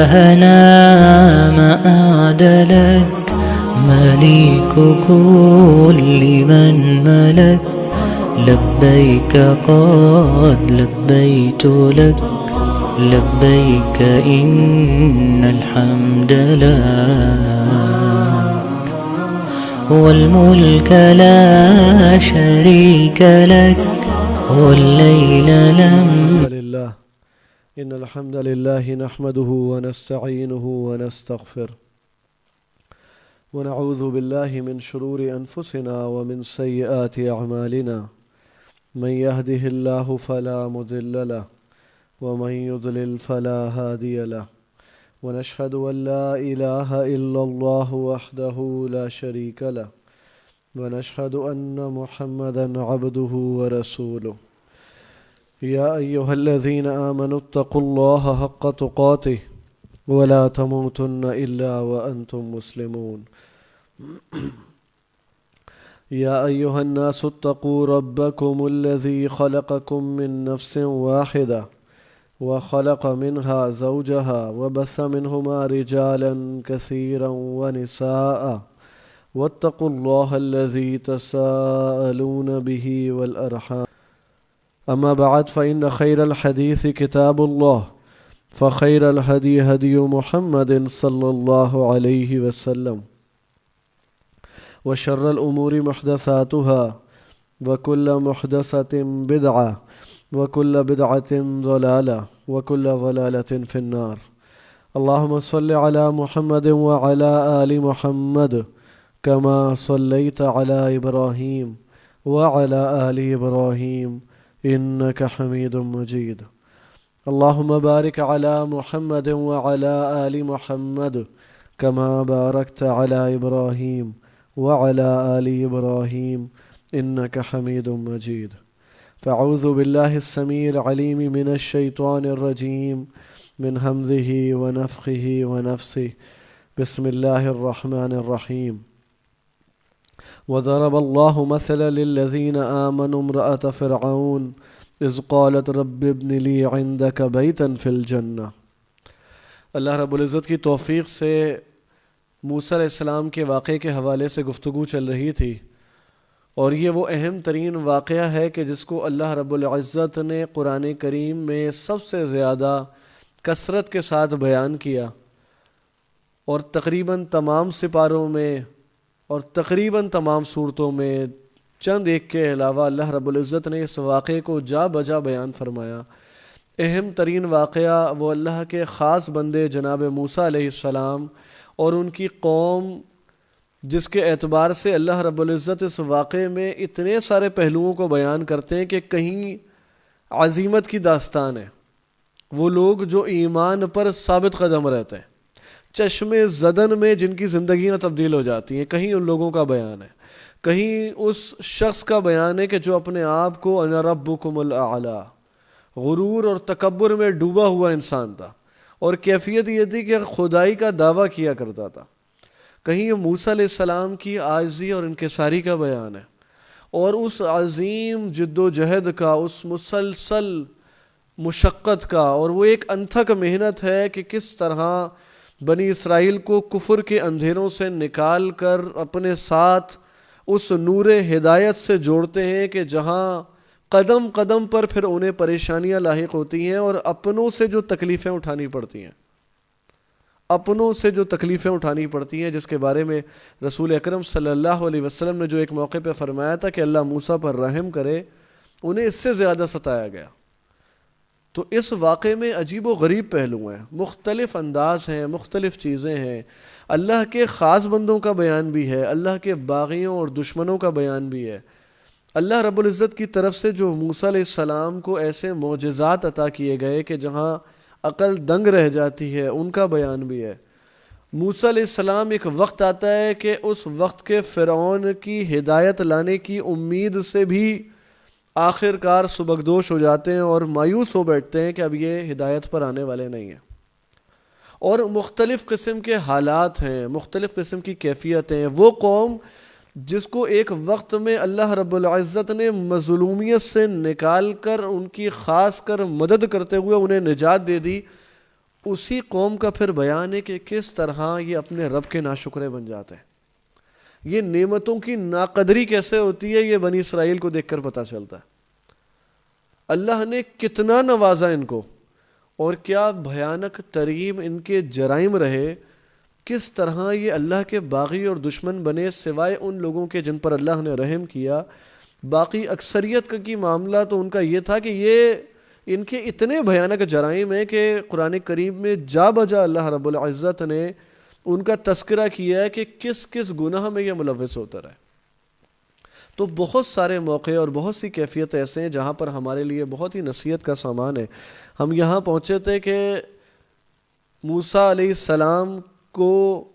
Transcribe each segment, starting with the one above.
إلهنا ما أعدلك، مليك كل من ملك. لبيك قد لبيت لك، لبيك إن الحمد لك والملك لا شريك لك، والليل لم. لله إن الحمد لله نحمده ونستعينه ونستغفره ونعوذ بالله من شرور أنفسنا ومن سيئات أعمالنا. من يهده الله فلا مضل له ومن يضلل فلا هادي له. ونشهد أن لا إله إلا الله وحده لا شريك له، ونشهد أن محمدا عبده ورسوله. يا أيها الذين آمنوا اتقوا الله حق تقاته ولا تموتن إلا وأنتم مسلمون. يا أيها الناس اتقوا ربكم الذي خلقكم من نفس واحدة وخلق منها زوجها وبث منهما رجالا كثيرا ونساء، واتقوا الله الذي تساءلون به والأرحام. أما بعد فإن خير الحديث كتاب الله، فخير الهدي هدي محمد صلى الله عليه وسلم، وشر الأمور محدثاتها، وكل محدثة بدعة، وكل بدعة ضلالة، وكل ضلالة في النار. اللهم صل على محمد وعلى آل محمد كما صليت على إبراهيم وعلى آل إبراهيم إنك حميد مجيد. اللهم بارك على محمد وعلى آل محمد كما باركت على إبراهيم وعلى آل إبراهيم إنك حميد مجيد. فأعوذ بالله السميع العليم من الشيطان الرجيم من همزه ونفخه ونفسه. بسم الله الرحمن الرحيم. وضرب الله مثلا للذين آمنوا امرأة فرعون إذ قالت رب ابن لي عندك بيتا في الجنة. اللہ رب العزت کی توفیق سے موسیٰ علیہ السلام کے واقعے کے حوالے سے گفتگو چل رہی تھی، اور یہ وہ اہم ترین واقعہ ہے کہ جس کو اللہ رب العزت نے قرآن کریم میں سب سے زیادہ کثرت کے ساتھ بیان کیا، اور تقریباً تمام سپاروں میں اور تقریباً تمام صورتوں میں چند ایک کے علاوہ اللہ رب العزت نے اس واقعے کو جا بجا بیان فرمایا۔ اہم ترین واقعہ وہ اللہ کے خاص بندے جناب موسیٰ علیہ السلام اور ان کی قوم، جس کے اعتبار سے اللہ رب العزت اس واقعے میں اتنے سارے پہلوؤں کو بیان کرتے ہیں کہ کہیں عزیمت کی داستان ہے۔ وہ لوگ جو ایمان پر ثابت قدم رہتے ہیں، چشم زدن میں جن کی زندگیاں تبدیل ہو جاتی ہیں، کہیں ان لوگوں کا بیان ہے، کہیں اس شخص کا بیان ہے کہ جو اپنے آپ کو انا ربکم الاعلی، غرور اور تکبر میں ڈوبا ہوا انسان تھا، اور کیفیت یہ تھی کہ خدائی کا دعویٰ کیا کرتا تھا۔ کہیں موسیٰ علیہ السلام کی عاجزی اور انکساری کا بیان ہے، اور اس عظیم جد و جہد کا، اس مسلسل مشقت کا، اور وہ ایک انتھک محنت ہے کہ کس طرح بنی اسرائیل کو کفر کے اندھیروں سے نکال کر اپنے ساتھ اس نور ہدایت سے جوڑتے ہیں کہ جہاں قدم قدم پر پھر انہیں پریشانیاں لاحق ہوتی ہیں، اور اپنوں سے جو تکلیفیں اٹھانی پڑتی ہیں، جس کے بارے میں رسول اکرم صلی اللہ علیہ وسلم نے جو ایک موقع پہ فرمایا تھا کہ اللہ موسیٰ پر رحم کرے، انہیں اس سے زیادہ ستایا گیا۔ تو اس واقعے میں عجیب و غریب پہلو ہیں، مختلف انداز ہیں، مختلف چیزیں ہیں۔ اللہ کے خاص بندوں کا بیان بھی ہے، اللہ کے باغیوں اور دشمنوں کا بیان بھی ہے۔ اللہ رب العزت کی طرف سے جو موسیٰ علیہ السلام کو ایسے معجزات عطا کیے گئے کہ جہاں عقل دنگ رہ جاتی ہے، ان کا بیان بھی ہے۔ موسیٰ علیہ السلام ایک وقت آتا ہے کہ اس وقت کے فرعون کی ہدایت لانے کی امید سے بھی آخر کار سبکدوش ہو جاتے ہیں اور مایوس ہو بیٹھتے ہیں کہ اب یہ ہدایت پر آنے والے نہیں ہیں، اور مختلف قسم کے حالات ہیں، مختلف قسم کی کیفیتیں ہیں۔ وہ قوم جس کو ایک وقت میں اللہ رب العزت نے مظلومیت سے نکال کر ان کی خاص کر مدد کرتے ہوئے انہیں نجات دے دی، اسی قوم کا پھر بیان ہے کہ کس طرح یہ اپنے رب کے ناشکرے بن جاتے ہیں. یہ نعمتوں کی ناقدری کیسے ہوتی ہے یہ بنی اسرائیل کو دیکھ کر پتہ چلتا ہے. اللہ نے کتنا نوازا ان کو اور کیا بھیانک ترین ان کے جرائم رہے. کس طرح یہ اللہ کے باغی اور دشمن بنے سوائے ان لوگوں کے جن پر اللہ نے رحم کیا. باقی اکثریت کی معاملہ تو ان کا یہ تھا کہ یہ ان کے اتنے بھیانک جرائم ہیں کہ قرآن کریم میں جا بجا اللہ رب العزت نے ان کا تذکرہ کیا ہے کہ کس کس گناہ میں یہ ملوث ہوتا رہا ہے. تو بہت سارے موقع اور بہت سی کیفیت ایسے ہیں جہاں پر ہمارے لیے بہت ہی نصیحت کا سامان ہے. ہم یہاں پہنچے تھے کہ موسیٰ علیہ السلام کو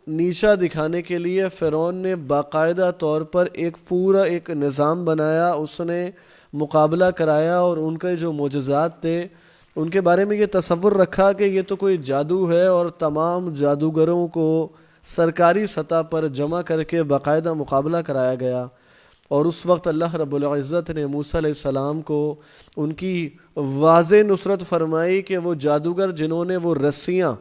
نیچا دکھانے کے لیے فرعون نے باقاعدہ طور پر ایک پورا ایک نظام بنایا. اس نے مقابلہ کرایا اور ان کے جو معجزات تھے ان کے بارے میں یہ تصور رکھا کہ یہ تو کوئی جادو ہے اور تمام جادوگروں کو سرکاری سطح پر جمع کر کے باقاعدہ مقابلہ کرایا گیا. اور اس وقت اللہ رب العزت نے موسیٰ علیہ السلام کو ان کی واضح نصرت فرمائی کہ وہ جادوگر جنہوں نے وہ رسیاں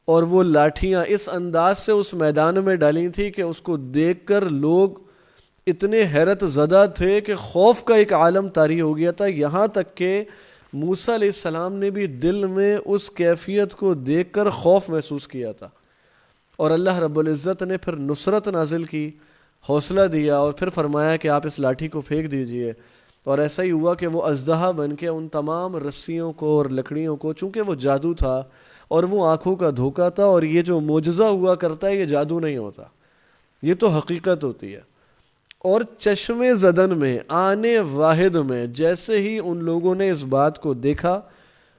اور وہ لاٹھیاں اس انداز سے اس میدان میں ڈالی تھی کہ اس کو دیکھ کر لوگ اتنے حیرت زدہ تھے کہ خوف کا ایک عالم طاری ہو گیا تھا. یہاں تک کہ موسیٰ علیہ السلام نے بھی دل میں اس کیفیت کو دیکھ کر خوف محسوس کیا تھا. اور اللہ رب العزت نے پھر نصرت نازل کی, حوصلہ دیا اور پھر فرمایا کہ آپ اس لاٹھی کو پھینک دیجئے. اور ایسا ہی ہوا کہ وہ اژدہا بن کے ان تمام رسیوں کو اور لکڑیوں کو, چونکہ وہ جادو تھا اور وہ آنکھوں کا دھوکہ تھا اور یہ جو معجزہ ہوا کرتا ہے یہ جادو نہیں ہوتا, یہ تو حقیقت ہوتی ہے. اور چشم زدن میں آنے واحد میں جیسے ہی ان لوگوں نے اس بات کو دیکھا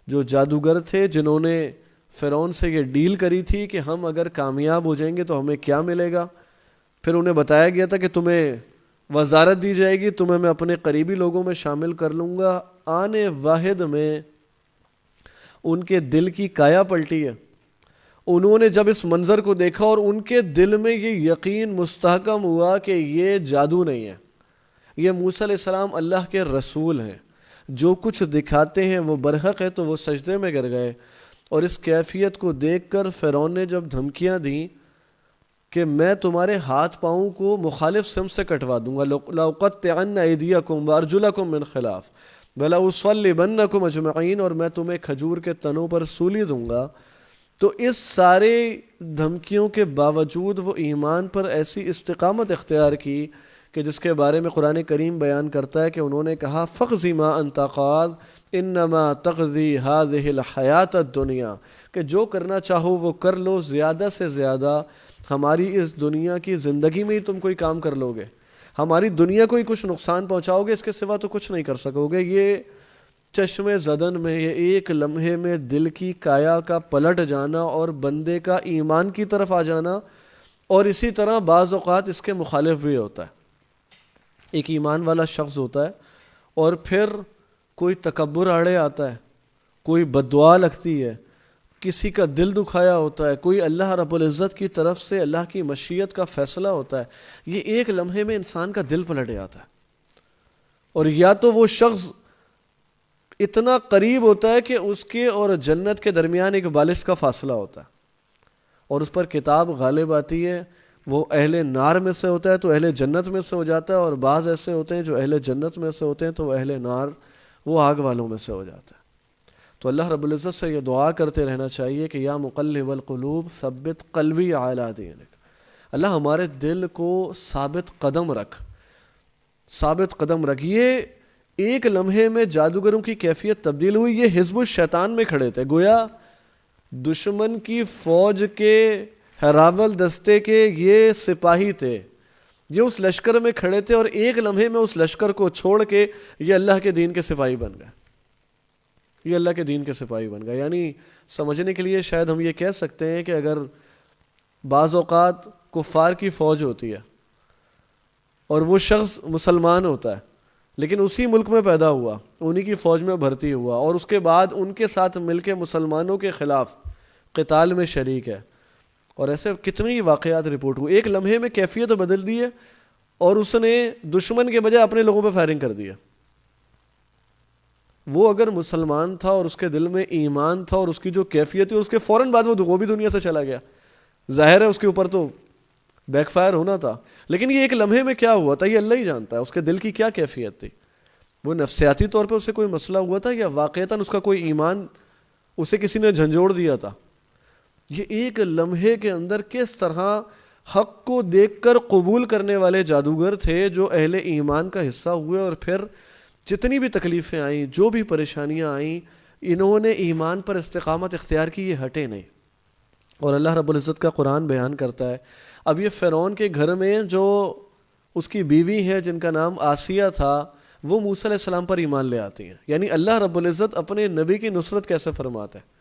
جو جادوگر تھے جنہوں نے فرعون سے یہ ڈیل کری تھی کہ ہم اگر کامیاب ہو جائیں گے تو ہمیں کیا ملے گا, پھر انہیں بتایا گیا تھا کہ تمہیں وزارت دی جائے گی, تمہیں میں اپنے قریبی لوگوں میں شامل کر لوں گا. آنے واحد میں ان کے دل کی کایا پلٹی ہے. انہوں نے جب اس منظر کو دیکھا اور ان کے دل میں یہ یقین مستحکم ہوا کہ یہ جادو نہیں ہے, یہ موسیٰ علیہ السلام اللہ کے رسول ہیں, جو کچھ دکھاتے ہیں وہ برحق ہے. تو وہ سجدے میں گر گئے. اور اس کیفیت کو دیکھ کر فرعون نے جب دھمکیاں دیں کہ میں تمہارے ہاتھ پاؤں کو مخالف سمت سے کٹوا دوں گا, لَأُقَطِّعَنَّ أَيْدِيَكُمْ وَأَرْجُلَكُمْ مِنْ خِلَافٍ وَلَأُصَلِّبَنَّكُمْ أَجْمَعِينَ, اور میں تمہیں کھجور کے تنوں پر سولی دوں گا. تو اس سارے دھمکیوں کے باوجود وہ ایمان پر ایسی استقامت اختیار کی کہ جس کے بارے میں قرآن کریم بیان کرتا ہے کہ انہوں نے کہا فَاقْضِ مَا أَنْتَ قَاضٍ إِنَّمَا تَقْضِي هَذِهِ الْحَيَاةَ الدُّنْيَا, کہ جو کرنا چاہو وہ کر لو, زیادہ سے زیادہ ہماری اس دنیا کی زندگی میں ہی تم کوئی کام کر لو گے, ہماری دنیا کو ہی کچھ نقصان پہنچاؤ گے, اس کے سوا تو کچھ نہیں کر سکو گے. یہ چشم زدن میں یہ ایک لمحے میں دل کی کایا کا پلٹ جانا اور بندے کا ایمان کی طرف آ جانا, اور اسی طرح بعض اوقات اس کے مخالف بھی ہوتا ہے. ایک ایمان والا شخص ہوتا ہے اور پھر کوئی تکبر آڑے آتا ہے, کوئی بددعا لگتی ہے, کسی کا دل دکھایا ہوتا ہے, کوئی اللہ رب العزت کی طرف سے اللہ کی مشیت کا فیصلہ ہوتا ہے, یہ ایک لمحے میں انسان کا دل پلٹ جاتا ہے. اور یا تو وہ شخص اتنا قریب ہوتا ہے کہ اس کے اور جنت کے درمیان ایک بالش کا فاصلہ ہوتا ہے اور اس پر کتاب غالب آتی ہے, وہ اہل نار میں سے ہوتا ہے تو اہل جنت میں سے ہو جاتا ہے, اور بعض ایسے ہوتے ہیں جو اہل جنت میں سے ہوتے ہیں تو وہ اہل نار, وہ آگ والوں میں سے ہو جاتا ہے. تو اللہ رب العزت سے یہ دعا کرتے رہنا چاہیے کہ یا مقلب القلوب ثبت قلبی علی دینک, اللہ ہمارے دل کو ثابت قدم رکھ, ثابت قدم رکھ. یہ ایک لمحے میں جادوگروں کی کیفیت تبدیل ہوئی. یہ حزب الشیطان میں کھڑے تھے, گویا دشمن کی فوج کے ہراول دستے کے یہ سپاہی تھے, یہ اس لشکر میں کھڑے تھے اور ایک لمحے میں اس لشکر کو چھوڑ کے یہ اللہ کے دین کے سپاہی بن گئے, یہ اللہ کے دین کے سپاہی بن گئے. یعنی سمجھنے کے لیے شاید ہم یہ کہہ سکتے ہیں کہ اگر بعض اوقات کفار کی فوج ہوتی ہے اور وہ شخص مسلمان ہوتا ہے لیکن اسی ملک میں پیدا ہوا, انہی کی فوج میں بھرتی ہوا, اور اس کے بعد ان کے ساتھ مل کے مسلمانوں کے خلاف قتال میں شریک ہے, اور ایسے کتنی واقعات رپورٹ ہوئے. ایک لمحے میں کیفیت بدل دی ہے اور اس نے دشمن کے بجائے اپنے لوگوں پہ فائرنگ کر دی ہے. وہ اگر مسلمان تھا اور اس کے دل میں ایمان تھا اور اس کی جو کیفیت ہے، اس کے فوراً بعد وہ بھی دنیا سے چلا گیا، ظاہر ہے اس کے اوپر تو بیک فائر ہونا تھا، لیکن یہ ایک لمحے میں کیا ہوا تھا یہ اللہ ہی جانتا ہے، اس کے دل کی کیا کیفیت تھی، وہ نفسیاتی طور پہ اسے کوئی مسئلہ ہوا تھا یا واقعتاً اس کا کوئی ایمان اسے کسی نے جھنجھوڑ دیا تھا۔ یہ ایک لمحے کے اندر کس طرح حق کو دیکھ کر قبول کرنے والے جادوگر تھے جو اہل ایمان کا حصہ ہوئے، اور پھر جتنی بھی تکلیفیں آئیں، جو بھی پریشانیاں آئیں، انہوں نے ایمان پر استقامت اختیار کی، یہ ہٹے نہیں۔ اور اللہ رب العزت کا قرآن بیان کرتا ہے، اب یہ فرعون کے گھر میں جو اس کی بیوی ہے جن کا نام آسیہ تھا، وہ موسیٰ علیہ السلام پر ایمان لے آتی ہیں۔ یعنی اللہ رب العزت اپنے نبی کی نصرت کیسے فرماتا ہے۔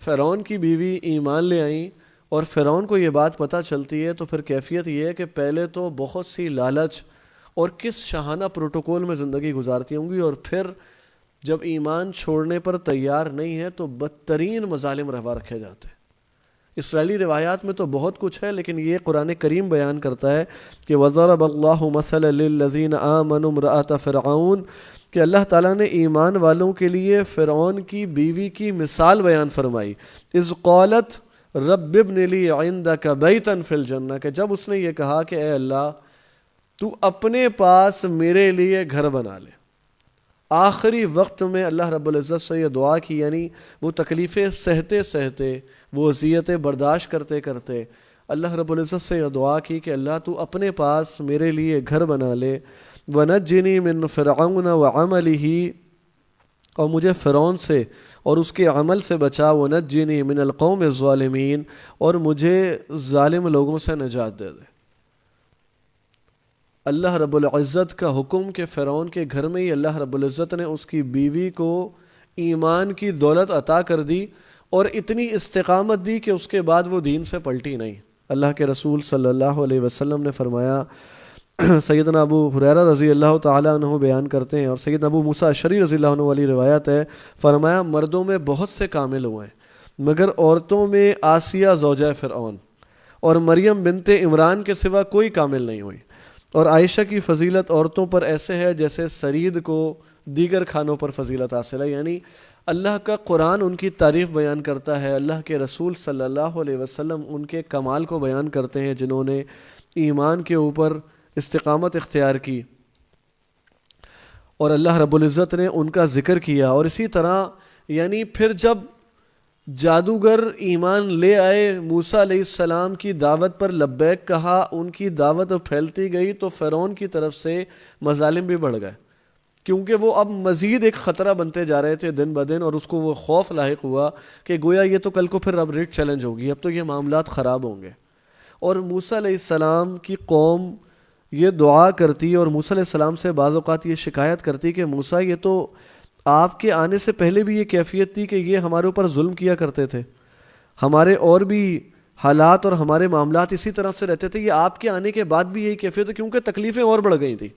فرعون کی بیوی ایمان لے آئیں اور فرعون کو یہ بات پتہ چلتی ہے، تو پھر کیفیت یہ ہے کہ پہلے تو بہت سی لالچ اور کس شاہانہ پروٹوکول میں زندگی گزارتی ہوں گی، اور پھر جب ایمان چھوڑنے پر تیار نہیں ہے تو بدترین مظالم روا رکھے جاتے ہیں۔ اسرائیلی روایات میں تو بہت کچھ ہے، لیکن یہ قرآن کریم بیان کرتا ہے کہ وَضَرَبَ اللَّهُ مَثَلًا لِلَّذِينَ آمَنُوا امْرَأَتَ فِرْعَوْنَ، کہ اللہ تعالیٰ نے ایمان والوں کے لیے فرعون کی بیوی کی مثال بیان فرمائی، اِذْ قَالَتْ رَبِّ ابْنِ لِي عِندَكَ بَيْتًا فِي الْجَنَّةِ، کہ جب اس نے یہ کہا کہ اے اللہ تو اپنے پاس میرے لیے گھر بنا لے۔ آخری وقت میں اللہ رب العزت سے یہ دعا کی، یعنی وہ تکلیفیں سہتے سہتے، وہ اذیتیں برداشت کرتے کرتے اللہ رب العزت سے یہ دعا کی کہ اللہ تو اپنے پاس میرے لیے گھر بنا لے، وَنَجِّنِي مِن فِرْعَوْنَ وَعَمَلِهِ، اور مجھے فرعون سے اور اس کے عمل سے بچا، وَنَجِّنِي مِنَ الْقَوْمِ الظَّالِمِينَ، اور مجھے ظالم لوگوں سے نجات دے دے۔ اللہ رب العزت کا حکم کہ فرعون کے گھر میں ہی اللہ رب العزت نے اس کی بیوی کو ایمان کی دولت عطا کر دی اور اتنی استقامت دی کہ اس کے بعد وہ دین سے پلٹی نہیں۔ اللہ کے رسول صلی اللہ علیہ وسلم نے فرمایا، سیدنا ابو ہریرہ رضی اللہ تعالیٰ عنہ بیان کرتے ہیں اور سیدنا ابو موسیٰ اشعری رضی اللہ عنہ والی روایت ہے، فرمایا مردوں میں بہت سے کامل ہوئے ہیں مگر عورتوں میں آسیہ زوجہ فرعون اور مریم بنت عمران کے سوا کوئی کامل نہیں ہوئی، اور عائشہ کی فضیلت عورتوں پر ایسے ہے جیسے سرید کو دیگر کھانوں پر فضیلت حاصل ہے۔ یعنی اللہ کا قرآن ان کی تعریف بیان کرتا ہے، اللہ کے رسول صلی اللہ علیہ وسلم ان کے کمال کو بیان کرتے ہیں جنہوں نے ایمان کے اوپر استقامت اختیار کی، اور اللہ رب العزت نے ان کا ذکر کیا۔ اور اسی طرح یعنی پھر جب جادوگر ایمان لے آئے، موسیٰ علیہ السلام کی دعوت پر لبیک کہا، ان کی دعوت پھیلتی گئی تو فرعون کی طرف سے مظالم بھی بڑھ گئے، کیونکہ وہ اب مزید ایک خطرہ بنتے جا رہے تھے دن بدن، اور اس کو وہ خوف لاحق ہوا کہ گویا یہ تو کل کو پھر اب ریٹ چیلنج ہوگی، اب تو یہ معاملات خراب ہوں گے۔ اور موسیٰ علیہ السلام کی قوم یہ دعا کرتی اور موسیٰ علیہ السلام سے بعض اوقات یہ شکایت کرتی کہ موسیٰ یہ تو آپ کے آنے سے پہلے بھی یہ کیفیت تھی کہ یہ ہمارے اوپر ظلم کیا کرتے تھے، ہمارے اور بھی حالات اور ہمارے معاملات اسی طرح سے رہتے تھے، یہ آپ کے آنے کے بعد بھی یہی کیفیت ہے، کیونکہ تکلیفیں اور بڑھ گئی تھیں،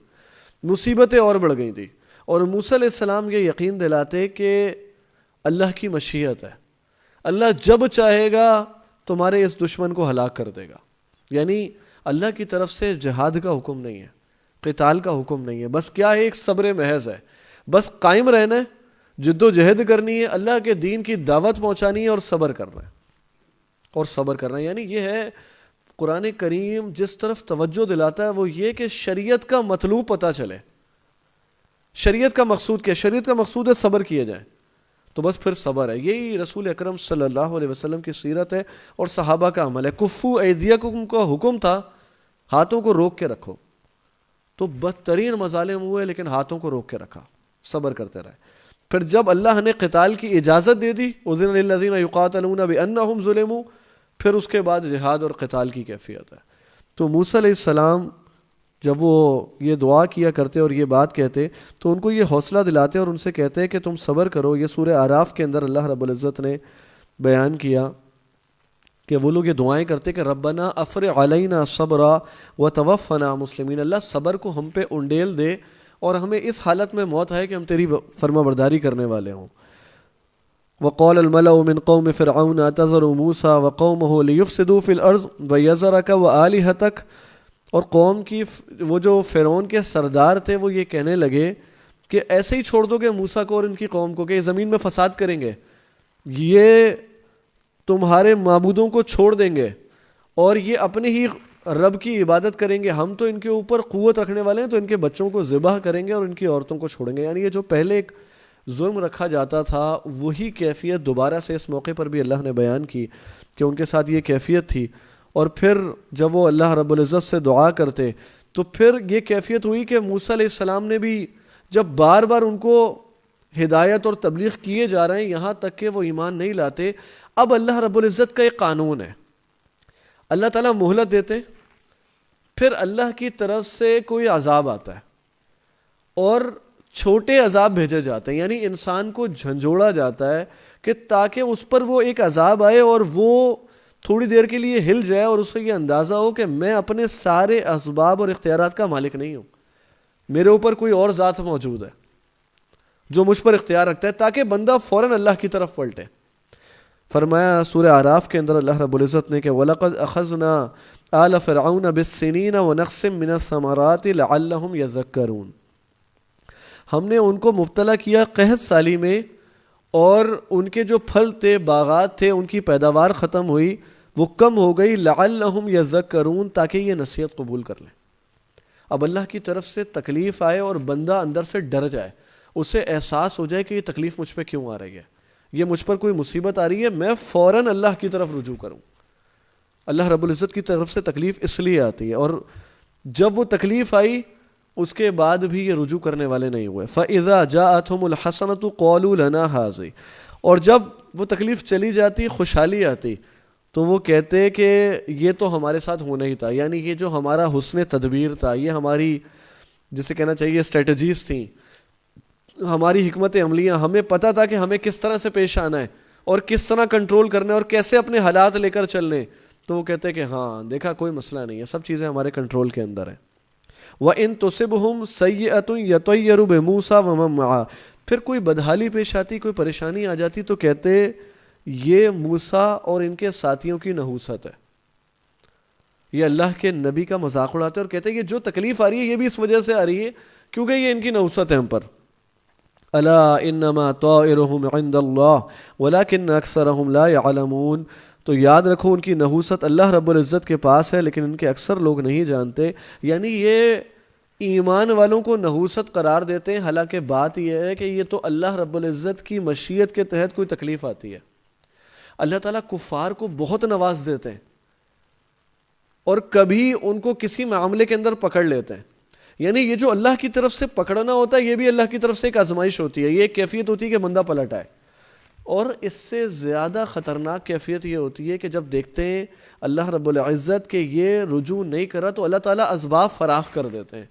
مصیبتیں اور بڑھ گئی تھیں۔ اور موسیٰ علیہ السلام یہ یقین دلاتے کہ اللہ کی مشیت ہے، اللہ جب چاہے گا تمہارے اس دشمن کو ہلاک کر دے گا۔ یعنی اللہ کی طرف سے جہاد کا حکم نہیں ہے، قتال کا حکم نہیں ہے، بس کیا ہے ایک صبر محض ہے، بس قائم رہنا ہے، جد و جہد کرنی ہے، اللہ کے دین کی دعوت پہنچانی ہے اور صبر کرنا ہے، اور صبر کرنا ہے۔ یعنی یہ ہے قرآن کریم جس طرف توجہ دلاتا ہے وہ یہ کہ شریعت کا مطلوب پتہ چلے، شریعت کا مقصود کیا؟ شریعت کا مقصود ہے صبر کیا جائے، تو بس پھر صبر ہے۔ یہی رسول اکرم صلی اللہ علیہ وسلم کی سیرت ہے اور صحابہ کا عمل ہے۔ کفو ایدیکم کا حکم تھا، ہاتھوں کو روک کے رکھو، تو بدترین مظالم ہوئے لیکن ہاتھوں کو روک کے رکھا، صبر کرتے رہے۔ پھر جب اللہ نے قتال کی اجازت دے دی، اذن للذین یقاتلون بانہم ظلموا، پھر اس کے بعد جہاد اور قتال کی کیفیت ہے۔ تو موسیٰ علیہ السلام جب وہ یہ دعا کیا کرتے اور یہ بات کہتے تو ان کو یہ حوصلہ دلاتے اور ان سے کہتے کہ تم صبر کرو۔ یہ سورہ اعراف کے اندر اللہ رب العزت نے بیان کیا کہ وہ لوگ یہ دعائیں کرتے کہ ربنا افرغ علینا صبرا وتوفنا مسلمین، اللہ صبر کو ہم پہ انڈیل دے اور ہمیں اس حالت میں موت ہے کہ ہم تیری فرما برداری کرنے والے ہوں۔ وقال الملأ من قوم فرعون اتذر موسى وقومه ليفسدوا في الارض ويذرك والهتك، اور قوم کی وہ جو فرعون کے سردار تھے وہ یہ کہنے لگے کہ ایسے ہی چھوڑ دو گے موسیٰ کو اور ان کی قوم کو کہ یہ زمین میں فساد کریں گے, یہ تمہارے معبودوں کو چھوڑ دیں گے اور یہ اپنے ہی رب کی عبادت کریں گے, ہم تو ان کے اوپر قوت رکھنے والے ہیں تو ان کے بچوں کو ذبح کریں گے اور ان کی عورتوں کو چھوڑیں گے. یعنی یہ جو پہلے ایک ظلم رکھا جاتا تھا وہی کیفیت دوبارہ سے اس موقع پر بھی اللہ نے بیان کی کہ ان کے ساتھ یہ کیفیت تھی. اور پھر جب وہ اللہ رب العزت سے دعا کرتے تو پھر یہ کیفیت ہوئی کہ موسیٰ علیہ السلام نے بھی جب بار بار ان کو ہدایت اور تبلیغ کیے جا رہے ہیں یہاں تک کہ وہ ایمان نہیں لاتے, اب اللہ رب العزت کا ایک قانون ہے, اللہ تعالیٰ مہلت دیتے, پھر اللہ کی طرف سے کوئی عذاب آتا ہے اور چھوٹے عذاب بھیجے جاتے ہیں, یعنی انسان کو جھنجھوڑا جاتا ہے کہ تاکہ اس پر وہ ایک عذاب آئے اور وہ تھوڑی دیر کے لیے ہل جائے اور اسے یہ اندازہ ہو کہ میں اپنے سارے اسباب اور اختیارات کا مالک نہیں ہوں, میرے اوپر کوئی اور ذات موجود ہے جو مجھ پر اختیار رکھتا ہے, تاکہ بندہ فوراً اللہ کی طرف پلٹے. فرمایا سورہ اعراف کے اندر اللہ رب العزت نے کہ وَلَقَدْ أَخَذْنَا آلَ فِرْعَوْنَ بِالسِّنِينَ وَنَقْصٍ مِّنَ الثَّمَرَاتِ لَعَلَّهُمْ يَذَّكَّرُونَ, ہم نے ان کو مبتلا کیا قحط سالی میں اور ان کے جو پھل تھے باغات تھے ان کی پیداوار ختم ہوئی, وہ کم ہو گئی, لعلہم یذکرون, تاکہ یہ نصیحت قبول کر لیں. اب اللہ کی طرف سے تکلیف آئے اور بندہ اندر سے ڈر جائے, اسے احساس ہو جائے کہ یہ تکلیف مجھ پہ کیوں آ رہی ہے, یہ مجھ پر کوئی مصیبت آ رہی ہے, میں فوراً اللہ کی طرف رجوع کروں. اللہ رب العزت کی طرف سے تکلیف اس لیے آتی ہے, اور جب وہ تکلیف آئی اس کے بعد بھی یہ رجوع کرنے والے نہیں ہوئے. فَإِذَا جَاءَتْهُمُ الْحَسَنَةُ قَالُوا لَنَا هَٰذِهِ, اور جب وہ تکلیف چلی جاتی خوشحالی آتی تو وہ کہتے کہ یہ تو ہمارے ساتھ ہونا ہی تھا, یعنی یہ جو ہمارا حسن تدبیر تھا, یہ ہماری جسے کہنا چاہیے اسٹریٹجیز تھیں, ہماری حکمت عملیاں, ہمیں پتہ تھا کہ ہمیں کس طرح سے پیش آنا ہے اور کس طرح کنٹرول کرنا ہے اور کیسے اپنے حالات لے کر چلنے. تو وہ کہتے کہ ہاں دیکھا کوئی مسئلہ نہیں ہے, سب چیزیں ہمارے کنٹرول کے اندر ہیں. وَإِن تُصِبْهُمْ سَيِّئَةٌ يَطَيَّرُوا بِمُوسَىٰ وَمَن مَّعَهُ, پھر کوئی بدحالی پیش آتی, کوئی پریشانی آ جاتی تو کہتے یہ موسیٰ اور ان کے ساتھیوں کی نحوست ہے, یہ اللہ کے نبی کا مذاق اڑاتے اور کہتے ہیں یہ جو تکلیف آ رہی ہے یہ بھی اس وجہ سے آ رہی ہے کیونکہ یہ ان کی نحوست ہے ہم پر. الا انما طائرهم عند اللہ ولكن اکثرهم لا يعلمون, تو یاد رکھو ان کی نحوست اللہ رب العزت کے پاس ہے لیکن ان کے اکثر لوگ نہیں جانتے. یعنی یہ ایمان والوں کو نحوست قرار دیتے ہیں, حالانکہ بات یہ ہے کہ یہ تو اللہ رب العزت کی مشیت کے تحت کوئی تکلیف آتی ہے. اللہ تعالیٰ کفار کو بہت نواز دیتے ہیں اور کبھی ان کو کسی معاملے کے اندر پکڑ لیتے ہیں. یعنی یہ جو اللہ کی طرف سے پکڑنا ہوتا ہے یہ بھی اللہ کی طرف سے ایک آزمائش ہوتی ہے, یہ ایک کیفیت ہوتی ہے کہ بندہ پلٹ آئے. اور اس سے زیادہ خطرناک کیفیت یہ ہوتی ہے کہ جب دیکھتے ہیں اللہ رب العزت کہ یہ رجوع نہیں کرا تو اللہ تعالیٰ اسباب فراخ کر دیتے ہیں.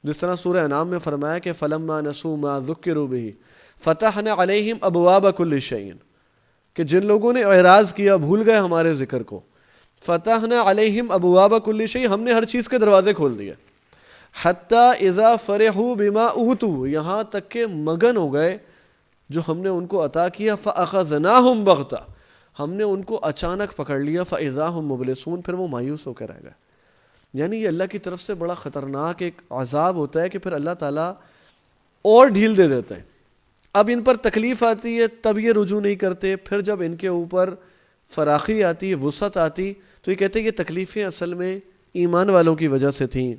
جس طرح سورہ انعام میں فرمایا کہ فَلَمَّا نَسُوا مَا ذُكِّرُوا بِهِ فَتَحْنَا عَلَيْهِمْ أَبْوَابَ كُلِّ شَيْءٍ, کہ جن لوگوں نے اعراض کیا بھول گئے ہمارے ذکر کو, فتحنا علیہم ابواب کل شیء, ہم نے ہر چیز کے دروازے کھول دیے. حتی اذا فرحوا بما اوتوا, یہاں تک کہ مگن ہو گئے جو ہم نے ان کو عطا کیا. فاخذناہم بغتہ, ہم نے ان کو اچانک پکڑ لیا. فاذا هم مبلسون, پھر وہ مایوس ہو کر رہ گئے. یعنی یہ اللہ کی طرف سے بڑا خطرناک ایک عذاب ہوتا ہے کہ پھر اللہ تعالیٰ اور ڈھیل دے دیتے ہیں. اب ان پر تکلیف آتی ہے تب یہ رجوع نہیں کرتے, پھر جب ان کے اوپر فراخی آتی, وسعت آتی, تو یہ کہتے ہیں یہ تکلیفیں اصل میں ایمان والوں کی وجہ سے تھیں.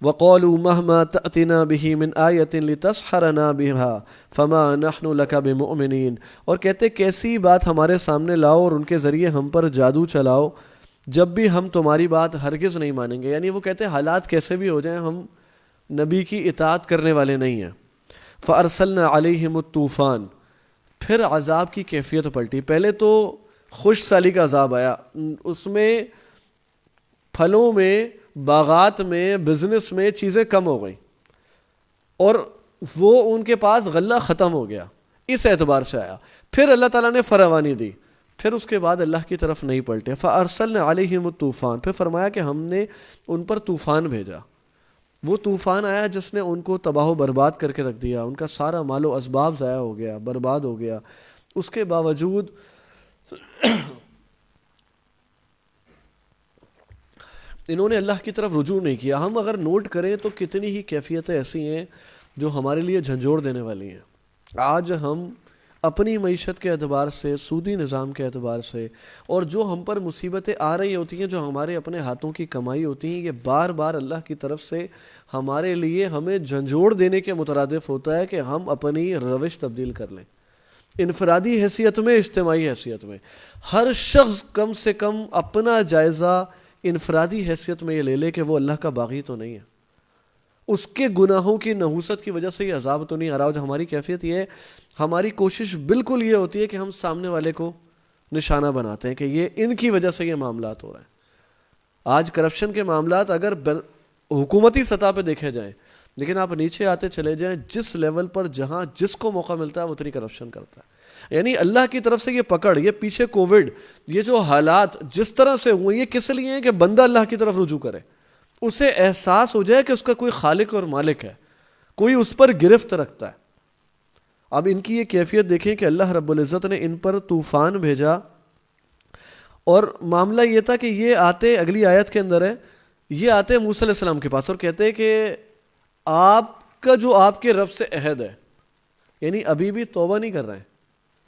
وَقَالُوا مَهْمَا تَأْتِنَا بِهِ مِنْ آيَةٍ لِتَسْحَرَنَا بِهَا فَمَا نَحْنُ لَكَ بِمُؤْمِنِينَ, اور کہتے کیسی بات ہمارے سامنے لاؤ اور ان کے ذریعے ہم پر جادو چلاؤ, جب بھی ہم تمہاری بات ہرگز نہیں مانیں گے. یعنی وہ کہتے حالات کیسے بھی ہو جائیں ہم نبی کی اطاعت کرنے والے نہیں ہیں. فَأَرْسَلْنَا عَلَيْهِمُ الطُّوفَانَ, پھر عذاب کی کیفیت پلٹی. پہلے تو خشک سالی کا عذاب آیا, اس میں پھلوں میں, باغات میں, بزنس میں چیزیں کم ہو گئیں اور وہ ان کے پاس غلہ ختم ہو گیا, اس اعتبار سے آیا. پھر اللہ تعالیٰ نے فراوانی دی, پھر اس کے بعد اللہ کی طرف نہیں پلٹے. فَأَرْسَلْنَا عَلَيْهِمُ الطُّوفَانَ, پھر فرمایا کہ ہم نے ان پر طوفان بھیجا. وہ طوفان آیا جس نے ان کو تباہ و برباد کر کے رکھ دیا, ان کا سارا مال و اسباب ضائع ہو گیا, برباد ہو گیا. اس کے باوجود انہوں نے اللہ کی طرف رجوع نہیں کیا. ہم اگر نوٹ کریں تو کتنی ہی کیفیتیں ایسی ہیں جو ہمارے لیے جھنجھوڑ دینے والی ہیں. آج ہم اپنی معیشت کے اعتبار سے، سودی نظام کے اعتبار سے، اور جو ہم پر مصیبتیں آ رہی ہوتی ہیں، جو ہمارے اپنے ہاتھوں کی کمائی ہوتی ہیں، یہ بار بار اللہ کی طرف سے ہمارے لیے ہمیں جھنجھوڑ دینے کے مترادف ہوتا ہے کہ ہم اپنی روش تبدیل کر لیں. انفرادی حیثیت میں، اجتماعی حیثیت میں ہر شخص کم سے کم اپنا جائزہ انفرادی حیثیت میں یہ لے لے کہ وہ اللہ کا باغی تو نہیں ہے. اس کے گناہوں کی نحوست کی وجہ سے یہ عذاب تو نہیں آ رہا. جو ہماری کیفیت یہ ہے، ہماری کوشش بالکل یہ ہوتی ہے کہ ہم سامنے والے کو نشانہ بناتے ہیں کہ یہ ان کی وجہ سے یہ معاملات ہو رہے ہیں. آج کرپشن کے معاملات اگر حکومتی سطح پہ دیکھے جائیں، لیکن آپ نیچے آتے چلے جائیں، جس لیول پر جہاں جس کو موقع ملتا ہے وہ اتنی کرپشن کرتا ہے. یعنی اللہ کی طرف سے یہ پکڑ، یہ پیچھے کووڈ، یہ جو حالات جس طرح سے ہوئے، یہ کس لیے ہیں کہ بندہ اللہ کی طرف رجوع کرے، اسے احساس ہو جائے کہ اس کا کوئی خالق اور مالک ہے، کوئی اس پر گرفت رکھتا ہے. اب ان کی یہ کیفیت دیکھیں کہ اللہ رب العزت نے ان پر طوفان بھیجا، اور معاملہ یہ تھا کہ یہ آتے، اگلی آیت کے اندر ہے، یہ آتے موسیٰ علیہ السلام کے پاس اور کہتے ہیں کہ آپ کا جو آپ کے رب سے عہد ہے، یعنی ابھی بھی توبہ نہیں کر رہے ہیں.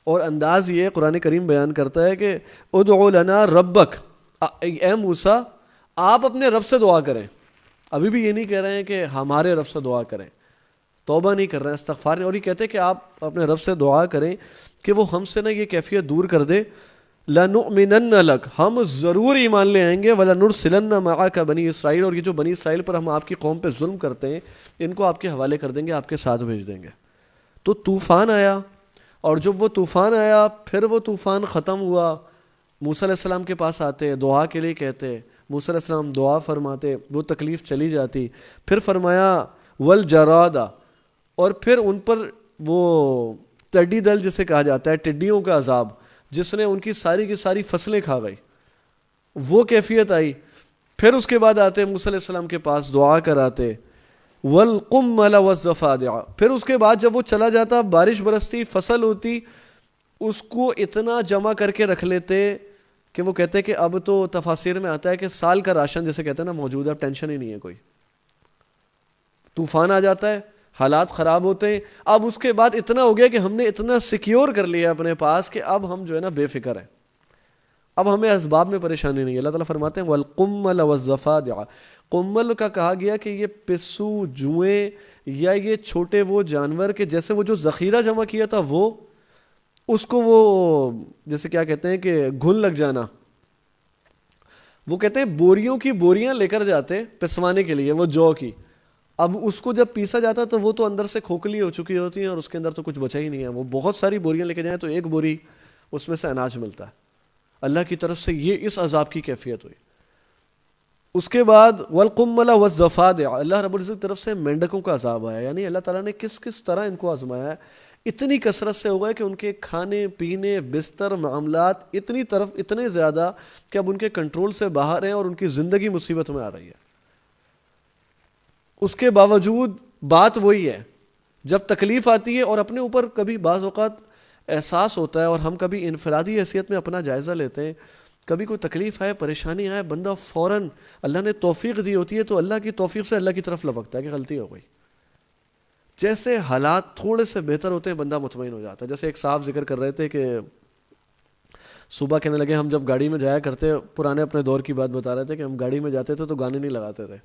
اور انداز یہ قرآن کریم بیان کرتا ہے کہ ادعو لنا ربک، اے موسیٰ آپ اپنے رب سے دعا کریں. ابھی بھی یہ نہیں کہہ رہے ہیں کہ ہمارے رب سے دعا کریں، توبہ نہیں کر رہے ہیں، استغفار نہیں. اور یہ کہتے ہیں کہ آپ اپنے رب سے دعا کریں کہ وہ ہم سے یہ کیفیت دور کر دے. لَنُؤْمِنَنَّ لَكَ، ہم ضرور ایمان لے آئیں گے. وَلَنُرْسِلَنَّ مَعَكَ بنی اسرائیل، اور یہ جو بنی اسرائیل پر ہم آپ کی قوم پہ ظلم کرتے ہیں ان کو آپ کے حوالے کر دیں گے، آپ کے ساتھ بھیج دیں گے. تو طوفان آیا، اور جب وہ طوفان آیا پھر وہ طوفان ختم ہوا. موسیٰ علیہ السلام کے پاس آتے، دعا کے لیے کہتے، موسیٰ علیہ السلام دعا فرماتے، وہ تکلیف چلی جاتی. پھر فرمایا والجراد، اور پھر ان پر وہ ٹڈی دل جسے کہا جاتا ہے، ٹڈیوں کا عذاب جس نے ان کی ساری فصلیں کھا گئی، وہ کیفیت آئی. پھر اس کے بعد آتے موسیٰ علیہ السلام کے پاس دعا کراتے والقمل والضفادع. پھر اس کے بعد جب وہ چلا جاتا، بارش برستی، فصل ہوتی، اس کو اتنا جمع کر کے رکھ لیتے کہ وہ کہتے ہیں کہ اب تو تفاسیر میں آتا ہے کہ سال کا راشن جسے کہتے ہیں نا موجود ہے، اب ٹینشن ہی نہیں ہے کوئی. طوفان آ جاتا ہے، حالات خراب ہوتے ہیں. اب اس کے بعد اتنا ہو گیا کہ ہم نے اتنا سیکیور کر لیا اپنے پاس کہ اب ہم جو ہے نا بے فکر ہیں، اب ہمیں اسباب میں پریشانی نہیں ہے. اللہ تعالیٰ فرماتے ہیں والقمل والضفادع. قمل کا کہا گیا کہ یہ پسو، جوئیں، یا یہ چھوٹے وہ جانور کہ جیسے وہ جو ذخیرہ جمع کیا تھا وہ اس کو وہ جیسے کیا کہتے ہیں کہ گھن لگ جانا. وہ کہتے ہیں بوریوں کی بوریاں لے کر جاتے پسوانے کے لیے، وہ جو کی. اب اس کو جب پیسا جاتا تو وہ تو اندر سے کھوکھلی ہو چکی ہوتی ہیں اور اس کے اندر تو کچھ بچا ہی نہیں ہے. وہ بہت ساری بوریاں لے کے جائیں تو ایک بوری اس میں سے اناج ملتا ہے. اللہ کی طرف سے یہ اس عذاب کی کیفیت ہوئی. اس کے بعد والقمل والضفادع، اللہ رب العزت کی طرف سے مینڈکوں کا عذاب آیا. یعنی اللہ تعالیٰ نے کس کس طرح ان کو آزمایا ہے. اتنی کثرت سے ہو گئے کہ ان کے کھانے پینے، بستر، معاملات اتنے زیادہ کہ اب ان کے کنٹرول سے باہر ہیں اور ان کی زندگی مصیبت میں آ رہی ہے. اس کے باوجود بات وہی ہے، جب تکلیف آتی ہے اور اپنے اوپر کبھی بعض اوقات احساس ہوتا ہے اور ہم کبھی انفرادی حیثیت میں اپنا جائزہ لیتے ہیں، کبھی کوئی تکلیف آئے، پریشانی آئے، بندہ فوراً اللہ نے توفیق دی ہوتی ہے تو اللہ کی توفیق سے اللہ کی طرف لپکتا ہے کہ غلطی ہو گئی. جیسے حالات تھوڑے سے بہتر ہوتے ہیں بندہ مطمئن ہو جاتا ہے. جیسے ایک صاحب ذکر کر رہے تھے کہ صبح کہنے لگے ہم جب گاڑی میں جایا کرتے، پرانے اپنے دور کی بات بتا رہے تھے کہ ہم گاڑی میں جاتے تھے تو گانے نہیں لگاتے تھے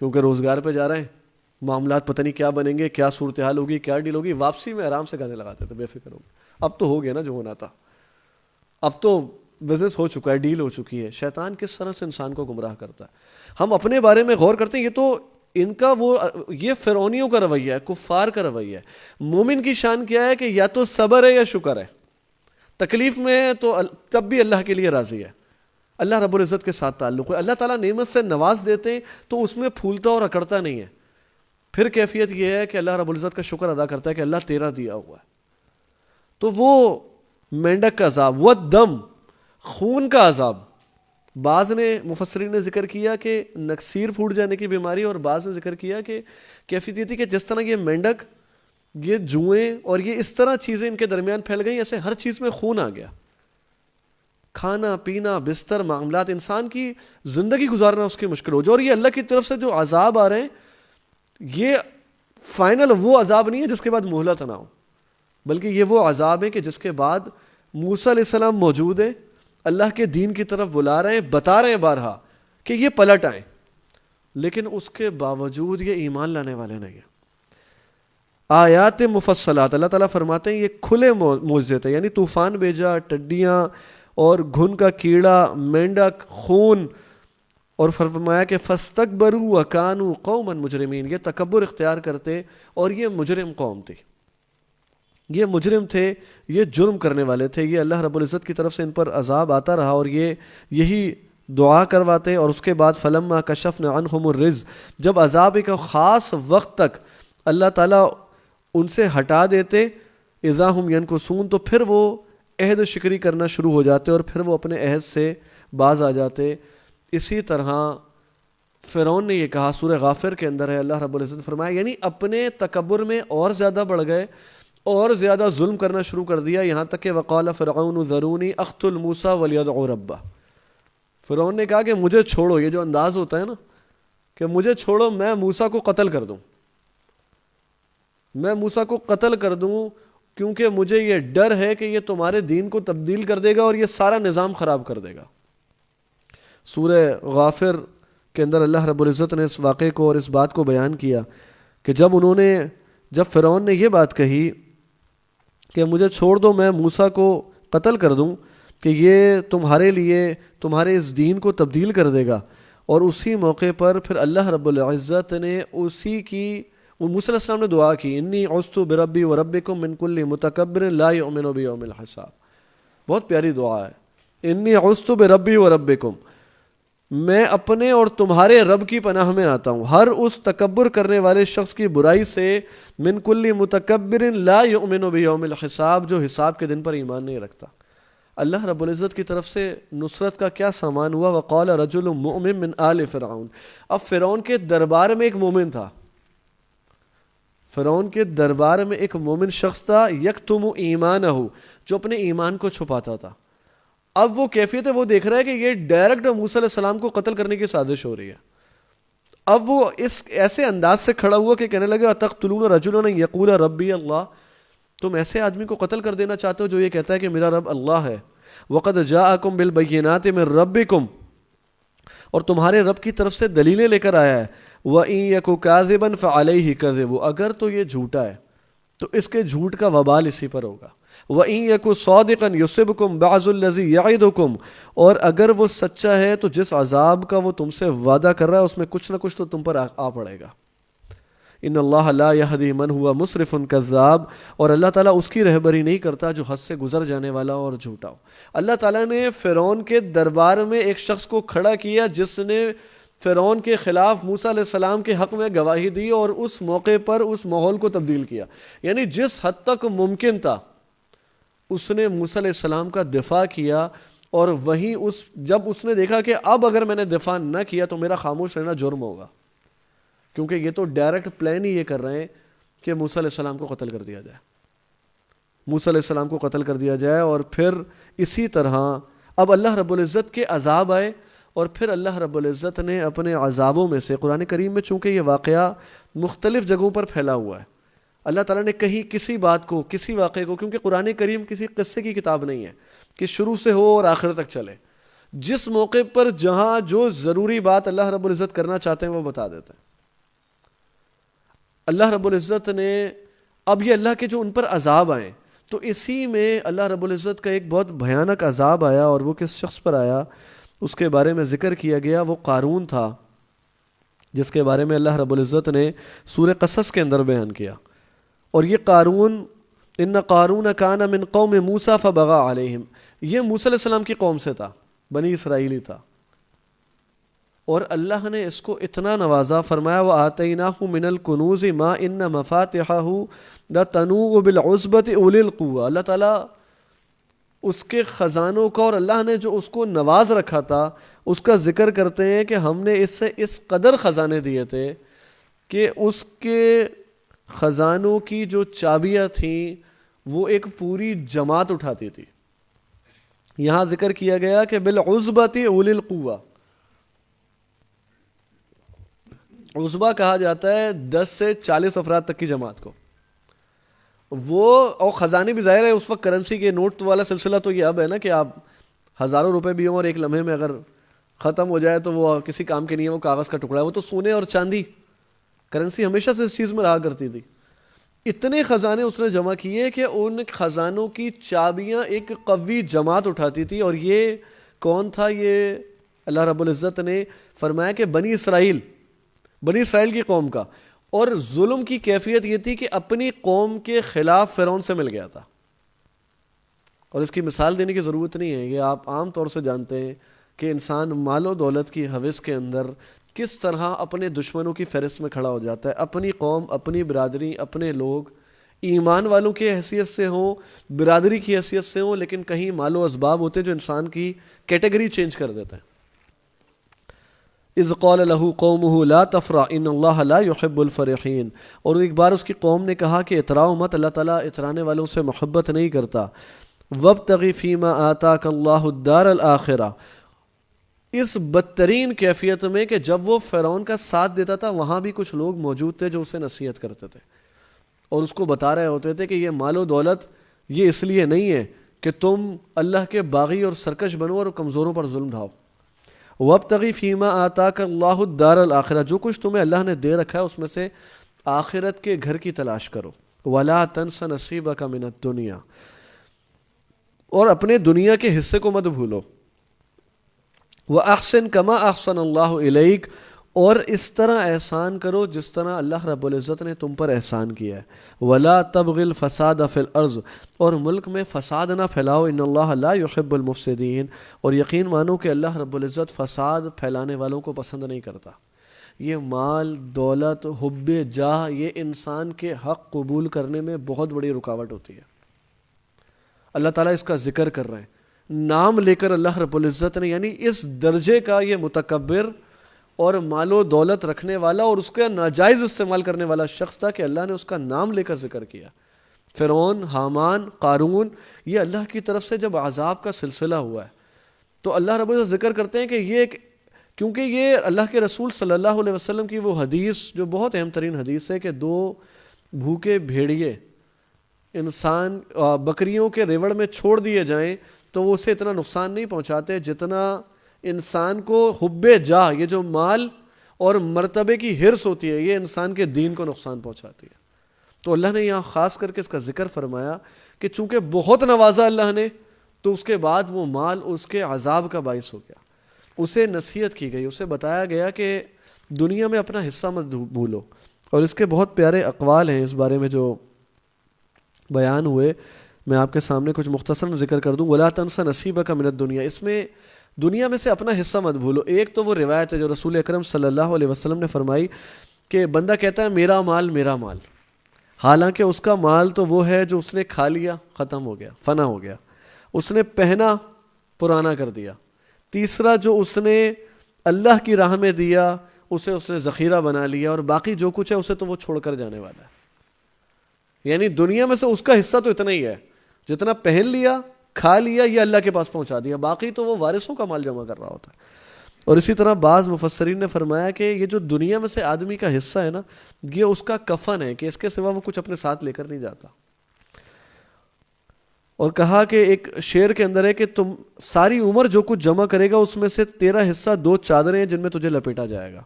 کیونکہ روزگار پہ جا رہے ہیں، معاملات پتہ نہیں کیا بنیں گے، کیا صورتحال ہوگی، کیا ڈیل ہوگی. واپسی میں آرام سے گانے لگاتے تھے، بے فکر ہو گئے. اب تو ہو گیا نا جو ہونا تھا، اب تو بزنس ہو چکا ہے، ڈیل ہو چکی ہے. شیطان کس طرح سے انسان کو گمراہ کرتا ہے. ہم اپنے بارے میں غور کرتے ہیں، یہ تو ان کا یہ فرعونیوں کا رویہ ہے، کفار کا رویہ ہے. مومن کی شان کیا ہے کہ یا تو صبر ہے یا شکر ہے. تکلیف میں ہے تو تب بھی اللہ کے لیے راضی ہے، اللہ رب العزت کے ساتھ تعلق ہے. اللہ تعالیٰ نعمت سے نواز دیتے ہیں تو اس میں پھولتا اور اکڑتا نہیں ہے. پھر کیفیت یہ ہے کہ اللہ رب العزت کا شکر ادا کرتا ہے کہ اللہ تیرا دیا ہوا ہے. تو وہ مینڈک کا عذاب، وہ دم، خون کا عذاب. بعض نے مفسرین نے ذکر کیا کہ نکسیر پھوٹ جانے کی بیماری، اور بعض نے ذکر کیا کہ کیفیت یہ تھی کہ جس طرح یہ مینڈک، یہ جوئیں اور یہ اس طرح چیزیں ان کے درمیان پھیل گئیں، ایسے ہر چیز میں خون آ گیا. کھانا پینا، بستر، معاملات، انسان کی زندگی گزارنا اس کی مشکل ہو جائے. اور یہ اللہ کی طرف سے جو عذاب آ رہے ہیں یہ فائنل وہ عذاب نہیں ہے جس کے بعد مہلت نہ ہو، بلکہ یہ وہ عذاب ہے کہ جس کے بعد موسیٰ علیہ السلام موجود ہے، اللہ کے دین کی طرف بلا رہے ہیں، بتا رہے ہیں بارہا کہ یہ پلٹ آئیں، لیکن اس کے باوجود یہ ایمان لانے والے نہیں ہیں۔ آیات مفصلات، اللہ تعالیٰ فرماتے ہیں یہ کھلے معجزے تھے، یعنی طوفان بھیجا، ٹڈیاں اور گھن کا کیڑا، مینڈک، خون، اور فرمایا کہ فاستکبروا وکانوا قوما مجرمین، یہ تکبر اختیار کرتے اور یہ مجرم قوم تھی، یہ مجرم تھے، یہ جرم کرنے والے تھے، یہ اللہ رب العزت کی طرف سے ان پر عذاب آتا رہا اور یہ یہی دعا کرواتے، اور اس کے بعد فلما کشفنا عنہم الرجز، جب عذاب ایک خاص وقت تک اللہ تعالیٰ ان سے ہٹا دیتے، اذا ہم ینکثون، تو پھر وہ عہد شکری کرنا شروع ہو جاتے اور پھر وہ اپنے عہد سے باز آ جاتے۔ اسی طرح فرعون نے یہ کہا، سورہ غافر کے اندر ہے، اللہ رب العزت فرمایا یعنی اپنے تکبر میں اور زیادہ بڑھ گئے اور زیادہ ظلم کرنا شروع کر دیا، یہاں تک کہ وقال فرعون ذرونی اقتل موسیٰ ولیدع ربہ، فرعون نے کہا کہ مجھے چھوڑو، یہ جو انداز ہوتا ہے نا کہ مجھے چھوڑو، میں موسیٰ کو قتل کر دوں، میں موسیٰ کو قتل کر دوں، کیونکہ مجھے یہ ڈر ہے کہ یہ تمہارے دین کو تبدیل کر دے گا اور یہ سارا نظام خراب کر دے گا۔ سورہ غافر کے اندر اللہ رب العزت نے اس واقعے کو اور اس بات کو بیان کیا کہ جب فرعون نے یہ بات کہی کہ مجھے چھوڑ دو، میں موسیٰ کو قتل کر دوں کہ یہ تمہارے لیے تمہارے اس دین کو تبدیل کر دے گا، اور اسی موقع پر پھر اللہ رب العزت نے اسی کی موسیٰ علیہ السلام نے دعا کی، انی عذت بربی وربکم من کل متکبر لا یؤمن بیوم الحساب، بہت پیاری دعا ہے، انی عذت بربی وربکم، میں اپنے اور تمہارے رب کی پناہ میں آتا ہوں ہر اس تکبر کرنے والے شخص کی برائی سے، من کل متکبر لا یؤمن بیوم الحساب، جو حساب کے دن پر ایمان نہیں رکھتا۔ اللہ رب العزت کی طرف سے نصرت کا کیا سامان ہوا، وقال رجل مؤمن من آل فرعون، اب فرعون کے دربار میں ایک مومن تھا، فرعون کے دربار میں ایک مومن شخص تھا، یکتم ایمانہ، جو اپنے ایمان کو چھپاتا تھا۔ اب وہ کیفیت ہے، وہ دیکھ رہا ہے کہ یہ ڈائریکٹ موسیٰ علیہ السلام کو قتل کرنے کی سازش ہو رہی ہے۔ اب وہ اس ایسے انداز سے کھڑا ہوا کہ کہنے لگا اتقتلون رجلا یقول ربی اللہ، تم ایسے آدمی کو قتل کر دینا چاہتے ہو جو یہ کہتا ہے کہ میرا رب اللہ ہے، وقد جاءکم بالبینات من ربکم، اور تمہارے رب کی طرف سے دلیلیں لے کر آیا ہے، وَإِن يَكُ كَاذِبًا فَعَلَيْهِ كَذِبُ، اگر تو یہ جھوٹا ہے تو اس کے جھوٹ کا وبال اسی پر ہوگا، وَإِن يَكُ صَادِقًا يُصِبْكُم بَعْضُ الَّذِي يَعِدُكُم، اور اگر وہ سچا ہے تو جس عذاب کا وہ تم سے وعدہ کر رہا ہے اس میں کچھ نہ کچھ تو تم پر آ پڑے گا۔ ان اللہ لا يهدي من هو مسرف كذاب، اور اللہ تعالیٰ اس کی رہبری نہیں کرتا جو حد سے گزر جانے والا اور جھوٹا ہو۔ اللہ تعالیٰ نے فرعون کے دربار میں ایک شخص کو کھڑا کیا جس نے فرعون کے خلاف موسیٰ علیہ السلام کے حق میں گواہی دی اور اس موقع پر اس ماحول کو تبدیل کیا، یعنی جس حد تک ممکن تھا اس نے موسیٰ علیہ السلام کا دفاع کیا، اور وہیں جب اس نے دیکھا کہ اب اگر میں نے دفاع نہ کیا تو میرا خاموش رہنا جرم ہوگا، کیونکہ یہ تو ڈائریکٹ پلان ہی یہ کر رہے ہیں کہ موسیٰ علیہ السلام کو قتل کر دیا جائے، موسیٰ علیہ السلام کو قتل کر دیا جائے، اور پھر اسی طرح اب اللہ رب العزت کے عذاب آئے، اور پھر اللہ رب العزت نے اپنے عذابوں میں سے قرآن کریم میں چونکہ یہ واقعہ مختلف جگہوں پر پھیلا ہوا ہے، اللہ تعالیٰ نے کہیں کسی بات کو کسی واقعے کو، کیونکہ قرآن کریم کسی قصے کی کتاب نہیں ہے کہ شروع سے ہو اور آخر تک چلے، جس موقع پر جہاں جو ضروری بات اللہ رب العزت کرنا چاہتے ہیں وہ بتا دیتے ہیں۔ اللہ رب العزت نے اب یہ اللہ کے جو ان پر عذاب آئے تو اسی میں اللہ رب العزت کا ایک بہت بھیانک عذاب آیا، اور وہ کس شخص پر آیا اس کے بارے میں ذکر کیا گیا، وہ قارون تھا جس کے بارے میں اللہ رب العزت نے سورہ قصص کے اندر بیان کیا، اور یہ قارون ان قارون کان من قوم موسیٰ فبغى علیہم، یہ موسیٰ علیہ السلام کی قوم سے تھا، بنی اسرائیلی تھا، اور اللہ نے اس کو اتنا نوازا، فرمایا وَآتَيْنَاهُ مِنَ الْكُنُوزِ مَا إِنَّ مَفَاتِحَهُ لَتَنُوءُ بِالْعُصْبَةِ أُولِي الْقُوَّةِ، اللہ تعالیٰ اس کے خزانوں کا اور اللہ نے جو اس کو نواز رکھا تھا اس کا ذکر کرتے ہیں کہ ہم نے اس سے اس قدر خزانے دیے تھے کہ اس کے خزانوں کی جو چابیاں تھیں وہ ایک پوری جماعت اٹھاتی تھی۔ یہاں ذکر کیا گیا کہ بالعصبۃ اولی القوہ، عصبہ کہا جاتا ہے 10 سے 40 افراد تک کی جماعت کو. وہ اور خزانے بھی ظاہر ہے اس وقت کرنسی کے نوٹ والا سلسلہ تو یہ اب ہے نا کہ آپ ہزاروں روپے بھی ہوں اور ایک لمحے میں اگر ختم ہو جائے تو وہ کسی کام کے نہیں ہے, وہ کاغذ کا ٹکڑا ہے. وہ تو سونے اور چاندی کرنسی ہمیشہ سے اس چیز میں رہا کرتی تھی. اتنے خزانے اس نے جمع کیے کہ ان خزانوں کی چابیاں ایک قوی جماعت اٹھاتی تھی. اور یہ کون تھا؟ یہ اللہ رب العزت نے فرمایا کہ بنی اسرائیل کی قوم کا. اور ظلم کی کیفیت یہ تھی کہ اپنی قوم کے خلاف فرعون سے مل گیا تھا. اور اس کی مثال دینے کی ضرورت نہیں ہے, یہ آپ عام طور سے جانتے ہیں کہ انسان مال و دولت کی ہوس کے اندر کس طرح اپنے دشمنوں کی فہرست میں کھڑا ہو جاتا ہے. اپنی قوم, اپنی برادری, اپنے لوگ ایمان والوں کی حیثیت سے ہوں, برادری کی حیثیت سے ہوں, لیکن کہیں مال و اسباب ہوتے جو انسان کی کیٹیگری چینج کر دیتے ہیں. اذ قال له قومه لا تفرح ان اللہ لا يحب الفرحین. اور ایک بار اس کی قوم نے کہا کہ اتراؤ مت, اللہ تعالیٰ اترانے والوں سے محبت نہیں کرتا. وابتغ فیما آتاک اللہ الدار الآخرہ. اس بدترین کیفیت میں کہ جب وہ فرعون کا ساتھ دیتا تھا وہاں بھی کچھ لوگ موجود تھے جو اسے نصیحت کرتے تھے اور اس کو بتا رہے ہوتے تھے کہ یہ مال و دولت یہ اس لیے نہیں ہے کہ تم اللہ کے باغی اور سرکش بنو اور کمزوروں پر ظلم ڈھاؤ. وابتغی فیما آتاک اللہ الدار الآخرہ. جو کچھ تمہیں اللہ نے دے رکھا ہے اس میں سے آخرت کے گھر کی تلاش کرو. ولا تنس نصیبک من الدنیا. اور اپنے دنیا کے حصے کو مت بھولو. وَأَحْسِن كَمَا أَحْسَنَ اللَّهُ إِلَيْكَ. اور اس طرح احسان کرو جس طرح اللہ رب العزت نے تم پر احسان کیا ہے. وَلَا تَبْغِ الْفَسَادَ فِي الْأَرْضِ. اور ملک میں فساد نہ پھیلاؤ. إِنَّ اللَّهَ لَا يُحِبُّ الْمُفْسِدِينَ. اور یقین مانو کہ اللہ رب العزت فساد پھیلانے والوں کو پسند نہیں کرتا. یہ مال, دولت, حب جاہ یہ انسان کے حق قبول کرنے میں بہت بڑی رکاوٹ ہوتی ہے. اللہ تعالیٰ اس کا ذکر کر رہے ہیں, نام لے کر اللہ رب العزت نے, یعنی اس درجے کا یہ متکبر اور مال و دولت رکھنے والا اور اس کا ناجائز استعمال کرنے والا شخص تھا کہ اللہ نے اس کا نام لے کر ذکر کیا. فرعون, حامان, قارون, یہ اللہ کی طرف سے جب عذاب کا سلسلہ ہوا ہے تو اللہ رب العزت ذکر کرتے ہیں کہ یہ کیونکہ یہ اللہ کے رسول صلی اللہ علیہ وسلم کی وہ حدیث جو بہت اہم ترین حدیث ہے کہ 2 بھوکے بھیڑیے انسان بکریوں کے ریوڑ میں چھوڑ دیے جائیں تو وہ اسے اتنا نقصان نہیں پہنچاتے جتنا انسان کو حب جاہ, یہ جو مال اور مرتبے کی حرص ہوتی ہے, یہ انسان کے دین کو نقصان پہنچاتی ہے. تو اللہ نے یہاں خاص کر کے اس کا ذکر فرمایا کہ چونکہ بہت نوازا اللہ نے تو اس کے بعد وہ مال اس کے عذاب کا باعث ہو گیا. اسے نصیحت کی گئی, اسے بتایا گیا کہ دنیا میں اپنا حصہ مت بھولو. اور اس کے بہت پیارے اقوال ہیں اس بارے میں جو بیان ہوئے, میں آپ کے سامنے کچھ مختصر ذکر کر دوں. وَلَا تَنْسَ نَصِيبَكَ مِنَ الدُّنْيَا. اس میں دنیا میں سے اپنا حصہ مت بھولو. ایک تو وہ روایت ہے جو رسول اکرم صلی اللہ علیہ وسلم نے فرمائی کہ بندہ کہتا ہے میرا مال میرا مال, حالانکہ اس کا مال تو وہ ہے جو اس نے کھا لیا, ختم ہو گیا, فنا ہو گیا, اس نے پہنا, پرانا کر دیا. تیسرا جو اس نے اللہ کی راہ میں دیا اسے اس نے ذخیرہ بنا لیا, اور باقی جو کچھ ہے اسے تو وہ چھوڑ کر جانے والا ہے. یعنی دنیا میں سے اس کا حصہ تو اتنا ہی ہے جتنا پہن لیا, کھا لیا, یہ اللہ کے پاس پہنچا دیا, باقی تو وہ وارثوں کا مال جمع کر رہا ہوتا ہے. اور اسی طرح بعض مفسرین نے فرمایا کہ یہ جو دنیا میں سے آدمی کا حصہ ہے نا, یہ اس کا کفن ہے کہ اس کے سوا وہ کچھ اپنے ساتھ لے کر نہیں جاتا. اور کہا کہ ایک شعر کے اندر ہے کہ تم ساری عمر جو کچھ جمع کرے گا اس میں سے تیرا حصہ 2 چادریں ہیں جن میں تجھے لپیٹا جائے گا.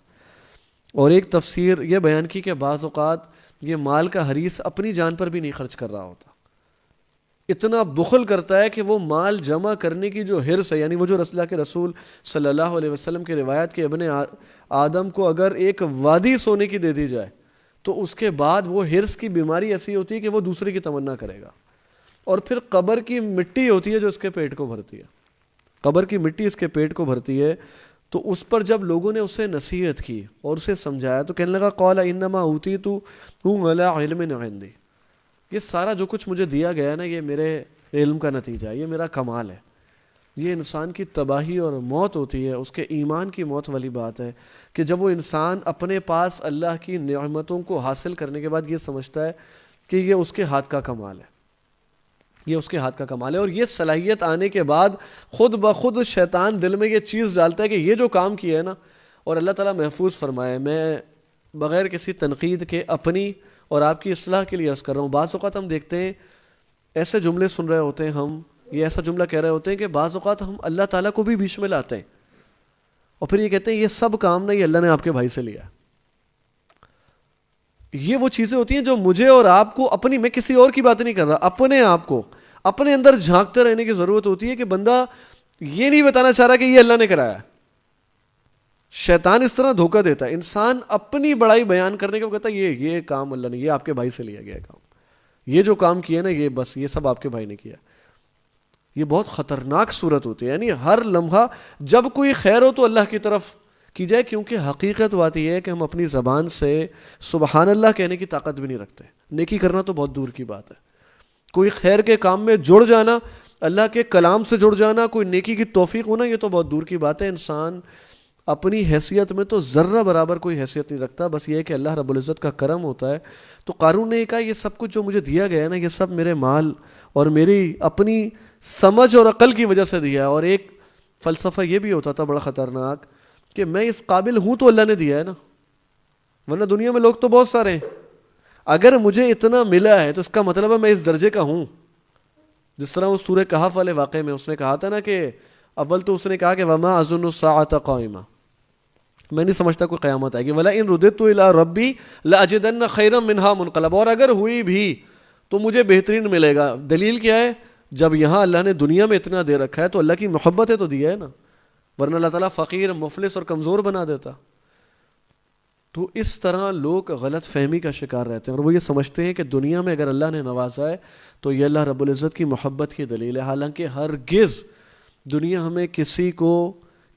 اور ایک تفسیر یہ بیان کی کہ بعض اوقات یہ مال کا حریص اپنی جان پر بھی نہیں خرچ کر رہا ہوتا, اتنا بخل کرتا ہے کہ وہ مال جمع کرنے کی جو حرص ہے, یعنی وہ جو اللہ کے رسول صلی اللہ علیہ وسلم کی روایت کے ابن آدم کو اگر ایک وادی سونے کی دے دی جائے تو اس کے بعد وہ حرص کی بیماری ایسی ہوتی ہے کہ وہ دوسرے کی تمنا کرے گا. اور پھر قبر کی مٹی ہوتی ہے جو اس کے پیٹ کو بھرتی ہے, قبر کی مٹی اس کے پیٹ کو بھرتی ہے. تو اس پر جب لوگوں نے اسے نصیحت کی اور اسے سمجھایا تو کہنے لگا قال انما اوتیتو علی علم عندی, یہ سارا جو کچھ مجھے دیا گیا نا یہ میرے علم کا نتیجہ ہے, یہ میرا کمال ہے. یہ انسان کی تباہی اور موت ہوتی ہے, اس کے ایمان کی موت والی بات ہے کہ جب وہ انسان اپنے پاس اللہ کی نعمتوں کو حاصل کرنے کے بعد یہ سمجھتا ہے کہ یہ اس کے ہاتھ کا کمال ہے, یہ اس کے ہاتھ کا کمال ہے. اور یہ صلاحیت آنے کے بعد خود بخود شیطان دل میں یہ چیز ڈالتا ہے کہ یہ جو کام کیا ہے نا, اور اللہ تعالیٰ محفوظ فرمائے, میں بغیر کسی تنقید کے اپنی اور آپ کی اصلاح کے لیے عرض کر رہا ہوں. بعض اوقات ہم دیکھتے ہیں ایسے جملے سن رہے ہوتے ہیں ہم، یہ ایسا جملہ کہہ رہے ہوتے ہیں کہ بعض اوقات ہم اللہ تعالیٰ کو بھی بیچ میں لاتے ہیں اور پھر یہ کہتے ہیں یہ سب کام نہیں اللہ نے آپ کے بھائی سے لیا. یہ وہ چیزیں ہوتی ہیں جو مجھے اور آپ کو اپنی، میں کسی اور کی بات نہیں کر رہا، اپنے آپ کو اپنے اندر جھانکتے رہنے کی ضرورت ہوتی ہے کہ بندہ یہ نہیں بتانا چاہ رہا کہ یہ اللہ نے کرایا. شیطان اس طرح دھوکہ دیتا ہے، انسان اپنی بڑائی بیان کرنے کو کہتا ہے یہ کام اللہ نے، یہ آپ کے بھائی سے لیا گیا کام، یہ جو کام کیا نا یہ بس یہ سب آپ کے بھائی نے کیا. یہ بہت خطرناک صورت ہوتی ہے. یعنی ہر لمحہ جب کوئی خیر ہو تو اللہ کی طرف کی جائے، کیونکہ حقیقت بات یہ ہے کہ ہم اپنی زبان سے سبحان اللہ کہنے کی طاقت بھی نہیں رکھتے. نیکی کرنا تو بہت دور کی بات ہے. کوئی خیر کے کام میں جڑ جانا، اللہ کے کلام سے جڑ جانا، کوئی نیکی کی توفیق ہونا، یہ تو بہت دور کی بات ہے. انسان اپنی حیثیت میں تو ذرہ برابر کوئی حیثیت نہیں رکھتا، بس یہ ہے کہ اللہ رب العزت کا کرم ہوتا ہے. تو قارون نے کہا یہ سب کچھ جو مجھے دیا گیا ہے نا، یہ سب میرے مال اور میری اپنی سمجھ اور عقل کی وجہ سے دیا ہے. اور ایک فلسفہ یہ بھی ہوتا تھا بڑا خطرناک کہ میں اس قابل ہوں تو اللہ نے دیا ہے نا، ورنہ دنیا میں لوگ تو بہت سارے ہیں. اگر مجھے اتنا ملا ہے تو اس کا مطلب ہے میں اس درجے کا ہوں. جس طرح وہ سورہ کہف والے واقعے میں اس نے کہا تھا نا کہ اول تو اس نے کہا کہ وما اظن الساعۃ قائمہ، میں نہیں سمجھتا کوئی قیامت آئے گی. وَلَئِن رُدِدتُّ إِلَىٰ رَبِّي لَأَجِدَنَّ خَيْرًا مِنْهَا مُنْقَلَبًا، اور اگر ہوئی بھی تو مجھے بہترین ملے گا. دلیل کیا ہے؟ جب یہاں اللہ نے دنیا میں اتنا دے رکھا ہے تو اللہ کی محبت ہے تو دیا ہے نا، ورنہ اللہ تعالیٰ فقیر، مفلس اور کمزور بنا دیتا. تو اس طرح لوگ غلط فہمی کا شکار رہتے ہیں اور وہ یہ سمجھتے ہیں کہ دنیا میں اگر اللہ نے نوازا ہے تو یہ اللہ رب العزت کی محبت کی دلیل ہے. حالانکہ ہرگز دنیا ہمیں کسی کو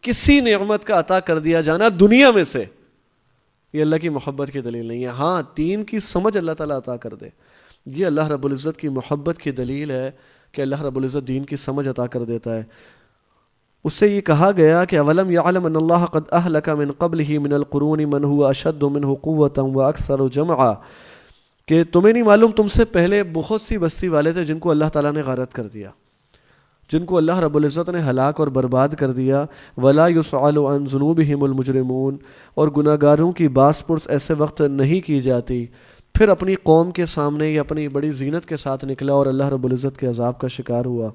کسی نعمت کا عطا کر دیا جانا دنیا میں سے یہ اللہ کی محبت کی دلیل نہیں ہے. ہاں دین کی سمجھ اللہ تعالیٰ عطا کر دے، یہ اللہ رب العزت کی محبت کی دلیل ہے کہ اللہ رب العزت دین کی سمجھ عطا کر دیتا ہے. اس سے یہ کہا گیا کہ اولم یعلم ان اللہ قد اہلک من قبلہ من القرون من هو اشد منہ قوۃ واکثر جمعا، کہ تمہیں نہیں معلوم تم سے پہلے بہت سی بستی والے تھے جن کو اللہ تعالیٰ نے غارت کر دیا، جن کو اللہ رب العزت نے ہلاک اور برباد کر دیا. ولا یسأل عن ذنوبہم المجرمون، اور گناہ گاروں کی باس پرس ایسے وقت نہیں کی جاتی. پھر اپنی قوم کے سامنے یہ اپنی بڑی زینت کے ساتھ نکلا اور اللہ رب العزت کے عذاب کا شکار ہوا.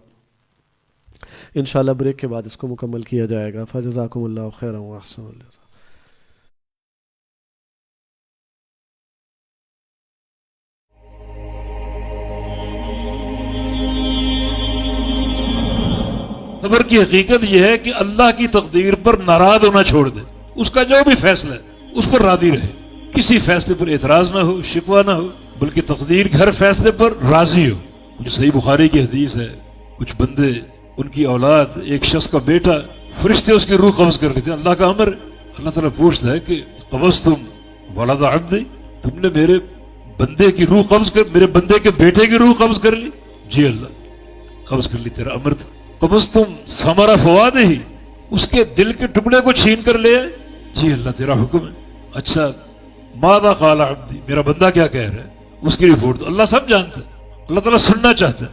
انشاءاللہ بریک کے بعد اس کو مکمل کیا جائے گا. فجزاکم اللہ خیرا واحسن الجزاء. صبر کی حقیقت یہ ہے کہ اللہ کی تقدیر پر ناراض ہونا چھوڑ دے، اس کا جو بھی فیصلہ ہے اس پر راضی رہے، کسی فیصلے پر اعتراض نہ ہو، شکوہ نہ ہو، بلکہ تقدیر کے ہر فیصلے پر راضی ہو. جو صحیح بخاری کی حدیث ہے، کچھ بندے، ان کی اولاد، ایک شخص کا بیٹا، فرشتے اس کی روح قبض کر لیتے ہیں. اللہ کا امر، اللہ تعالیٰ پوچھتا ہے کہ قبضتم ولد عبدی، تم نے میرے بندے کی روح قبض کر، میرے بندے کے بیٹے کی روح قبض کر لی؟ جی اللہ قبض کر لی، تیرا امر تھا. قبضتم ثمر فؤادہ، اس کے دل کے ٹکڑے کو چھین کر لے؟ جی اللہ تیرا حکم ہے. اچھا ماذا قال عبدی، میرا بندہ کیا کہہ رہا ہے، اس کی رپورٹ دو. اللہ سب جانتا ہے، اللہ تعالیٰ سننا چاہتا ہے،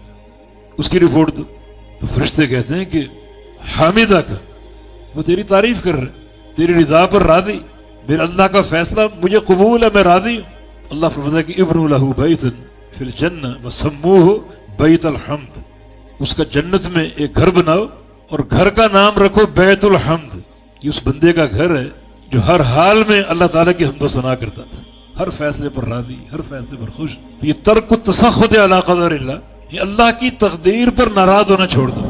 اس کی رپورٹ دو. تو فرشتے کہتے ہیں کہ حامدہ کا، وہ تیری تعریف کر رہے، تیری رضا پر راضی، میرا اللہ کا فیصلہ مجھے قبول ہے، میں راضی ہوں. اللہ فرماتا ہے کہ ابنوا لہ بیتا فی الجنہ وسموہ بیت الحمد، اس کا جنت میں ایک گھر بناؤ اور گھر کا نام رکھو بیت الحمد. یہ اس بندے کا گھر ہے جو ہر حال میں اللہ تعالیٰ کی حمد و ثنا کرتا تھا، ہر فیصلے پر راضی، ہر فیصلے پر خوش. تو یہ ترک التسخط علی قدر اللہ، یہ اللہ کی تقدیر پر ناراض ہونا چھوڑ دو.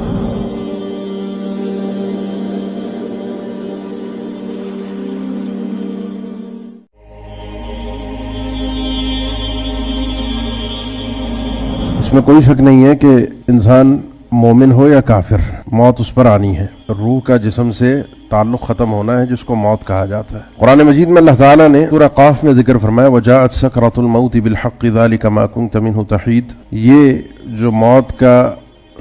اس میں کوئی شک نہیں ہے کہ انسان مومن ہو یا کافر، موت اس پر آنی ہے. روح کا جسم سے تعلق ختم ہونا ہے جس کو موت کہا جاتا ہے. قرآن مجید میں اللہ تعالیٰ نے سورہ قاف میں ذکر فرمایا وَجَاءَتْ سَكْرَةُ الْمَوْتِ بِالْحَقِّ ذَلِكَ مَا كُنْتَ مِنْهُ تَحِيدُ. یہ جو موت کا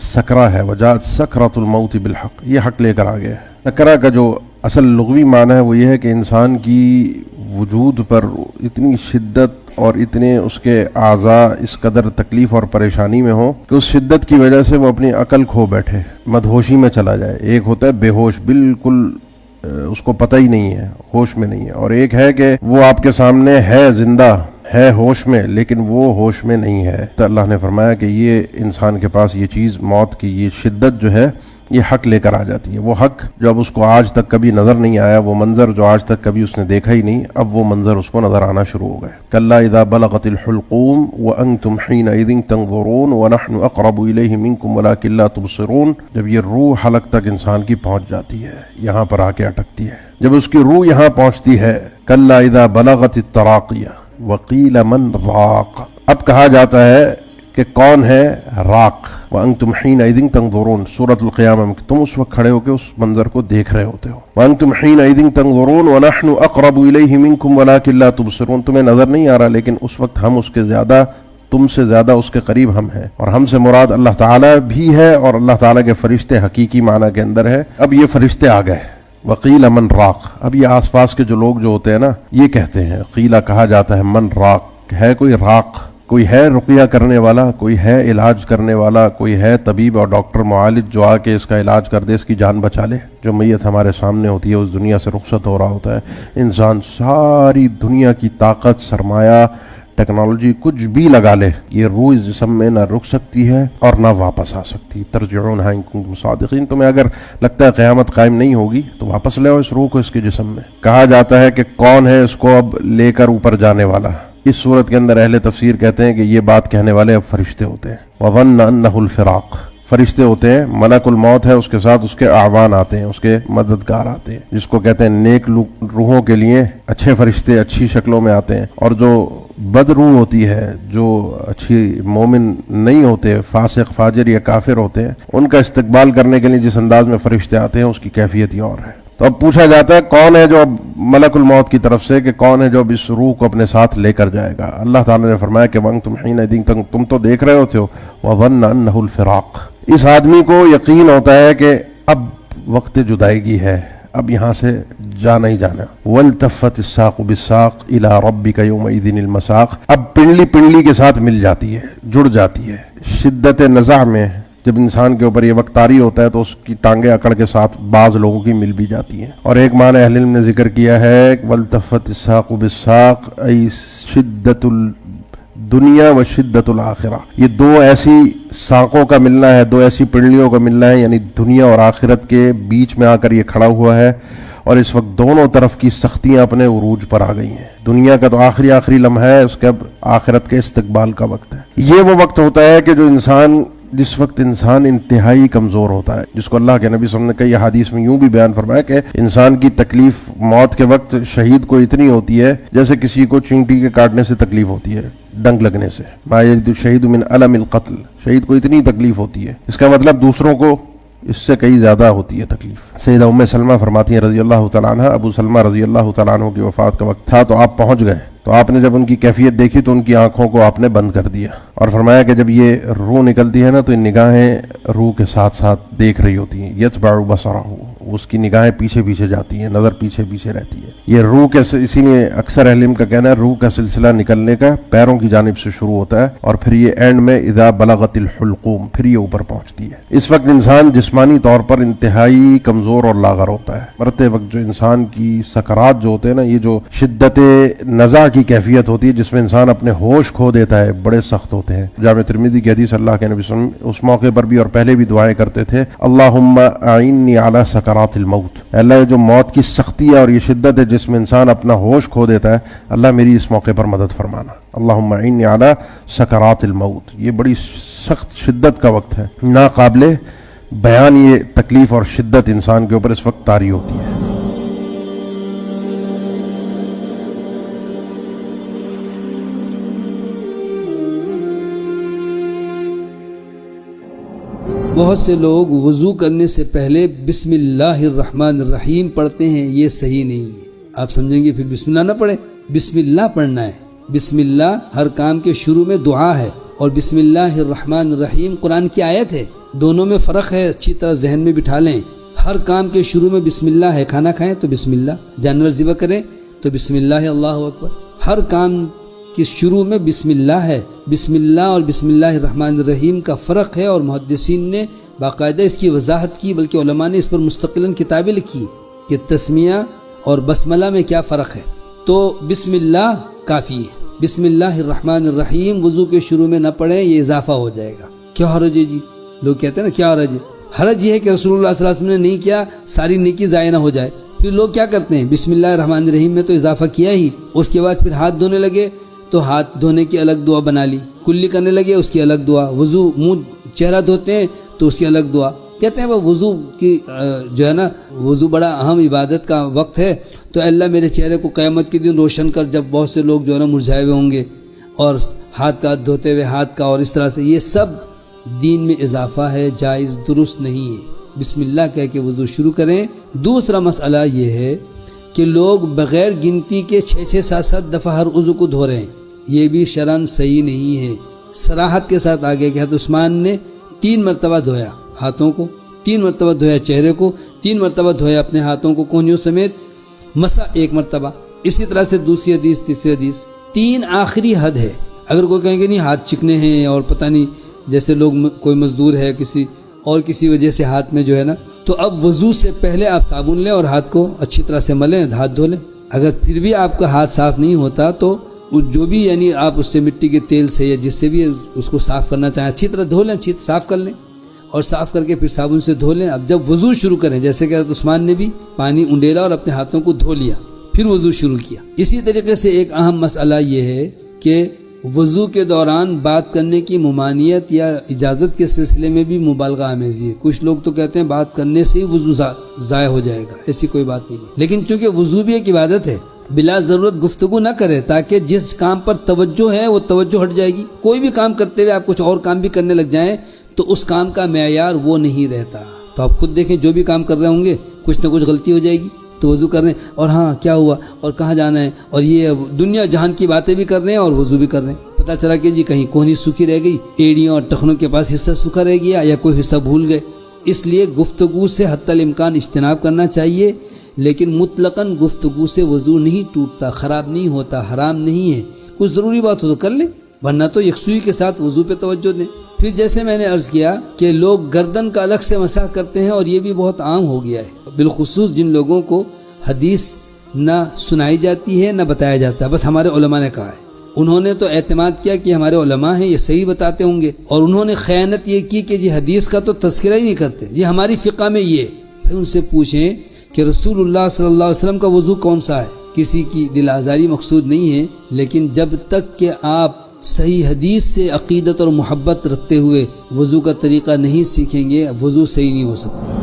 سکرہ ہے، وَجَاءَتْ سَكْرَةُ الْمَوْتِ بِالْحَقِّ، یہ حق لے کر آ گیا ہے. سکرہ کا جو اصل لغوی معنی ہے وہ یہ ہے کہ انسان کی وجود پر اتنی شدت اور اتنے اس کے اعضاء اس قدر تکلیف اور پریشانی میں ہوں کہ اس شدت کی وجہ سے وہ اپنی عقل کھو بیٹھے، مدہوشی میں چلا جائے. ایک ہوتا ہے بے ہوش، بالکل اس کو پتہ ہی نہیں ہے، ہوش میں نہیں ہے، اور ایک ہے کہ وہ آپ کے سامنے ہے، زندہ ہے ہوش میں، لیکن وہ ہوش میں نہیں ہے۔ تو اللہ نے فرمایا کہ یہ انسان کے پاس یہ چیز، موت کی یہ شدت جو ہے، یہ حق لے کر آ جاتی ہے۔ وہ حق جو اب اس کو آج تک کبھی نظر نہیں آیا، وہ منظر جو آج تک کبھی اس نے دیکھا ہی نہیں، اب وہ منظر اس کو نظر آنا شروع ہو گئے۔ کلا اذا بلغت الحلقوم وانتم حینئذ تنظرون ونحن اقرب الیہ منکم ولکن لا تبصرون۔ جب یہ روح حلق تک انسان کی پہنچ جاتی ہے، یہاں پر آ کے اٹکتی ہے، جب اس کی روح یہاں پہنچتی ہے، کلا اذا بلغت التراقیہ وقیل من راق، اب کہا جاتا ہے کہ کون ہے راق، وانتم حینئذ تنظرون، سورۃ القیامہ میں تم اس وقت کھڑے ہو کے اس منظر کو دیکھ رہے ہوتے ہو، وانتم حینئذ تنظرون ونحن اقرب الیہ منکم ولکن لا تبصرون، تمہیں نظر نہیں آ رہا لیکن اس وقت ہم اس کے زیادہ، تم سے زیادہ اس کے قریب ہم ہیں، اور ہم سے مراد اللہ تعالیٰ بھی ہے، اور اللہ تعالیٰ کے فرشتے حقیقی معنی کے اندر ہے۔ اب یہ فرشتے آ گئے، وقیل من راق، اب یہ آس پاس کے جو لوگ جو ہوتے ہیں نا، یہ کہتے ہیں، قیلہ کہا جاتا ہے من راق، ہے کوئی راق، کوئی ہے رقیہ کرنے والا، کوئی ہے علاج کرنے والا، کوئی ہے طبیب اور ڈاکٹر معالج جو آ کے اس کا علاج کر دے، اس کی جان بچا لے۔ جو میت ہمارے سامنے ہوتی ہے، اس دنیا سے رخصت ہو رہا ہوتا ہے، انسان ساری دنیا کی طاقت، سرمایہ، ٹیکنالوجی کچھ بھی لگا لے، یہ روح اس جسم میں نہ رک سکتی ہے اور نہ واپس آ سکتی۔ ترجعونہا ان کنتم صادقین، تمہیں اگر لگتا ہے قیامت قائم نہیں ہوگی تو واپس لے آؤ اس روح کو اس کے جسم میں۔ کہا جاتا ہے کہ کون ہے اس کو اب لے کر اوپر جانے والا؟ اس صورت کے اندر اہل تفسیر کہتے ہیں کہ یہ بات کہنے والے اب فرشتے ہوتے ہیں، وَظَنَّ أَنَّهُ الْفِرَاقُ، فرشتے ہوتے ہیں، ملک الموت ہے، اس کے ساتھ اس کے اعوان آتے ہیں، اس کے مددگار آتے ہیں، جس کو کہتے ہیں نیک روحوں کے لیے اچھے فرشتے اچھی شکلوں میں آتے ہیں، اور جو بد روح ہوتی ہے، جو اچھی مومن نہیں ہوتے، فاسق فاجر یا کافر ہوتے ہیں، ان کا استقبال کرنے کے لیے جس انداز میں فرشتے آتے ہیں، اس کی کیفیت ہی اور ہے۔ تو اب پوچھا جاتا ہے کون ہے جو اب ملک الموت کی طرف سے، کہ کون ہے جو اب اس روح کو اپنے ساتھ لے کر جائے گا؟ اللہ تعالیٰ نے فرمایا کہ وَأَنتُمْ حِينَئِذٍ تم تو دیکھ رہے ہوتے ہو، وَظَنَّ أَنَّهُ الْفِرَاقُ، اس آدمی کو یقین ہوتا ہے کہ اب وقت جدائیگی ہے، اب یہاں سے جانا ہی جانا۔ وَالْتَفَّتِ السَّاقُ بِالسَّاقِ إِلَىٰ رَبِّكَ يَوْمَئِذٍ الْمَسَاقُ، اب پنڈلی پنڈلی کے ساتھ مل جاتی ہے، جڑ جاتی ہے۔ شدت نزع میں جب انسان کے اوپر یہ وقت طاری ہوتا ہے تو اس کی ٹانگیں اکڑ کے ساتھ بعض لوگوں کی مل بھی جاتی ہیں، اور ایک معنی اہل علم نے ذکر کیا ہے وَالْتَفَّتِ السَّاقُ بِالسَّاقِ، ای شدت الدنیا و شدت الآخرہ، یہ دو ایسی ساقوں کا ملنا ہے، دو ایسی پنڈلیوں کا ملنا ہے، یعنی دنیا اور آخرت کے بیچ میں آ کر یہ کھڑا ہوا ہے، اور اس وقت دونوں طرف کی سختیاں اپنے عروج پر آ گئی ہیں۔ دنیا کا تو آخری لمحہ ہے، اس کے اب آخرت کے استقبال کا وقت ہے۔ یہ وہ وقت ہوتا ہے کہ جس وقت انسان انتہائی کمزور ہوتا ہے، جس کو اللہ کے نبی صلی اللہ علیہ وسلم نے کئی حدیث میں یوں بھی بیان فرمایا کہ انسان کی تکلیف موت کے وقت شہید کو اتنی ہوتی ہے جیسے کسی کو چینٹی کے کاٹنے سے تکلیف ہوتی ہے، ڈنک لگنے سے۔ ما یجد الشہید من الم القتل، شہید کو اتنی تکلیف ہوتی ہے، اس کا مطلب دوسروں کو اس سے کئی زیادہ ہوتی ہے تکلیف۔ سیدہ ام سلمہ فرماتی ہیں رضی اللہ تعالیٰ عنہ، ابو سلمہ رضی اللہ تعالیٰ عنہ کی وفات کا وقت تھا تو آپ پہنچ گئے، تو آپ نے جب ان کی کیفیت دیکھی تو ان کی آنکھوں کو آپ نے بند کر دیا، اور فرمایا کہ جب یہ روح نکلتی ہے نا تو ان نگاہیں روح کے ساتھ ساتھ دیکھ رہی ہوتی ہیں، یتبع بصرہ، اس کی نگاہیں پیچھے پیچھے جاتی ہیں، نظر پیچھے پیچھے رہتی ہے۔ یہ روح کے، اسی لیے اکثر اہل علم کا کہنا ہے روح کا سلسلہ نکلنے کا پیروں کی جانب سے شروع ہوتا ہے، اور پھر یہ اینڈ میں اذا بلغت الحلقوم، پھر یہ اوپر پہنچتی ہے۔ اس وقت انسان جسمانی طور پر انتہائی کمزور اور لاغر ہوتا ہے۔ مرتے وقت جو انسان کی سکرات جو ہوتے ہیں نا، یہ جو شدت نزع کی کیفیت ہوتی ہے جس میں انسان اپنے ہوش کھو دیتا ہے، بڑے سخت ہوتے ہیں۔ جامع ترمذی کی حدیث، اللہ کے نبی صلی اللہ علیہ وسلم اس موقع پر بھی اور پہلے بھی دعائیں کرتے تھے، اللہم اعنی علی سکرات الموت، اللہ جو موت کی سختی ہے اور یہ شدت ہے جس میں انسان اپنا ہوش کھو دیتا ہے، اللہ میری اس موقع پر مدد فرمانا، اللہم اعنی علی سکرات الموت۔ یہ بڑی سخت شدت کا وقت ہے، ناقابل بیان یہ تکلیف اور شدت انسان کے اوپر اس وقت طاری ہوتی ہے۔ بہت سے لوگ وضو کرنے سے پہلے بسم اللہ الرحمن الرحیم پڑھتے ہیں، یہ صحیح نہیں ہے۔ آپ سمجھیں گے پھر بسم اللہ نہ پڑھیں، بسم اللہ پڑھنا ہے۔ بسم اللہ ہر کام کے شروع میں دعا ہے، اور بسم اللہ الرحمن الرحیم قرآن کی آیت ہے، دونوں میں فرق ہے، اچھی طرح ذہن میں بٹھا لیں۔ ہر کام کے شروع میں بسم اللہ ہے، کھانا کھائیں تو بسم اللہ، جانور ذبح کریں تو بسم اللہ، اللہ اکبر، ہر کام کہ شروع میں بسم اللہ ہے۔ بسم اللہ اور بسم اللہ الرحمن الرحیم کا فرق ہے، اور محدثین نے باقاعدہ اس کی وضاحت کی، بلکہ علماء نے اس پر مستقلاً کتابیں لکھی کہ کہ تسمیہ اور بسملہ میں کیا فرق ہے. تو بسم اللہ کافی ہے. بسم اللہ الرحمن الرحیم وضو کے شروع میں نہ پڑھیں، یہ اضافہ ہو جائے گا. کیا حرج ہے جی؟ لوگ کہتے ہیں نا کیا حرج ہے. حرج یہ ہے کہ رسول اللہ صلی اللہ علیہ وسلم نے نہیں کیا، ساری نیکی ضائع نہ ہو جائے. پھر لوگ کیا کرتے ہیں، بسم اللہ الرحمن الرحیم میں تو اضافہ کیا ہی، اس کے بعد پھر ہاتھ دھونے لگے تو ہاتھ دھونے کی الگ دعا بنا لی، کلی کرنے لگے اس کی الگ دعا، وضو منہ چہرہ دھوتے ہیں تو اس کی الگ دعا. کہتے ہیں وہ وضو کی جو ہے نا، وضو بڑا اہم عبادت کا وقت ہے، تو اللہ میرے چہرے کو قیامت کے دن روشن کر، جب بہت سے لوگ جو ہے نا مرجھائے ہوئے ہوں گے، اور ہاتھ کا دھوتے ہوئے ہاتھ کا، اور اس طرح سے یہ سب دین میں اضافہ ہے، جائز درست نہیں ہے. بسم اللہ کہہ کے وضو شروع کریں. دوسرا مسئلہ یہ ہے کہ لوگ بغیر گنتی کے 6 7 7 دفعہ ہر عضو کو دھو رہے ہیں، یہ بھی شرعاً صحیح نہیں ہے. صراحت کے ساتھ آگے کہ حضرت عثمان نے 3 مرتبہ دھویا ہاتھوں کو، 3 مرتبہ دھویا چہرے کو، 3 مرتبہ دھویا اپنے ہاتھوں کو کونیوں سمیت، مسح 1 مرتبہ. اسی طرح سے دوسری حدیث، تیسری حدیث. 3 آخری حد ہے. اگر کوئی کہیں گے نہیں ہاتھ چکنے ہیں اور پتہ نہیں جیسے لوگ کوئی مزدور ہے کسی وجہ سے ہاتھ میں جو ہے نا، تو اب وضو سے پہلے آپ صابن لیں اور ہاتھ کو اچھی طرح سے ملیں، ہاتھ دھو لیں. اگر پھر بھی آپ کا ہاتھ صاف نہیں ہوتا تو جو بھی یعنی آپ اس سے مٹی کے تیل سے یا جس سے بھی اس کو صاف کرنا چاہیں اچھی طرح دھو لیں، اچھی صاف کر لیں اور صاف کر کے پھر صابن سے دھو لیں. اب جب وضو شروع کریں، جیسے کہ حضرت عثمان نے بھی پانی انڈیلا اور اپنے ہاتھوں کو دھو لیا، پھر وضو شروع کیا. اسی طریقے سے ایک اہم مسئلہ یہ ہے کہ وضو کے دوران بات کرنے کی ممانعت یا اجازت کے سلسلے میں بھی مبالغہ آمیزی ہے. کچھ لوگ تو کہتے ہیں بات کرنے سے ہی وضو ضائع ہو جائے گا، ایسی کوئی بات نہیں ہے. لیکن چونکہ وضو بھی ایک عبادت ہے، بلا ضرورت گفتگو نہ کرے، تاکہ جس کام پر توجہ ہے وہ توجہ ہٹ جائے گی. کوئی بھی کام کرتے ہوئے آپ کچھ اور کام بھی کرنے لگ جائیں تو اس کام کا معیار وہ نہیں رہتا. تو آپ خود دیکھیں، جو بھی کام کر رہے ہوں گے کچھ نہ کچھ غلطی ہو جائے گی. تو وضو کر رہے ہیں اور ہاں کیا ہوا اور کہاں جانا ہے، اور یہ دنیا جہان کی باتیں بھی کر رہے ہیں اور وضو بھی کر رہے ہیں. پتہ چلا کہ جی کہیں کونی سوکھی رہ گئی، ایڑیوں اور ٹخنوں کے پاس حصہ سوکھا رہ گیا یا کوئی حصہ بھول گئے. اس لیے گفتگو سے حتی الامکان اجتناب کرنا چاہیے، لیکن مطلقاً گفتگو سے وضو نہیں ٹوٹتا، خراب نہیں ہوتا، حرام نہیں ہے. کچھ ضروری بات ہو تو کر لیں، ورنہ تو یکسوئی کے ساتھ وضو پہ توجہ دیں. پھر جیسے میں نے عرض کیا کہ لوگ گردن کا الگ سے مسح کرتے ہیں، اور یہ بھی بہت عام ہو گیا ہے، بالخصوص جن لوگوں کو حدیث نہ سنائی جاتی ہے نہ بتایا جاتا ہے. بس ہمارے علماء نے کہا ہے، انہوں نے تو اعتماد کیا کہ ہمارے علماء ہیں، یہ صحیح بتاتے ہوں گے، اور انہوں نے خیانت یہ کی کہ جی حدیث کا تو تذکرہ ہی نہیں کرتے، یہ ہماری فقہ میں یہ. پھر ان سے پوچھیں کہ رسول اللہ صلی اللہ علیہ وسلم کا وضو کون سا ہے. کسی کی دل آزاری مقصود نہیں ہے، لیکن جب تک کہ آپ صحیح حدیث سے عقیدت اور محبت رکھتے ہوئے وضو کا طریقہ نہیں سیکھیں گے، وضو صحیح نہیں ہو سکتا.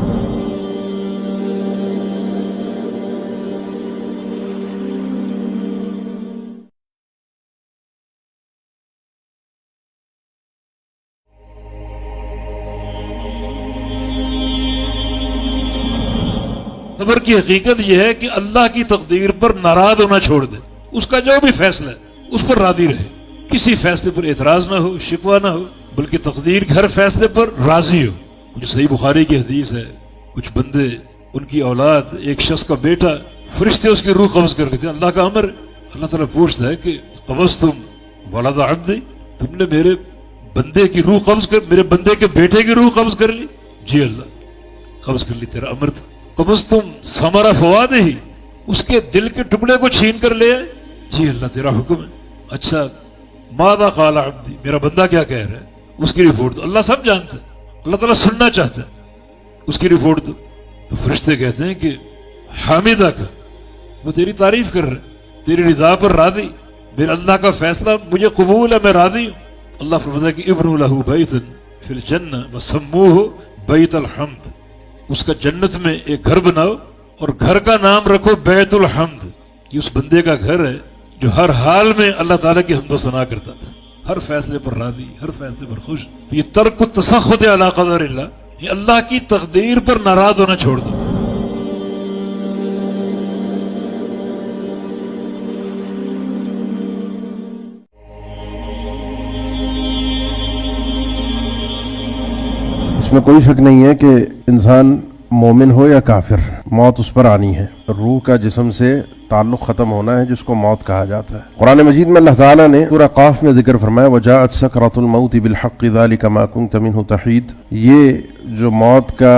صبر کی حقیقت یہ ہے کہ اللہ کی تقدیر پر ناراض ہونا چھوڑ دے، اس کا جو بھی فیصلہ ہے اس پر راضی رہے، کسی فیصلے پر اعتراض نہ ہو، شکوہ نہ ہو، بلکہ تقدیر کے ہر فیصلے پر راضی ہو. صحیح بخاری کی حدیث ہے، کچھ بندے، ان کی اولاد، ایک شخص کا بیٹا، فرشتے اس کی روح قبض کر لیتے ہیں. اللہ کا امر، اللہ تعالیٰ پوچھتا ہے کہ قبضتم ولد عبدی، تم نے میرے بندے کی روح قبض کر، میرے بندے کے بیٹے کی روح قبض کر لی؟ جی اللہ قبض کر لی، تیرا امر تھا. قبضتم ثمرہ فؤادہ، اس کے دل کے ٹکڑے کو چھین کر لے آئے؟ جی اللہ تیرا حکم ہے. اچھا ماذا قال عبدی، میرا بندہ کیا کہہ رہا ہے، اس کی رپورٹ دو. اللہ سب جانتا ہے، اللہ تعالیٰ سننا چاہتا ہے، اس کی رپورٹ دو. تو فرشتے کہتے ہیں کہ حامدک، وہ تیری تعریف کر رہے، تیری رضا پر راضی، میرے اللہ کا فیصلہ مجھے قبول ہے، میں راضی ہوں. اللہ فرماتا ہے کہ ابنوا لہ بیتا فی الجنہ وسموہ بیت الحمد، اس کا جنت میں ایک گھر بناؤ اور گھر کا نام رکھو بیت الحمد. یہ اس بندے کا گھر ہے جو ہر حال میں اللہ تعالیٰ کی حمد و ثنا کرتا تھا، ہر فیصلے پر راضی، ہر فیصلے پر خوش. تو یہ ترک التسخط علی قدر اللہ، یہ اللہ کی تقدیر پر ناراض ہونا چھوڑ دو. اس میں کوئی شک نہیں ہے کہ انسان مومن ہو یا کافر، موت اس پر آنی ہے. روح کا جسم سے تعلق ختم ہونا ہے، جس کو موت کہا جاتا ہے. قرآن مجید میں اللہ تعالیٰ نے سورہ قاف میں ذکر فرمایا وَجَاءَتْ سَكْرَةُ الْمَوْتِ بِالْحَقِّ ذَلِكَ مَا كُنْتَ مِنْهُ تَحِيدُ. یہ جو موت کا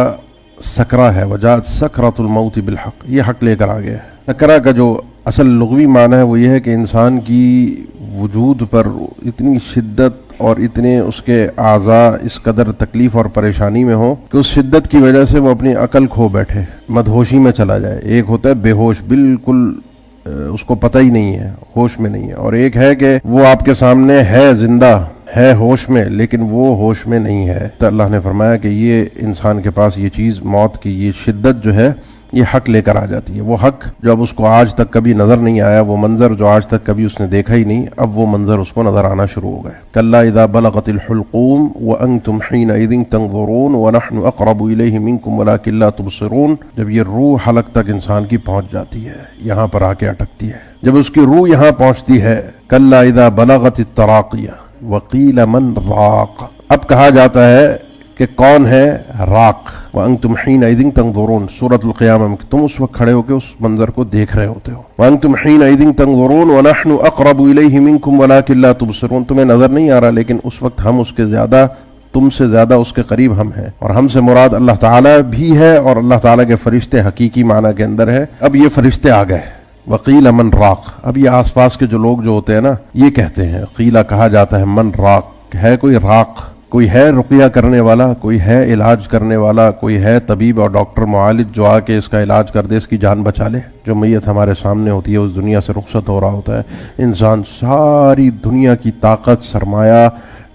سکرہ ہے، وجاءت سکرۃ الموت بالحق، یہ حق لے کر آ گیا ہے۔ سکرہ کا جو اصل لغوی معنی ہے وہ یہ ہے کہ انسان کی وجود پر اتنی شدت اور اتنے اس کے اعضاء اس قدر تکلیف اور پریشانی میں ہوں کہ اس شدت کی وجہ سے وہ اپنی عقل کھو بیٹھے، مدہوشی میں چلا جائے۔ ایک ہوتا ہے بے ہوش، بالکل اس کو پتہ ہی نہیں ہے، ہوش میں نہیں ہے، اور ایک ہے کہ وہ آپ کے سامنے ہے، زندہ ہے ہوش میں، لیکن وہ ہوش میں نہیں ہے۔ تو اللہ نے فرمایا کہ یہ انسان کے پاس یہ چیز، موت کی یہ شدت جو ہے، یہ حق لے کر آ جاتی ہے۔ وہ حق جو اب اس کو آج تک کبھی نظر نہیں آیا، وہ منظر جو آج تک کبھی اس نے دیکھا ہی نہیں، اب وہ منظر اس کو نظر آنا شروع ہو گئے۔ کلا اذا بلغت الحلقوم وانتم حينئذ تنظرون ونحن اقرب الیہ منکم ولکن لا تبصرون، جب یہ روح حلق تک انسان کی پہنچ جاتی ہے، یہاں پر آ کے اٹکتی ہے، جب اس کی روح یہاں پہنچتی ہے، کلا اذا بلغت التراقیہ وقیل من راق، اب کہا جاتا ہے کہ کون ہے راق، وانتم حینئذ تنظرون، سورۃ القیامہ میں تم اس وقت کھڑے ہو کے اس منظر کو دیکھ رہے ہوتے ہو، وانتم حینئذ تنظرون ونحن اقرب الیہ منکم ولکن لا تبصرون، تمہیں نظر نہیں آ رہا لیکن اس وقت ہم اس کے زیادہ، تم سے زیادہ اس کے قریب ہم ہیں، اور ہم سے مراد اللہ تعالیٰ بھی ہے اور اللہ تعالیٰ کے فرشتے حقیقی معنی کے اندر ہے۔ اب یہ فرشتے آ گئے، وقیل من راق، اب یہ آس پاس کے جو لوگ جو ہوتے ہیں نا، یہ کہتے ہیں، قیلہ کہا جاتا ہے من راق، ہے کوئی راق، کوئی ہے رقیہ کرنے والا، کوئی ہے علاج کرنے والا، کوئی ہے طبیب اور ڈاکٹر معالج جو آ کے اس کا علاج کر دے، اس کی جان بچا لے۔ جو میت ہمارے سامنے ہوتی ہے، اس دنیا سے رخصت ہو رہا ہوتا ہے، انسان ساری دنیا کی طاقت، سرمایہ،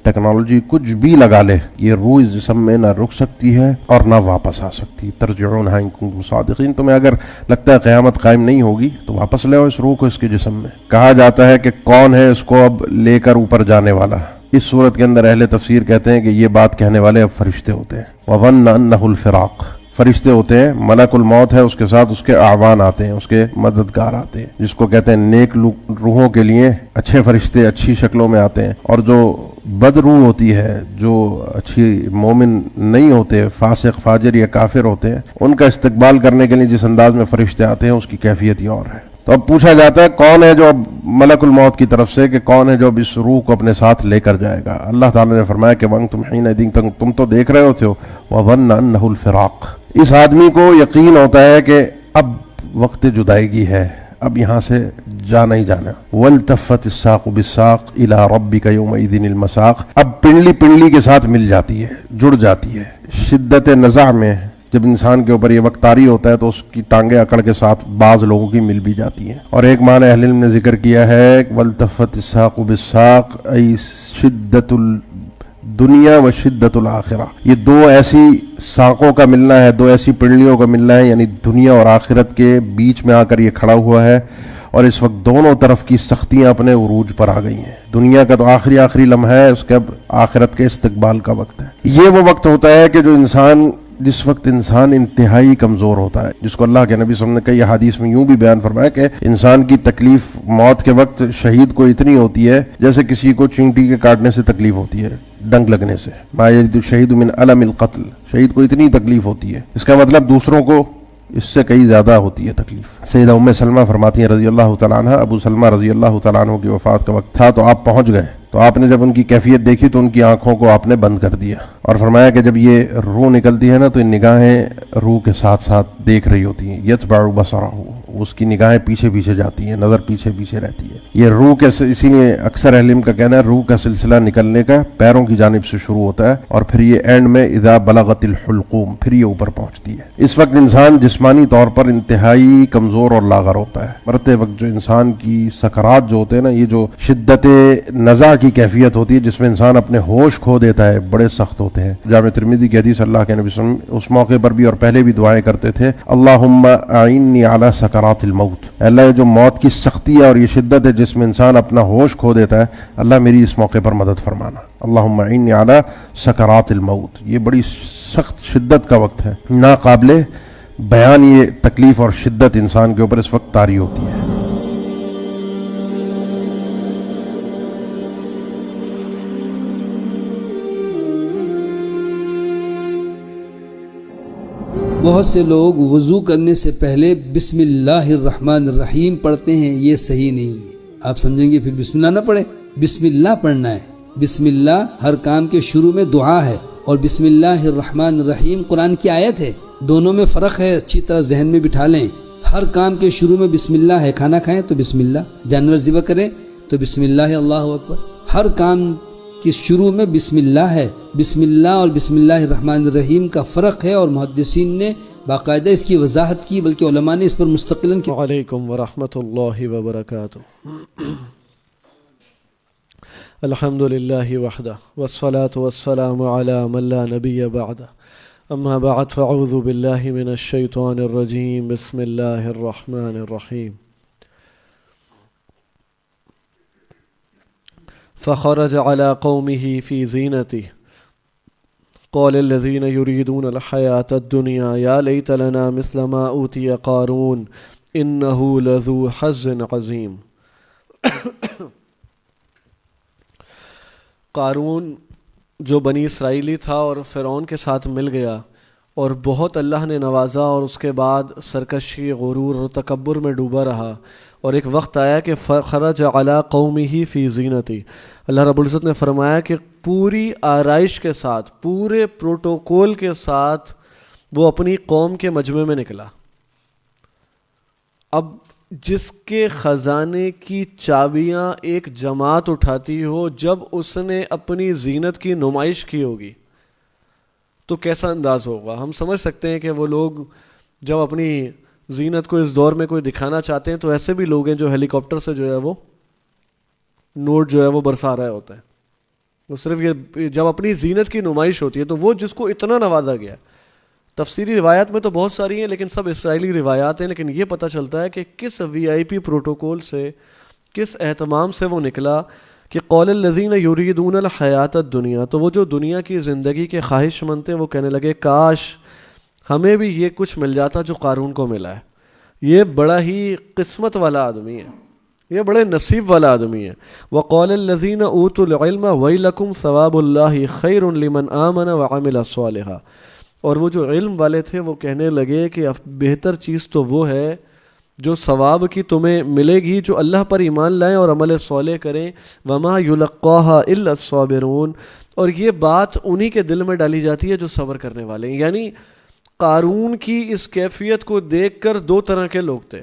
ٹیکنالوجی کچھ بھی لگا لے، یہ روح اس جسم میں نہ رک سکتی ہے اور نہ واپس آ سکتی۔ ترجعونہا ان کنتم صادقین، تمہیں اگر لگتا ہے قیامت قائم نہیں ہوگی تو واپس لے آؤ اس روح کو اس کے جسم میں۔ کہا جاتا ہے کہ کون ہے اس کو اب لے کر اوپر جانے والا؟ اس صورت کے اندر اہل تفسیر کہتے ہیں کہ یہ بات کہنے والے اب فرشتے ہوتے ہیں۔ وَظَنَّ أَنَّهُ الْفِرَاقُ، فرشتے ہوتے ہیں، ملک الموت ہے، اس کے ساتھ اس کے اعوان آتے ہیں، اس کے مددگار آتے ہیں، جس کو کہتے ہیں نیک روحوں کے لیے اچھے فرشتے اچھی شکلوں میں آتے ہیں، اور جو بد روح ہوتی ہے، جو اچھی مومن نہیں ہوتے، فاسق فاجر یا کافر ہوتے ہیں، ان کا استقبال کرنے کے لیے جس انداز میں فرشتے آتے ہیں اس کی کیفیت ہی اور ہے۔ تو اب پوچھا جاتا ہے کون ہے جو اب ملک الموت کی طرف سے، کہ کون ہے جو اب اس روح کو اپنے ساتھ لے کر جائے گا؟ اللہ تعالیٰ نے فرمایا کہ وَانتُمْ حِينَئِذٍ، تم تو دیکھ رہے ہوتے ہو، وَظَنَّ أَنَّهُ الْفِرَاقُ، اس آدمی کو یقین ہوتا ہے کہ اب وقت جدائیگی ہے، اب یہاں سے جانا ہی جانا۔ وَالْتَفَّتِ السَّاقُ بِالسَّاقِ إِلَىٰ رَبِّكَ يَوْمَئِذٍ الْمَسَاقُ، اب پنڈلی پنڈلی کے ساتھ مل جاتی ہے، جڑ جاتی ہے۔ شدت نزع میں جب انسان کے اوپر یہ وقت طاری ہوتا ہے تو اس کی ٹانگیں اکڑ کے ساتھ بعض لوگوں کی مل بھی جاتی ہیں۔ اور ایک معنی اہل علم نے ذکر کیا ہے، وَالْتَفَّتِ السَّاقُ بِالسَّاقِ، ای شدت الدنیا و شدت الآخرہ، یہ دو ایسی ساقوں کا ملنا ہے، دو ایسی پنڈلیوں کا ملنا ہے، یعنی دنیا اور آخرت کے بیچ میں آ کر یہ کھڑا ہوا ہے، اور اس وقت دونوں طرف کی سختیاں اپنے عروج پر آ گئی ہیں۔ دنیا کا تو آخری لمحہ ہے، اس کے اب آخرت کے استقبال کا وقت ہے۔ یہ وہ وقت ہوتا ہے کہ جس وقت انسان انتہائی کمزور ہوتا ہے، جس کو اللہ کے نبی صلی اللہ علیہ وسلم نے کئی حدیث میں یوں بھی بیان فرمایا کہ انسان کی تکلیف موت کے وقت شہید کو اتنی ہوتی ہے جیسے کسی کو چینٹی کے کاٹنے سے تکلیف ہوتی ہے، ڈنک لگنے سے۔ ما یجد الشہید من الم القتل، شہید کو اتنی تکلیف ہوتی ہے، اس کا مطلب دوسروں کو اس سے کئی زیادہ ہوتی ہے تکلیف۔ سیدہ ام سلمہ فرماتی ہیں رضی اللہ تعالیٰ عنہ، ابو سلمہ رضی اللہ تعالیٰ عنہ کی وفات کا وقت تھا تو آپ پہنچ گئے، تو آپ نے جب ان کی کیفیت دیکھی تو ان کی آنکھوں کو آپ نے بند کر دیا، اور فرمایا کہ جب یہ روح نکلتی ہے نا تو ان نگاہیں روح کے ساتھ ساتھ دیکھ رہی ہوتی ہیں، یتبع بصرہ، اس کی نگاہیں پیچھے پیچھے جاتی ہیں، نظر پیچھے پیچھے رہتی ہے۔ یہ روح کے، اسی لیے اکثر اہل علم کا کہنا ہے روح کا سلسلہ نکلنے کا پیروں کی جانب سے شروع ہوتا ہے، اور پھر یہ اینڈ میں اذا بلغت الحلقوم، پھر یہ اوپر پہنچتی ہے۔ اس وقت انسان جسمانی طور پر انتہائی کمزور اور لاغر ہوتا ہے۔ مرتے وقت جو انسان کی سکرات جو ہوتے ہیں نا، یہ جو شدت نزع کی کیفیت ہوتی ہے جس میں انسان اپنے ہوش کھو دیتا ہے، بڑے سخت ہوتے ہیں۔ جامع ترمذی کی حدیث، اللہ کے نبی صلی اللہ علیہ وسلم اس موقع پر بھی اور پہلے بھی دعائیں کرتے تھے، اللہم اعنی علی سکرات الموت، اللہ جو موت کی سختی ہے اور یہ شدت ہے جس میں انسان اپنا ہوش کھو دیتا ہے، اللہ میری اس موقع پر مدد فرمانا، اللہم اعنی علی سکرات الموت۔ یہ بڑی سخت شدت کا وقت ہے، ناقابل بیان یہ تکلیف اور شدت انسان کے اوپر اس وقت طاری ہوتی ہے۔ بہت سے لوگ وضو کرنے سے پہلے بسم اللہ الرحمن الرحیم پڑھتے ہیں، یہ صحیح نہیں ہے۔ آپ سمجھیں گے پھر بسم اللہ نہ پڑھیں، بسم اللہ پڑھنا ہے۔ بسم اللہ ہر کام کے شروع میں دعا ہے، اور بسم اللہ الرحمن الرحیم قرآن کی آیت ہے۔ دونوں میں فرق ہے، اچھی طرح ذہن میں بٹھا لیں۔ ہر کام کے شروع میں بسم اللہ ہے، کھانا کھائیں تو بسم اللہ، جانور ذبح کریں تو بسم اللہ، اللہ اکبر۔ ہر کام کے شروع میں بسم اللہ ہے۔ بسم اللہ اور بسم اللہ الرحمن الرحیم کا فرق ہے، اور محدثین نے باقاعدہ اس کی وضاحت کی، بلکہ علماء نے اس پر مستقلاً کی۔ وعلیکم ورحمۃ اللہ وبرکاتہ۔ الحمد للہ وحدہ والصلاة والسلام علی من لا نبی بعدہ، اما بعد فاعوذ باللہ من الشیطان الرجیم، بسم اللہ الرحمن الرحیم۔ فخرج على قومه في زينته قال الذين يريدون الحياة الدنيا يا ليت لنا مثل ما أوتي قارون إنه لذو حظ عظيم۔ قارون جو بنی اسرائیلی تھا اور فرعون کے ساتھ مل گیا اور بہت اللہ نے نوازا، اور اس کے بعد سرکشی، غرور اور تکبر میں ڈوبا رہا، اور ایک وقت آیا کہ خرج علی قومہ فی زینتی، اللہ رب العزت نے فرمایا کہ پوری آرائش کے ساتھ، پورے پروٹوکول کے ساتھ وہ اپنی قوم کے مجمع میں نکلا۔ اب جس کے خزانے کی چابیاں ایک جماعت اٹھاتی ہو، جب اس نے اپنی زینت کی نمائش کی ہوگی تو کیسا انداز ہوگا۔ ہم سمجھ سکتے ہیں کہ وہ لوگ جب اپنی زینت کو اس دور میں کوئی دکھانا چاہتے ہیں تو ایسے بھی لوگ ہیں جو ہیلی کاپٹر سے جو ہے وہ نوٹ جو ہے وہ برسا رہے ہوتے ہیں۔ وہ صرف یہ جب اپنی زینت کی نمائش ہوتی ہے تو وہ جس کو اتنا نوازا گیا ہے، تفسیری روایات میں تو بہت ساری ہیں لیکن سب اسرائیلی روایات ہیں، لیکن یہ پتہ چلتا ہے کہ کس وی آئی پی پروٹوکول سے، کس اہتمام سے وہ نکلا کہ قول الذین یریدون الحیات الدنیا، تو وہ جو دنیا کی زندگی کے خواہش مند تھے وہ کہنے لگے کاش ہمیں بھی یہ کچھ مل جاتا جو قارون کو ملا ہے۔ یہ بڑا ہی قسمت والا آدمی ہے، یہ بڑے نصیب والا آدمی ہے۔ وقال الذین اوتوا العلم ویلکم ثواب اللہ خیر لمن آمن وعمل صالحا، اور وہ جو علم والے تھے وہ کہنے لگے کہ بہتر چیز تو وہ ہے جو ثواب کی تمہیں ملے گی جو اللہ پر ایمان لائیں اور عمل صالح کریں۔ وما یلقاها الا الصابرون، اور یہ بات انہی کے دل میں ڈالی جاتی ہے جو صبر کرنے والے ہیں۔ یعنی قارون کی اس کیفیت کو دیکھ کر دو طرح کے لوگ تھے،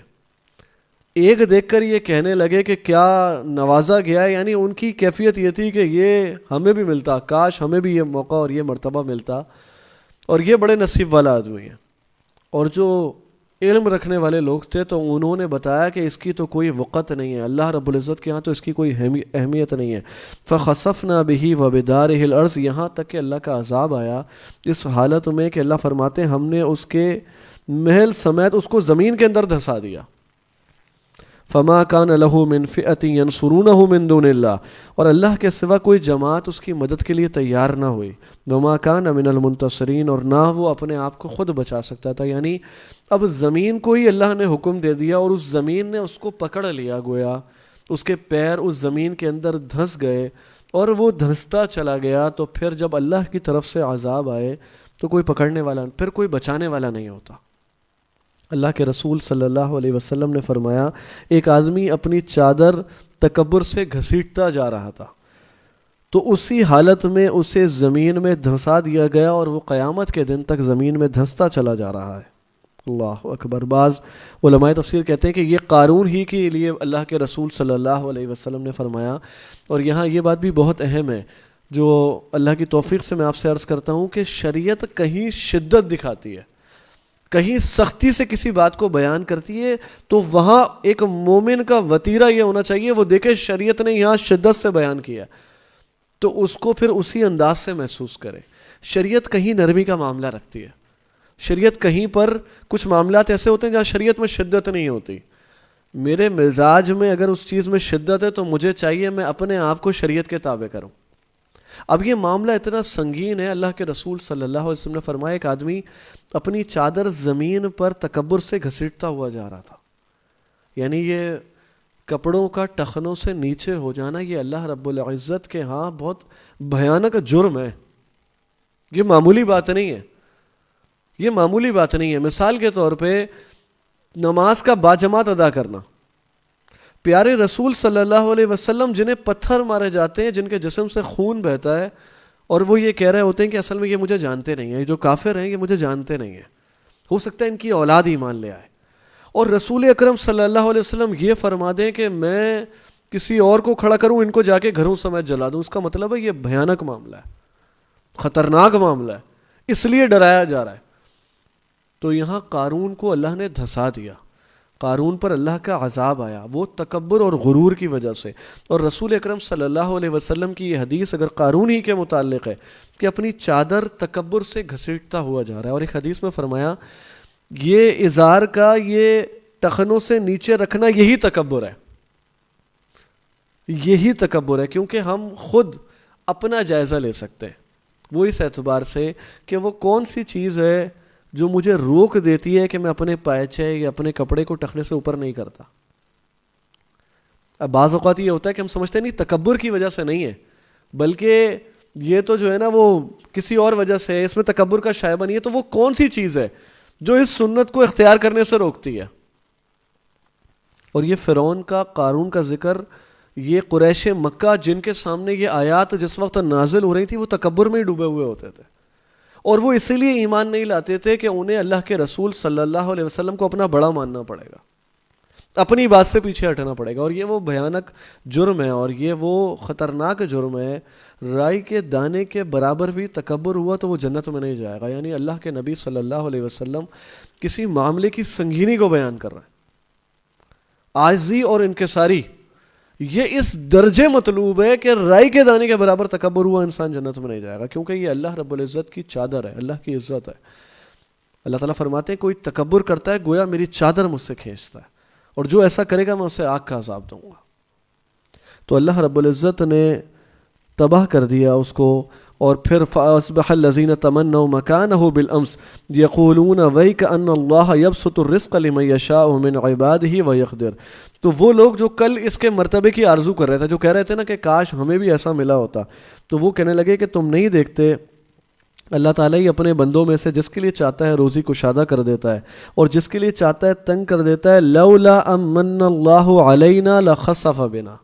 ایک دیکھ کر یہ کہنے لگے کہ کیا نوازا گیا ہے، یعنی ان کی کیفیت یہ تھی کہ یہ ہمیں بھی ملتا، کاش ہمیں بھی یہ موقع اور یہ مرتبہ ملتا، اور یہ بڑے نصیب والا آدمی ہے۔ اور جو علم رکھنے والے لوگ تھے تو انہوں نے بتایا کہ اس کی تو کوئی وقت نہیں ہے، اللہ رب العزت کے ہاں تو اس کی کوئی اہمیت نہیں ہے۔ فخسفنا بہ وبدارہ الارض، یہاں تک کہ اللہ کا عذاب آیا اس حالت میں کہ اللہ فرماتے ہیں ہم نے اس کے محل سمیت اس کو زمین کے اندر دھسا دیا۔ فما کان لہ من فئۃ ینصرونہ من دون اللہ، اور اللہ کے سوا کوئی جماعت اس کی مدد کے لیے تیار نہ ہوئی۔ وما کان من المنتصرین، اور نہ وہ اپنے آپ کو خود بچا سکتا تھا۔ یعنی اب زمین کو ہی اللہ نے حکم دے دیا اور اس زمین نے اس کو پکڑ لیا، گویا اس کے پیر اس زمین کے اندر دھس گئے اور وہ دھستا چلا گیا۔ تو پھر جب اللہ کی طرف سے عذاب آئے تو کوئی پکڑنے والا، پھر کوئی بچانے والا نہیں ہوتا۔ اللہ کے رسول صلی اللہ علیہ وسلم نے فرمایا ایک آدمی اپنی چادر تکبر سے گھسیٹتا جا رہا تھا تو اسی حالت میں اسے زمین میں دھسا دیا گیا اور وہ قیامت کے دن تک زمین میں دھستا چلا جا رہا ہے۔ اللہ اکبر۔ بعض علماء تفسیر کہتے ہیں کہ یہ قارون ہی کے لیے اللہ کے رسول صلی اللہ علیہ وسلم نے فرمایا۔ اور یہاں یہ بات بھی بہت اہم ہے جو اللہ کی توفیق سے میں آپ سے عرض کرتا ہوں کہ شریعت کہیں شدت دکھاتی ہے، کہیں سختی سے کسی بات کو بیان کرتی ہے، تو وہاں ایک مومن کا وتیرہ یہ ہونا چاہیے وہ دیکھے شریعت نے یہاں شدت سے بیان کیا تو اس کو پھر اسی انداز سے محسوس کرے۔ شریعت کہیں نرمی کا معاملہ رکھتی ہے، شریعت کہیں پر کچھ معاملات ایسے ہوتے ہیں جہاں شریعت میں شدت نہیں ہوتی۔ میرے مزاج میں اگر اس چیز میں شدت ہے تو مجھے چاہیے میں اپنے آپ کو شریعت کے تابع کروں۔ اب یہ معاملہ اتنا سنگین ہے، اللہ کے رسول صلی اللہ علیہ وسلم نے فرمایا ایک آدمی اپنی چادر زمین پر تکبر سے گھسیٹتا ہوا جا رہا تھا۔ یعنی یہ کپڑوں کا ٹخنوں سے نیچے ہو جانا یہ اللہ رب العزت کے ہاں بہت بھیانک جرم ہے، یہ معمولی بات نہیں ہے، یہ معمولی بات نہیں ہے۔ مثال کے طور پہ نماز کا باجماعت ادا کرنا، پیارے رسول صلی اللہ علیہ وسلم جنہیں پتھر مارے جاتے ہیں، جن کے جسم سے خون بہتا ہے، اور وہ یہ کہہ رہے ہوتے ہیں کہ اصل میں یہ مجھے جانتے نہیں ہیں، یہ جو کافر ہیں یہ مجھے جانتے نہیں ہیں، ہو سکتا ہے ان کی اولاد ایمان لے آئے، اور رسول اکرم صلی اللہ علیہ وسلم یہ فرما دیں کہ میں کسی اور کو کھڑا کروں، ان کو جا کے گھروں سمیت جلا دوں، اس کا مطلب ہے یہ بھیانک معاملہ ہے، خطرناک معاملہ ہے، اس لیے ڈرایا جا رہا ہے۔ تو یہاں قارون کو اللہ نے دھسا دیا، قارون پر اللہ کا عذاب آیا، وہ تکبر اور غرور کی وجہ سے۔ اور رسول اکرم صلی اللہ علیہ وسلم کی یہ حدیث اگر قارون ہی کے متعلق ہے کہ اپنی چادر تکبر سے گھسیٹتا ہوا جا رہا ہے، اور ایک حدیث میں فرمایا یہ ازار کا یہ ٹخنوں سے نیچے رکھنا یہی تکبر ہے، یہی تکبر ہے، کیونکہ ہم خود اپنا جائزہ لے سکتے ہیں، وہ اس اعتبار سے کہ وہ کون سی چیز ہے جو مجھے روک دیتی ہے کہ میں اپنے پائچے یا اپنے کپڑے کو ٹخنے سے اوپر نہیں کرتا۔ اب بعض اوقات یہ ہوتا ہے کہ ہم سمجھتے نہیں تکبر کی وجہ سے نہیں ہے، بلکہ یہ تو جو ہے نا وہ کسی اور وجہ سے ہے، اس میں تکبر کا شائبہ نہیں ہے۔ تو وہ کون سی چیز ہے جو اس سنت کو اختیار کرنے سے روکتی ہے؟ اور یہ فرعون کا، قارون کا ذکر، یہ قریش مکہ جن کے سامنے یہ آیات جس وقت نازل ہو رہی تھی وہ تکبر میں ہی ڈوبے ہوئے ہوتے تھے، اور وہ اسی لیے ایمان نہیں لاتے تھے کہ انہیں اللہ کے رسول صلی اللہ علیہ وسلم کو اپنا بڑا ماننا پڑے گا، اپنی بات سے پیچھے ہٹنا پڑے گا۔ اور یہ وہ بھیانک جرم ہے، اور یہ وہ خطرناک جرم ہے، رائی کے دانے کے برابر بھی تکبر ہوا تو وہ جنت میں نہیں جائے گا۔ یعنی اللہ کے نبی صلی اللہ علیہ وسلم کسی معاملے کی سنگینی کو بیان کر رہے ہیں، عاجزی اور انکساری، یہ اس درجے مطلوب ہے کہ رائی کے دانے کے برابر تکبر ہوا انسان جنت میں نہیں جائے گا، کیونکہ یہ اللہ رب العزت کی چادر ہے، اللہ کی عزت ہے۔ اللہ تعالیٰ فرماتے ہیں کوئی تکبر کرتا ہے گویا میری چادر مجھ سے کھینچتا ہے، اور جو ایسا کرے گا میں اسے آگ کا عذاب دوں گا۔ تو اللہ رب العزت نے تباہ کر دیا اس کو، اور پھر فَأَصْبَحَ الَّذِينَ تَمَنَّوْا مَكَانَهُ بِالْأَمْسِ يَقُولُونَ وَيْكَ أَنَّ اللَّهَ يَبْسُطُ الرِّزْقَ لِمَن يَشَاءُ مِنْ عِبَادِهِ وَيَقْدِرُ۔ تو وہ لوگ جو کل اس کے مرتبے کی آرزو کر رہے تھے، جو کہہ رہے تھے نا کہ کاش ہمیں بھی ایسا ملا ہوتا، تو وہ کہنے لگے کہ تم نہیں دیکھتے اللہ تعالیٰ ہی اپنے بندوں میں سے جس کے لیے چاہتا ہے روزی کشادہ کر دیتا ہے، اور جس کے لیے چاہتا ہے تنگ کر دیتا ہے۔ لولا امن اللہ علینا لخسف بنا،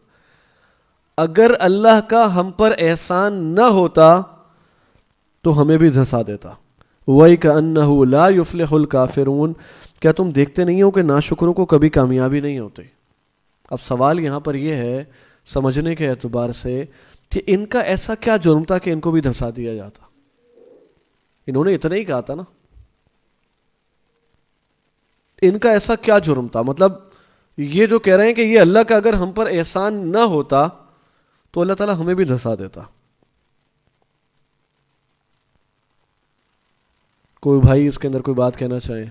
اگر اللہ کا ہم پر احسان نہ ہوتا تو ہمیں بھی دھسا دیتا۔ وَيْكَأَنَّهُ لَا يُفْلِحُ الْكَافِرُونَ، کیا تم دیکھتے نہیں ہو کہ ناشکروں کو کبھی کامیابی نہیں ہوتی؟ اب سوال یہاں پر یہ ہے سمجھنے کے اعتبار سے کہ ان کا ایسا کیا جرم تھا کہ ان کو بھی دھسا دیا جاتا؟ انہوں نے اتنا ہی کہا تھا نا، ان کا ایسا کیا جرم تھا؟ مطلب یہ جو کہہ رہے ہیں کہ یہ اللہ کا اگر ہم پر احسان نہ ہوتا تو اللہ تعالیٰ ہمیں بھی دھسا دیتا۔ کوئی بھائی اس کے اندر کوئی بات کہنا چاہے؟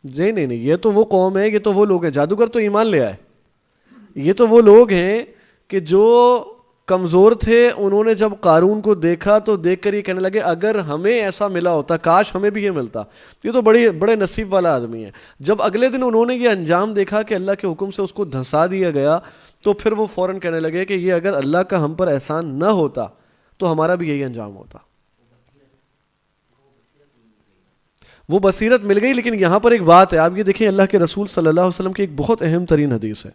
جی نہیں، یہ تو وہ قوم ہے، یہ تو وہ لوگ ہیں، جادوگر تو ایمان لے آئے، یہ تو وہ لوگ ہیں کہ جو کمزور تھے، انہوں نے جب قارون کو دیکھا تو دیکھ کر یہ کہنے لگے اگر ہمیں ایسا ملا ہوتا، کاش ہمیں بھی یہ ملتا، یہ تو بڑے نصیب والا آدمی ہے۔ جب اگلے دن انہوں نے یہ انجام دیکھا کہ اللہ کے حکم سے اس کو دھسا دیا گیا، تو پھر وہ فوراً کہنے لگے کہ یہ اگر اللہ کا ہم پر احسان نہ ہوتا تو ہمارا بھی یہی انجام ہوتا۔ وہ بصیرت مل گئی، لیکن یہاں پر ایک بات ہے، آپ یہ دیکھیں اللہ کے رسول صلی اللہ علیہ وسلم کی ایک بہت اہم ترین حدیث ہے،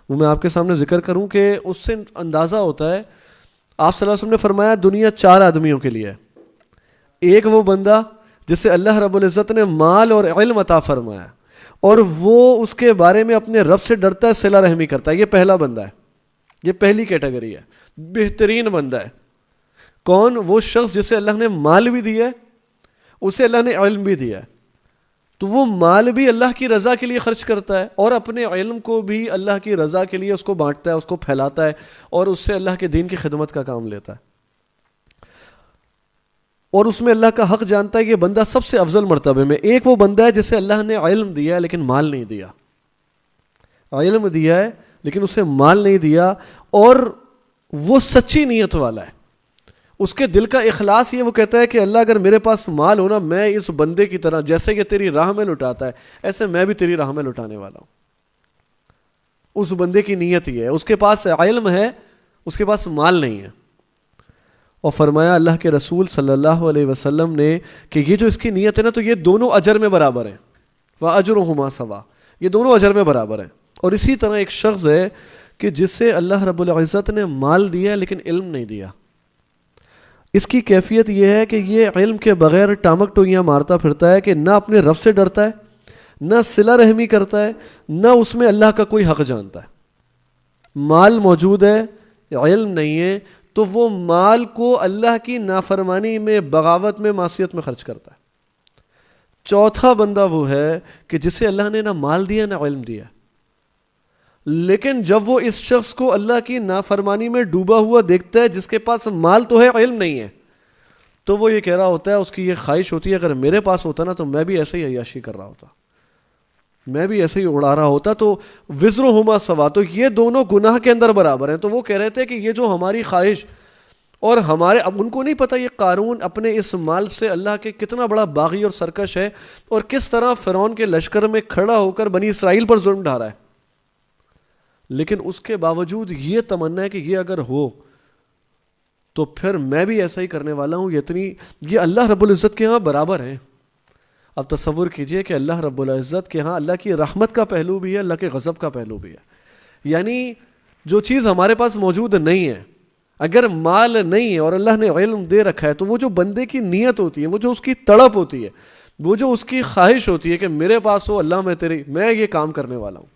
وہ میں آپ کے سامنے ذکر کروں کہ اس سے اندازہ ہوتا ہے۔ آپ صلی اللہ علیہ وسلم نے فرمایا دنیا 4 آدمیوں کے لیے ہے، ایک وہ بندہ جسے اللہ رب العزت نے مال اور علم عطا فرمایا، اور وہ اس کے بارے میں اپنے رب سے ڈرتا ہے، صلہ رحمی کرتا ہے، یہ پہلا بندہ ہے، یہ پہلی کیٹیگری ہے، بہترین بندہ ہے۔ کون؟ وہ شخص جسے اللہ نے مال بھی دیا ہے، اسے اللہ نے علم بھی دیا ہے، تو وہ مال بھی اللہ کی رضا کے لیے خرچ کرتا ہے، اور اپنے علم کو بھی اللہ کی رضا کے لیے اس کو بانٹتا ہے، اس کو پھیلاتا ہے، اور اس سے اللہ کے دین کی خدمت کا کام لیتا ہے، اور اس میں اللہ کا حق جانتا ہے۔ یہ بندہ سب سے افضل مرتبے میں۔ ایک وہ بندہ ہے جسے اللہ نے علم دیا ہے لیکن مال نہیں دیا، علم دیا ہے لیکن اسے مال نہیں دیا، اور وہ سچی نیت والا ہے، اس کے دل کا اخلاص یہ، وہ کہتا ہے کہ اللہ اگر میرے پاس مال ہونا، میں اس بندے کی طرح جیسے کہ تیری راہ میں لٹاتا ہے ایسے میں بھی تیری راہ میں لٹانے والا ہوں۔ اس بندے کی نیت یہ ہے، اس کے پاس علم ہے، اس کے پاس مال نہیں ہے۔ اور فرمایا اللہ کے رسول صلی اللہ علیہ وسلم نے کہ یہ جو اس کی نیت ہے نا، تو یہ دونوں اجر میں برابر ہیں، وَأَجْرُهُمَا سَوَاءٌ، یہ دونوں اجر میں برابر ہیں۔ اور اسی طرح ایک شخص ہے کہ جسے اللہ رب العزت نے مال دیا لیکن علم نہیں دیا، اس کی کیفیت یہ ہے کہ یہ علم کے بغیر ٹامک ٹوئیاں مارتا پھرتا ہے کہ نہ اپنے رب سے ڈرتا ہے، نہ صلہ رحمی کرتا ہے، نہ اس میں اللہ کا کوئی حق جانتا ہے۔ مال موجود ہے، علم نہیں ہے، تو وہ مال کو اللہ کی نافرمانی میں، بغاوت میں، معصیت میں خرچ کرتا ہے۔ چوتھا بندہ وہ ہے کہ جسے اللہ نے نہ مال دیا نہ علم دیا، لیکن جب وہ اس شخص کو اللہ کی نافرمانی میں ڈوبا ہوا دیکھتا ہے، جس کے پاس مال تو ہے علم نہیں ہے، تو وہ یہ کہہ رہا ہوتا ہے، اس کی یہ خواہش ہوتی ہے اگر میرے پاس ہوتا نا تو میں بھی ایسے ہی عیاشی کر رہا ہوتا، میں بھی ایسے ہی اڑا رہا ہوتا، تو وزرہما سوا، تو یہ دونوں گناہ کے اندر برابر ہیں۔ تو وہ کہہ رہے تھے کہ یہ جو ہماری خواہش اور ہمارے، اب ان کو نہیں پتہ یہ قارون اپنے اس مال سے اللہ کے کتنا بڑا باغی اور سرکش ہے، اور کس طرح فرعون کے لشکر میں کھڑا ہو کر بنی اسرائیل پر ظلم ڈھا رہا ہے، لیکن اس کے باوجود یہ تمنا ہے کہ یہ اگر ہو تو پھر میں بھی ایسا ہی کرنے والا ہوں۔ یہ اللہ رب العزت کے ہاں برابر ہیں۔ اب تصور کیجئے کہ اللہ رب العزت کے ہاں اللہ کی رحمت کا پہلو بھی ہے، اللہ کے غضب کا پہلو بھی ہے۔ یعنی جو چیز ہمارے پاس موجود نہیں ہے، اگر مال نہیں ہے اور اللہ نے علم دے رکھا ہے، تو وہ جو بندے کی نیت ہوتی ہے، وہ جو اس کی تڑپ ہوتی ہے، وہ جو اس کی خواہش ہوتی ہے کہ میرے پاس ہو اللہ، میں یہ کام کرنے والا ہوں،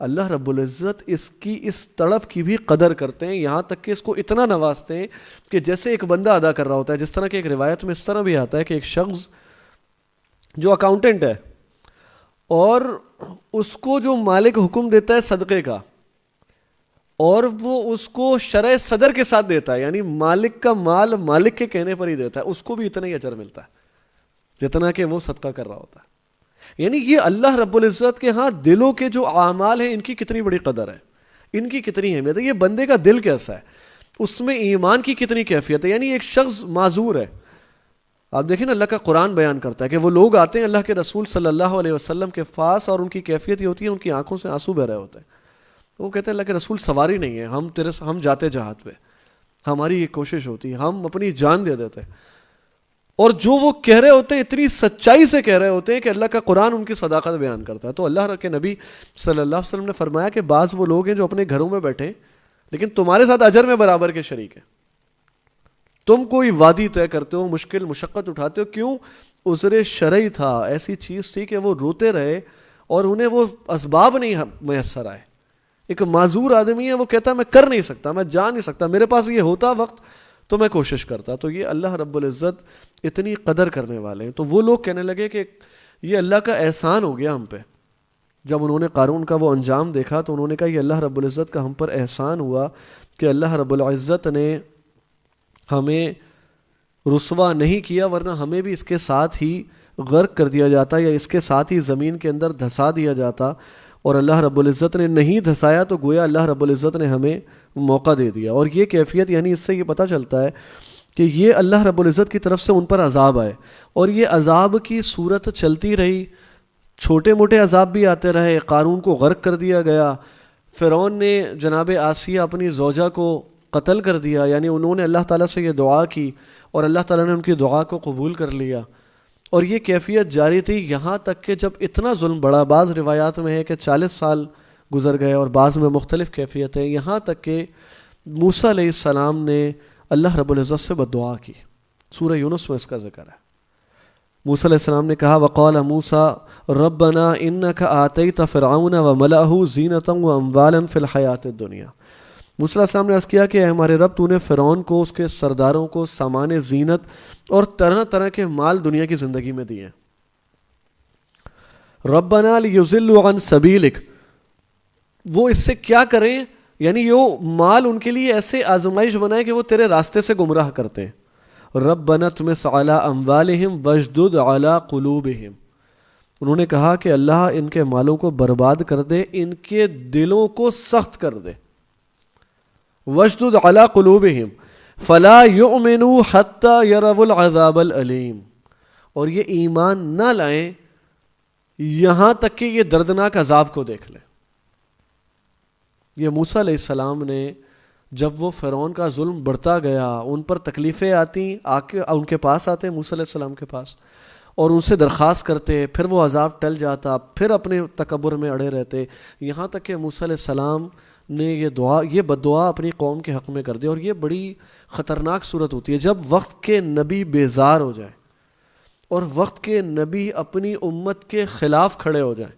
اللہ رب العزت اس کی اس تڑپ کی بھی قدر کرتے ہیں، یہاں تک کہ اس کو اتنا نوازتے ہیں کہ جیسے ایک بندہ ادا کر رہا ہوتا ہے، جس طرح کہ ایک روایت میں اس طرح بھی آتا ہے کہ ایک شخص جو اکاؤنٹنٹ ہے اور اس کو جو مالک حکم دیتا ہے صدقے کا، اور وہ اس کو شرع صدر کے ساتھ دیتا ہے، یعنی مالک کا مال مالک کے کہنے پر ہی دیتا ہے، اس کو بھی اتنا ہی اجر ملتا ہے جتنا کہ وہ صدقہ کر رہا ہوتا ہے۔ یعنی یہ اللہ رب العزت کے ہاں دلوں کے جو اعمال ہیں، ان کی کتنی بڑی قدر ہے، ان کی کتنی اہمیت ہے، یہ بندے کا دل کیسا ہے، اس میں ایمان کی کتنی کیفیت ہے۔ یعنی ایک شخص معذور ہے، آپ دیکھیں نا، اللہ کا قرآن بیان کرتا ہے کہ وہ لوگ آتے ہیں اللہ کے رسول صلی اللہ علیہ وسلم کے پاس، اور ان کی کیفیت یہ ہوتی ہے ان کی آنکھوں سے آنسو بہ رہے ہوتے ہیں۔ وہ کہتے ہیں اللہ کے رسول سواری نہیں ہے، ہم جاتے جہاد پہ، ہماری یہ کوشش ہوتی ہے، ہم اپنی جان دے دیتے ہیں۔ اور جو وہ کہہ رہے ہوتے ہیں اتنی سچائی سے کہہ رہے ہوتے ہیں کہ اللہ کا قرآن ان کی صداقت بیان کرتا ہے۔ تو اللہ کے نبی صلی اللہ علیہ وسلم نے فرمایا کہ بعض وہ لوگ ہیں جو اپنے گھروں میں بیٹھے لیکن تمہارے ساتھ اجر میں برابر کے شریک ہیں، تم کوئی وادی طے کرتے ہو، مشکل مشقت اٹھاتے ہو، کیوں؟ عذر شرعی تھا، ایسی چیز تھی کہ وہ روتے رہے اور انہیں وہ اسباب نہیں میسر آئے۔ ایک معذور آدمی ہے، وہ کہتا ہے میں کر نہیں سکتا، میں جا نہیں سکتا، میرے پاس یہ ہوتا وقت تو میں کوشش کرتا۔ تو یہ اللہ رب العزت اتنی قدر کرنے والے ہیں۔ تو وہ لوگ کہنے لگے کہ یہ اللہ کا احسان ہو گیا ہم پہ۔ جب انہوں نے قارون کا وہ انجام دیکھا تو انہوں نے کہا یہ اللہ رب العزت کا ہم پر احسان ہوا کہ اللہ رب العزت نے ہمیں رسوا نہیں کیا، ورنہ ہمیں بھی اس کے ساتھ ہی غرق کر دیا جاتا یا اس کے ساتھ ہی زمین کے اندر دھسا دیا جاتا، اور اللہ رب العزت نے نہیں دھسایا تو گویا اللہ رب العزت نے ہمیں موقع دے دیا۔ اور یہ کیفیت، یعنی اس سے یہ پتہ چلتا ہے کہ یہ اللہ رب العزت کی طرف سے ان پر عذاب آئے، اور یہ عذاب کی صورت چلتی رہی، چھوٹے موٹے عذاب بھی آتے رہے، قارون کو غرق کر دیا گیا، فرعون نے جناب آسیہ اپنی زوجہ کو قتل کر دیا، یعنی انہوں نے اللہ تعالیٰ سے یہ دعا کی اور اللہ تعالیٰ نے ان کی دعا کو قبول کر لیا، اور یہ کیفیت جاری تھی یہاں تک کہ جب اتنا ظلم بڑھا، بعض روایات میں ہے کہ 40 سال گزر گئے اور بعض میں مختلف کیفیتیں، یہاں تک کہ موسیٰ علیہ السلام نے اللہ رب العزت سے بد دعا کی۔ سورہ یونس میں اس کا ذکر ہے۔ موسیٰ علیہ السلام نے کہا وقال موسیٰ ربنا انک آتیت فرعون وملأہ زینۃ واموالا فی الحیاۃ الدنیا۔ موسیٰ علیہ السلام نے عرض کیا کہ اے ہمارے رب، تو نے فرعون کو، اس کے سرداروں کو سامان زینت اور طرح طرح کے مال دنیا کی زندگی میں دیے۔ ربنا لیضلوا عن سبیلک، وہ اس سے کیا کریں؟ یعنی یہ مال ان کے لیے ایسے آزمائش بنائے کہ وہ تیرے راستے سے گمراہ کرتے ہیں۔ ربنا اطمس علی اموالہم واشدد علی قلوبہم، انہوں نے کہا کہ اللہ ان کے مالوں کو برباد کر دے، ان کے دلوں کو سخت کر دے۔ واشدد علی قلوبہم فلا یؤمنوا حتی یروا العذاب العلیم، اور یہ ایمان نہ لائیں یہاں تک کہ یہ دردناک عذاب کو دیکھ لیں۔ یہ موسیٰ علیہ السلام نے جب وہ فرعون کا ظلم بڑھتا گیا، ان پر تکلیفیں آتی، ان کے پاس آتے موسیٰ علیہ السلام کے پاس اور ان سے درخواست کرتے، پھر وہ عذاب ٹل جاتا، پھر اپنے تکبر میں اڑے رہتے، یہاں تک کہ موسیٰ علیہ السلام نے یہ بد دعا اپنی قوم کے حق میں کر دی. اور یہ بڑی خطرناک صورت ہوتی ہے جب وقت کے نبی بیزار ہو جائیں اور وقت کے نبی اپنی امت کے خلاف کھڑے ہو جائیں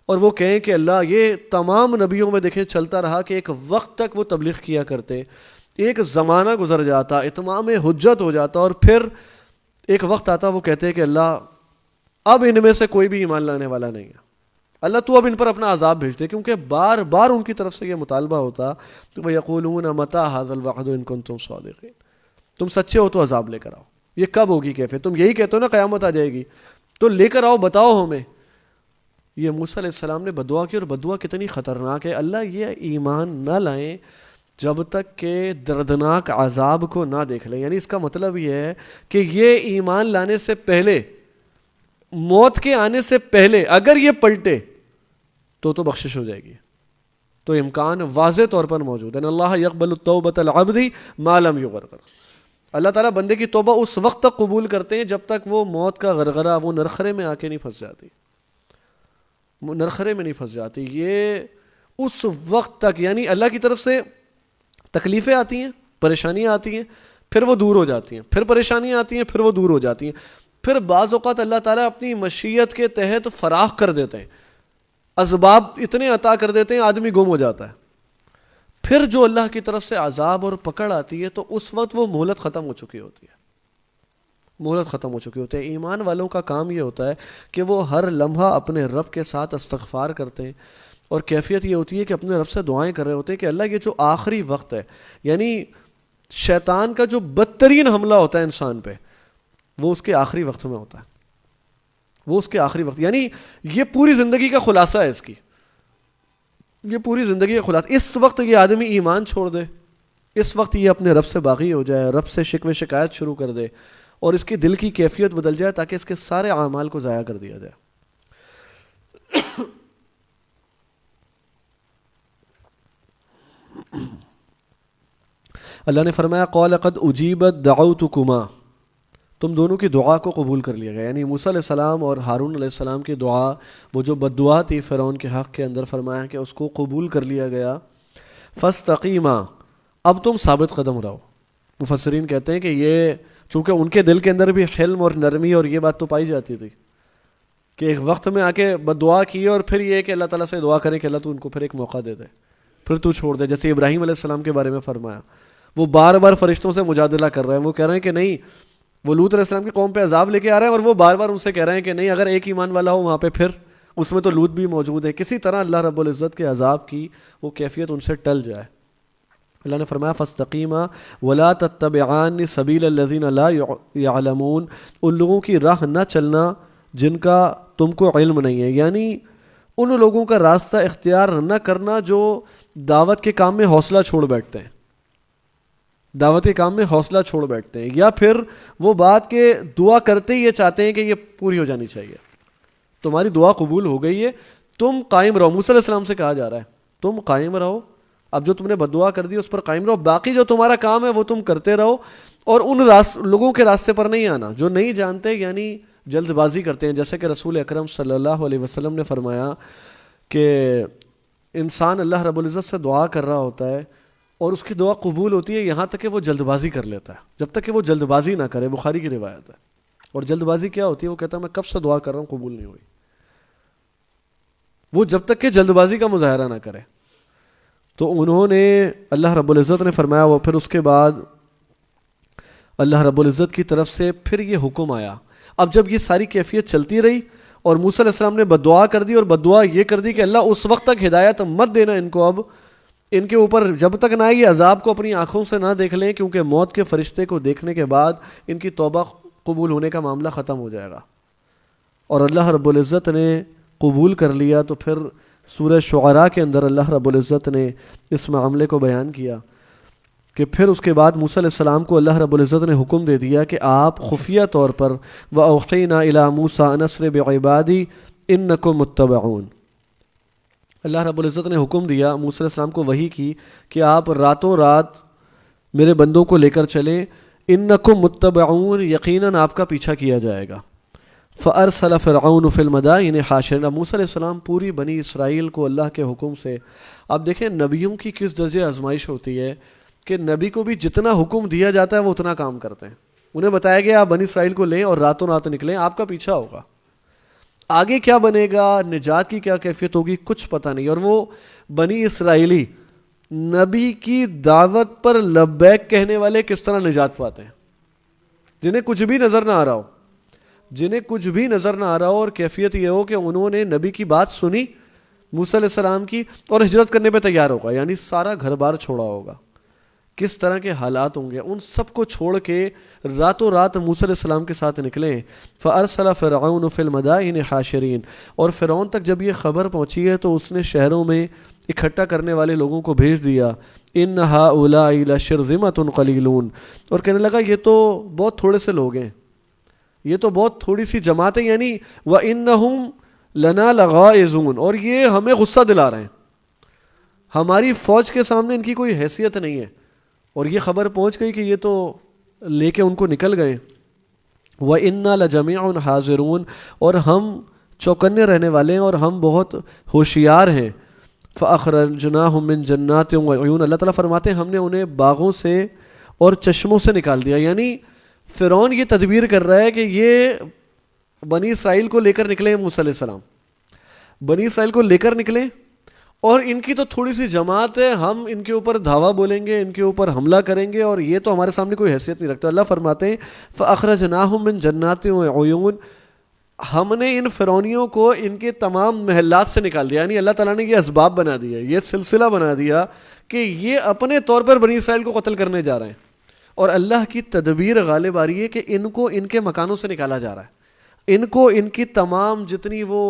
اور وہ کہیں کہ اللہ یہ تمام نبیوں میں دیکھیں چلتا رہا کہ ایک وقت تک وہ تبلیغ کیا کرتے, ایک زمانہ گزر جاتا, اتمام حجت ہو جاتا, اور پھر ایک وقت آتا وہ کہتے کہ اللہ اب ان میں سے کوئی بھی ایمان لانے والا نہیں ہے, اللہ تو اب ان پر اپنا عذاب بھیج دے. کیونکہ بار بار ان کی طرف سے یہ مطالبہ ہوتا کہ وَيَقُولُونَ مَتَىٰ هَٰذَا الْوَعْدُ إِن كُنتُمْ صَادِقِينَ, تم سچے ہو تو عذاب لے کر آؤ, یہ کب ہوگی کیفیت, تم یہی کہتے ہو نا قیامت آ جائے گی, تو لے کر آؤ, بتاؤ ہمیں. یہ موسیٰ علیہ السلام نے بدعا کی, اور بدعا کتنی خطرناک ہے. اللہ یہ ایمان نہ لائیں جب تک کہ دردناک عذاب کو نہ دیکھ لیں. یعنی اس کا مطلب یہ ہے کہ یہ ایمان لانے سے پہلے, موت کے آنے سے پہلے اگر یہ پلٹے تو بخشش ہو جائے گی, تو امکان واضح طور پر موجود ہے. اللہ یقبل التوبۃ العبد ما لم یغرغر, اللہ تعالیٰ بندے کی توبہ اس وقت تک قبول کرتے ہیں جب تک وہ موت کا غرغرہ, وہ نرخرے میں آ کے نہیں پھنس جاتی, نرخرے میں نہیں پھنس جاتی. یہ اس وقت تک, یعنی اللہ کی طرف سے تکلیفیں آتی ہیں, پریشانیاں آتی ہیں, پھر وہ دور ہو جاتی ہیں, پھر پریشانیاں آتی ہیں, پھر وہ دور ہو جاتی ہیں, پھر بعض اوقات اللہ تعالیٰ اپنی مشیت کے تحت فراخ کر دیتے ہیں, اسباب اتنے عطا کر دیتے ہیں آدمی گم ہو جاتا ہے. پھر جو اللہ کی طرف سے عذاب اور پکڑ آتی ہے تو اس وقت وہ مہلت ختم ہو چکی ہوتی ہے, مہلت ختم ہو چکی ہوتی ہے. ایمان والوں کا کام یہ ہوتا ہے کہ وہ ہر لمحہ اپنے رب کے ساتھ استغفار کرتے ہیں, اور کیفیت یہ ہوتی ہے کہ اپنے رب سے دعائیں کر رہے ہوتے ہیں کہ اللہ یہ جو آخری وقت ہے, یعنی شیطان کا جو بدترین حملہ ہوتا ہے انسان پہ, وہ اس کے آخری وقت میں ہوتا ہے, وہ اس کے آخری وقت, یعنی یہ پوری زندگی کا خلاصہ ہے اس کی, یہ پوری زندگی کا خلاصہ. اس وقت یہ آدمی ایمان چھوڑ دے, اس وقت یہ اپنے رب سے باغی ہو جائے, رب سے شکوے شکایت شروع کر دے, اور اس کی دل کی کیفیت بدل جائے تاکہ اس کے سارے اعمال کو ضائع کر دیا جائے. اللہ نے فرمایا قال قد اجیبت دعوتکما, تم دونوں کی دعا کو قبول کر لیا گیا. یعنی موسیٰ علیہ السلام اور ہارون علیہ السلام کی دعا, وہ جو بد دعا تھی فرعون کے حق کے اندر, فرمایا کہ اس کو قبول کر لیا گیا. فاستقیما, اب تم ثابت قدم رہو. مفسرین کہتے ہیں کہ یہ چونکہ ان کے دل کے اندر بھی حلم اور نرمی اور یہ بات تو پائی جاتی تھی کہ ایک وقت میں آ کے بد دعا کی اور پھر یہ کہ اللہ تعالیٰ سے دعا کریں کہ اللہ تو ان کو پھر ایک موقع دے دے, پھر تو چھوڑ دے. جیسے ابراہیم علیہ السلام کے بارے میں فرمایا, وہ بار بار فرشتوں سے مجادلہ کر رہے ہیں, وہ کہہ رہے ہیں کہ نہیں, وہ لوط علیہ السلام کی قوم پہ عذاب لے کے آ رہے ہیں اور وہ بار بار ان سے کہہ رہے ہیں کہ نہیں, اگر ایک ایمان والا ہو وہاں پہ پھر اس میں تو لوط بھی موجود ہے. کسی طرح اللہ رب العزت کے عذاب کی وہ کیفیت ان سے ٹل جائے. اللہ نے فرمایا فاستقیما ولا تتبعان سبیل الذین لا یعلمون, ان لوگوں کی راہ نہ چلنا جن کا تم کو علم نہیں ہے. یعنی ان لوگوں کا راستہ اختیار نہ کرنا جو دعوت کے کام میں حوصلہ چھوڑ بیٹھتے ہیں, دعوت کے کام میں حوصلہ چھوڑ بیٹھتے ہیں, یا پھر وہ بات کہ دعا کرتے ہی یہ چاہتے ہیں کہ یہ پوری ہو جانی چاہیے, تمہاری دعا قبول ہو گئی ہے, تم قائم رہو. موسیٰ علیہ السلام سے کہا جا رہا ہے تم قائم رہو, اب جو تم نے بد دعا کر دی اس پر قائم رہو, باقی جو تمہارا کام ہے وہ تم کرتے رہو, اور ان لوگوں کے راستے پر نہیں آنا جو نہیں جانتے, یعنی جلد بازی کرتے ہیں. جیسے کہ رسول اکرم صلی اللہ علیہ وسلم نے فرمایا کہ انسان اللہ رب العزت سے دعا کر رہا ہوتا ہے اور اس کی دعا قبول ہوتی ہے یہاں تک کہ وہ جلد بازی کر لیتا ہے, جب تک کہ وہ جلد بازی نہ کرے. بخاری کی روایت ہے. اور جلد بازی کیا ہوتی ہے, وہ کہتا ہے میں کب سے دعا کر رہا ہوں قبول نہیں ہوئی, وہ جب تک کہ جلد بازی کا مظاہرہ نہ کرے. تو انہوں نے, اللہ رب العزت نے فرمایا, وہ پھر اس کے بعد اللہ رب العزت کی طرف سے پھر یہ حکم آیا. اب جب یہ ساری کیفیت چلتی رہی اور موسیٰ علیہ السلام نے بد دعا کر دی, اور بد دعا یہ کر دی کہ اللہ اس وقت تک ہدایت مت دینا ان کو, اب ان کے اوپر جب تک نہ یہ عذاب کو اپنی آنکھوں سے نہ دیکھ لیں, کیونکہ موت کے فرشتے کو دیکھنے کے بعد ان کی توبہ قبول ہونے کا معاملہ ختم ہو جائے گا. اور اللہ رب العزت نے قبول کر لیا. تو پھر سورہ شعراء کے اندر اللہ رب العزت نے اس معاملے کو بیان کیا کہ پھر اس کے بعد موسیٰ علیہ السلام کو اللہ رب العزت نے حکم دے دیا کہ آپ خفیہ طور پر وَأَوْحَيْنَا إِلَىٰ مُوسَىٰ أَنْ أَسْرِ بِعِبَادِي إِنَّكُمْ مُتَّبَعُونَ, اللہ رب العزت نے حکم دیا موسیٰ علیہ السلام کو وحی کی کہ آپ راتوں رات میرے بندوں کو لے کر چلیں, انکم متبعون, یقیناً آپ کا پیچھا کیا جائے گا. فَأَرْسَلَ فِرْعَوْنُ فِي الْمَدَائِنِ حَاشِرِينَ. اب موسیٰ علیہ السلام پوری بنی اسرائیل کو اللہ کے حکم سے، اب دیکھیں نبیوں کی کس درجے آزمائش ہوتی ہے کہ نبی کو بھی جتنا حکم دیا جاتا ہے وہ اتنا کام کرتے ہیں. انہیں بتایا گیا آپ بنی اسرائیل کو لیں اور راتوں رات نکلیں، آپ کا پیچھا ہوگا، آگے کیا بنے گا، نجات کی کیا کیفیت ہوگی، کچھ پتہ نہیں. اور وہ بنی اسرائیلی نبی کی دعوت پر لبیک کہنے والے کس طرح نجات پاتے ہیں، جنہیں کچھ بھی نظر نہ آ رہا ہو، جنہیں کچھ بھی نظر نہ آ رہا ہو، اور کیفیت یہ ہو کہ انہوں نے نبی کی بات سنی موسیٰ علیہ السلام کی اور ہجرت کرنے پہ تیار ہوگا، یعنی سارا گھر بار چھوڑا ہوگا. کس طرح کے حالات ہوں گے، ان سب کو چھوڑ کے راتوں رات موسیٰ علیہ السلام کے ساتھ نکلیں. فَأَرْسَلَ فِرْعَوْنُ فِي الْمَدَائِنِ حَاشِرِينَ. اور فرعون تک جب یہ خبر پہنچی ہے تو اس نے شہروں میں اکٹھا کرنے والے لوگوں کو بھیج دیا. إِنَّ هَؤُلَاءِ لَشِرْذِمَةٌ قَلِيلُونَ. اور کہنے لگا یہ تو بہت تھوڑے سے لوگ ہیں، یہ تو بہت تھوڑی سی جماعت ہے، یعنی وَإِنَّهُمْ لَنَا لَغَائِظُونَ. اور یہ ہمیں غصہ دلا رہے ہیں، ہماری فوج کے سامنے ان کی کوئی حیثیت نہیں ہے. اور یہ خبر پہنچ گئی کہ یہ تو لے کے ان کو نکل گئے. وَإِنَّا لَجَمِيعٌ حَاضِرُونَ. اور ہم چوکنے رہنے والے ہیں اور ہم بہت ہوشیار ہیں. فَأَخْرَجْنَاهُم مِّن جَنَّاتٍ وَعُيُونٍ. اللہ تعالیٰ فرماتے ہیں ہم نے انہیں باغوں سے اور چشموں سے نکال دیا. یعنی فرعون یہ تدبیر کر رہا ہے کہ یہ بنی اسرائیل کو لے کر نکلے موسیٰ علیہ السلام، بنی اسرائیل کو لے کر نکلے، اور ان کی تو تھوڑی سی جماعت ہے، ہم ان کے اوپر دھاوا بولیں گے، ان کے اوپر حملہ کریں گے، اور یہ تو ہمارے سامنے کوئی حیثیت نہیں رکھتا. اللہ فرماتے ہیں فَأَخْرَجْنَاهُم مِّن جَنَّاتٍ وَعُيُونٍ. ہم نے ان فرعونیوں کو ان کے تمام محلات سے نکال دیا. یعنی اللہ تعالیٰ نے یہ اسباب بنا دیا، یہ سلسلہ بنا دیا کہ یہ اپنے طور پر بنی اسرائیل کو قتل کرنے جا رہے ہیں، اور اللہ کی تدبیر غالب آ رہی ہے کہ ان کو ان کے مکانوں سے نکالا جا رہا ہے، ان کو ان کی تمام جتنی وہ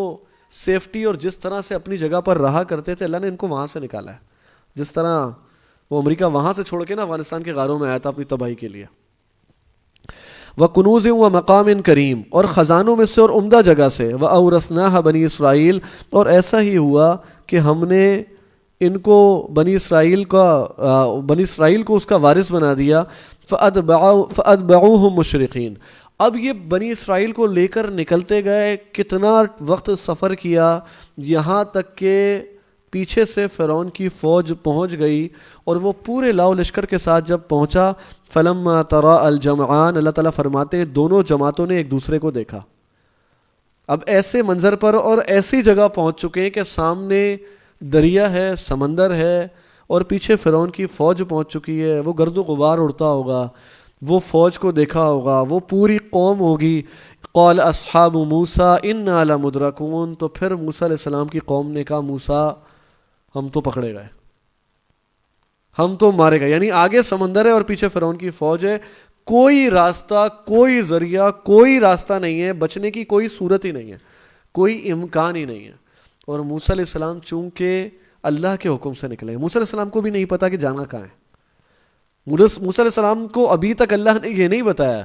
سیفٹی اور جس طرح سے اپنی جگہ پر رہا کرتے تھے اللہ نے ان کو وہاں سے نکالا ہے. جس طرح وہ امریکہ وہاں سے چھوڑ کے نا افغانستان کے غاروں میں آیا تھا اپنی تباہی کے لیے. وَكُنُوزٍ وَمَقَامٍ کریم. اور خزانوں میں سے اور عمدہ جگہ سے. وَأَوْرَثْنَاهَا بنی اسرائیل. اور ایسا ہی ہوا کہ ہم نے ان کو بنی اسرائیل کو اس کا وارث بنا دیا. فَأَتْبَعُوهُم مُشْرِقِينَ. اب یہ بنی اسرائیل کو لے کر نکلتے گئے، کتنا وقت سفر کیا، یہاں تک کہ پیچھے سے فرعون کی فوج پہنچ گئی، اور وہ پورے لاؤ لشکر کے ساتھ جب پہنچا فَلَمَّا تَرَاءَ الْجَمْعَانِ. اللہ تعالیٰ فرماتے ہیں دونوں جماعتوں نے ایک دوسرے کو دیکھا. اب ایسے منظر پر اور ایسی جگہ پہنچ چکے ہیں کہ سامنے دریا ہے، سمندر ہے، اور پیچھے فرعون کی فوج پہنچ چکی ہے. وہ گرد و غبار اڑتا ہوگا، وہ فوج کو دیکھا ہوگا، وہ پوری قوم ہوگی. قال اصحاب موسیٰ انا لمدرکون. تو پھر موسیٰ علیہ السلام کی قوم نے کہا موسیٰ ہم تو پکڑے گئے، ہم تو مارے گئے. یعنی آگے سمندر ہے اور پیچھے فرعون کی فوج ہے، کوئی راستہ، کوئی ذریعہ، کوئی راستہ نہیں ہے، بچنے کی کوئی صورت ہی نہیں ہے، کوئی امکان ہی نہیں ہے. اور موسیٰ علیہ السلام چونکہ اللہ کے حکم سے نکلے، موسیٰ علیہ السلام کو بھی نہیں پتا کہ جانا کہاں ہے. موسیٰ علیہ السلام کو ابھی تک اللہ نے یہ نہیں بتایا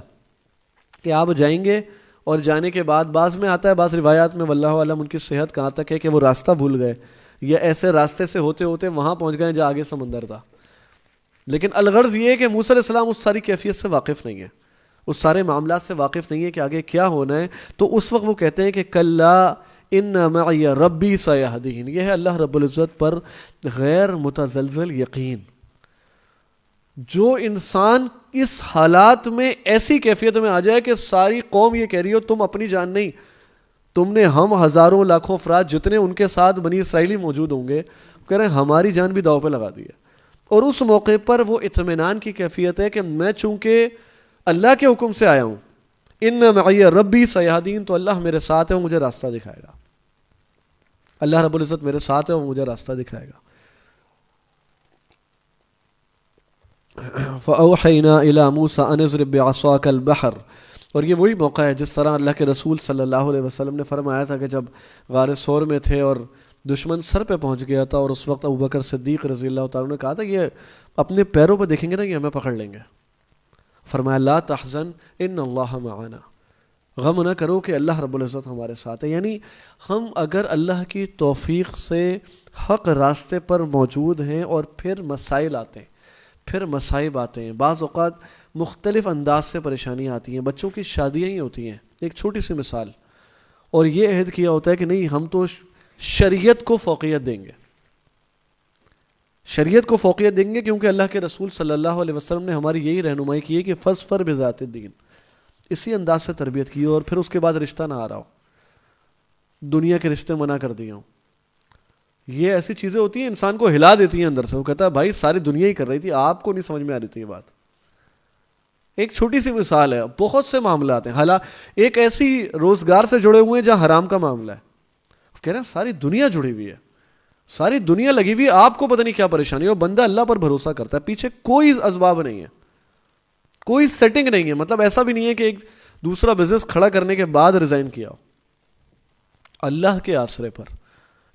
کہ آپ جائیں گے، اور جانے کے بعد بعض میں آتا ہے، بعض روایات میں واللہ عالم ان کی صحت کہاں تک ہے کہ وہ راستہ بھول گئے یا ایسے راستے سے ہوتے ہوتے وہاں پہنچ گئے جہاں آگے سمندر تھا. لیکن الغرض یہ ہے کہ موسیٰ علیہ السلام اس ساری کیفیت سے واقف نہیں ہے، اس سارے معاملات سے واقف نہیں ہے کہ آگے کیا ہونا ہے. تو اس وقت وہ کہتے ہیں کہ کلا ان معی ربی سیہدین. یہ ہے اللہ رب العزت پر غیر متزلزل یقین. جو انسان اس حالات میں ایسی کیفیت میں آ جائے کہ ساری قوم یہ کہہ رہی ہو تم اپنی جان نہیں، تم نے ہم ہزاروں لاکھوں افراد جتنے ان کے ساتھ بنی اسرائیلی موجود ہوں گے کہہ رہے ہیں ہماری جان بھی داؤ پہ لگا دی ہے. اور اس موقع پر وہ اطمینان کی کیفیت ہے کہ میں چونکہ اللہ کے حکم سے آیا ہوں، ان معی ربی سیہدین، تو اللہ میرے ساتھ ہے، وہ مجھے راستہ دکھائے گا. اللہ رب العزت میرے ساتھ ہے، وہ مجھے راستہ دکھائے گا. فَأَوْحَيْنَا إِلَى مُوسَىٰ أَنِ اضْرِب بِعَصَاكَ الْبَحْرَ. اور یہ وہی موقع ہے جس طرح اللہ کے رسول صلی اللہ علیہ وسلم نے فرمایا تھا کہ جب غار ثور میں تھے اور دشمن سر پہ پہنچ گیا تھا، اور اس وقت ابوبکر صدیق رضی اللہ تعالیٰ نے کہا تھا یہ اپنے پیروں پہ دیکھیں گے نا یہ ہمیں پکڑ لیں گے. فرمایا لا تحزن ان اللہ معنا. غم نہ کرو کہ اللہ رب العزت ہمارے ساتھ ہے. یعنی ہم اگر اللہ کی توفیق سے حق راستے پر موجود ہیں اور پھر مسائل آتے ہیں، پھر مصائب آتے ہیں، بعض اوقات مختلف انداز سے پریشانیاں آتی ہیں، بچوں کی شادیاں ہی ہوتی ہیں. ایک چھوٹی سی مثال، اور یہ عہد کیا ہوتا ہے کہ نہیں ہم تو شریعت کو فوقیت دیں گے، شریعت کو فوقیت دیں گے، کیونکہ اللہ کے رسول صلی اللہ علیہ وسلم نے ہماری یہی رہنمائی کی ہے کہ فاظفر بذات الدین، اسی انداز سے تربیت کی ہو، اور پھر اس کے بعد رشتہ نہ آ رہا ہو، دنیا کے رشتے منع کر دیے ہوں. یہ ایسی چیزیں ہوتی ہیں انسان کو ہلا دیتی ہیں اندر سے. وہ کہتا ہے بھائی ساری دنیا ہی کر رہی تھی، آپ کو نہیں سمجھ میں آ رہی تھی یہ بات. ایک چھوٹی سی مثال ہے، بہت سے معاملات ہیں. حالانکہ ایک ایسی روزگار سے جڑے ہوئے ہیں جہاں حرام کا معاملہ ہے، کہہ رہے ہیں ساری دنیا جڑی ہوئی ہے، ساری دنیا لگی ہوئی ہے، آپ کو پتہ نہیں کیا پریشانی ہے. اور بندہ اللہ پر بھروسہ کرتا ہے، پیچھے کوئی اسباب نہیں ہے، کوئی سیٹنگ نہیں ہے. مطلب ایسا بھی نہیں ہے کہ ایک دوسرا بزنس کھڑا کرنے کے بعد ریزائن کیا ہو. اللہ کے آسرے پر.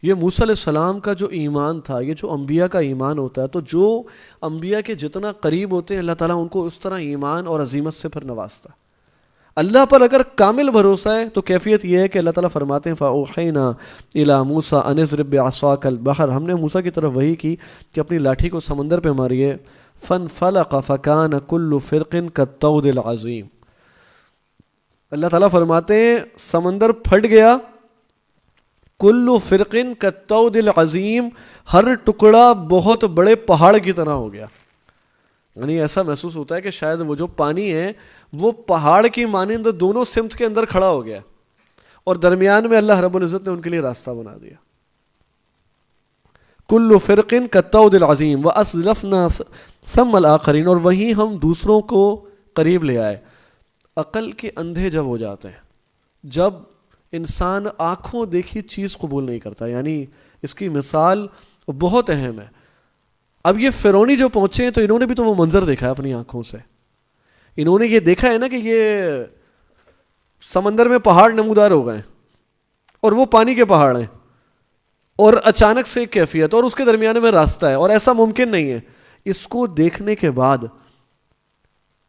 یہ موسیٰ علیہ السلام کا جو ایمان تھا، یہ جو انبیاء کا ایمان ہوتا ہے، تو جو انبیاء کے جتنا قریب ہوتے ہیں اللہ تعالیٰ ان کو اس طرح ایمان اور عظیمت سے پھر نوازتا. اللہ پر اگر کامل بھروسہ ہے تو کیفیت یہ ہے کہ اللہ تعالیٰ فرماتے ہیں فَأُوحَيْنَا إِلَىٰ مُوسَىٰ أَنِ اضْرِب بِعَصَاكَ الْبَحْرَ، ہم نے موسیٰ کی طرف وحی کی کہ اپنی لاٹھی کو سمندر پہ ماریے. فَانْفَلَقَ فَكَانَ كُلُّ فِرْقٍ كَالطَّوْدِ الْعَظِيمِ. اللہ تعالیٰ فرماتے ہیں سمندر پھٹ گیا، کلو فرقن کالطود العظیم، ہر ٹکڑا بہت بڑے پہاڑ کی طرح ہو گیا. یعنی ایسا محسوس ہوتا ہے کہ شاید وہ جو پانی ہے وہ پہاڑ کی مانند دونوں سمت کے اندر کھڑا ہو گیا، اور درمیان میں اللہ رب العزت نے ان کے لیے راستہ بنا دیا. کلو فرقن کالطود العظیم وَأَزْلَفْنَا ثَمَّ الْآخَرِينَ، اور وہیں ہم دوسروں کو قریب لے آئے. عقل کے اندھے جب ہو جاتے ہیں، جب انسان آنکھوں دیکھی چیز قبول نہیں کرتا، یعنی اس کی مثال بہت اہم ہے. اب یہ فرعونی جو پہنچے ہیں تو انہوں نے بھی تو وہ منظر دیکھا ہے اپنی آنکھوں سے. انہوں نے یہ دیکھا ہے نا کہ یہ سمندر میں پہاڑ نمودار ہو گئے اور وہ پانی کے پہاڑ ہیں، اور اچانک سے ایک کیفیت اور اس کے درمیان میں راستہ ہے، اور ایسا ممکن نہیں ہے. اس کو دیکھنے کے بعد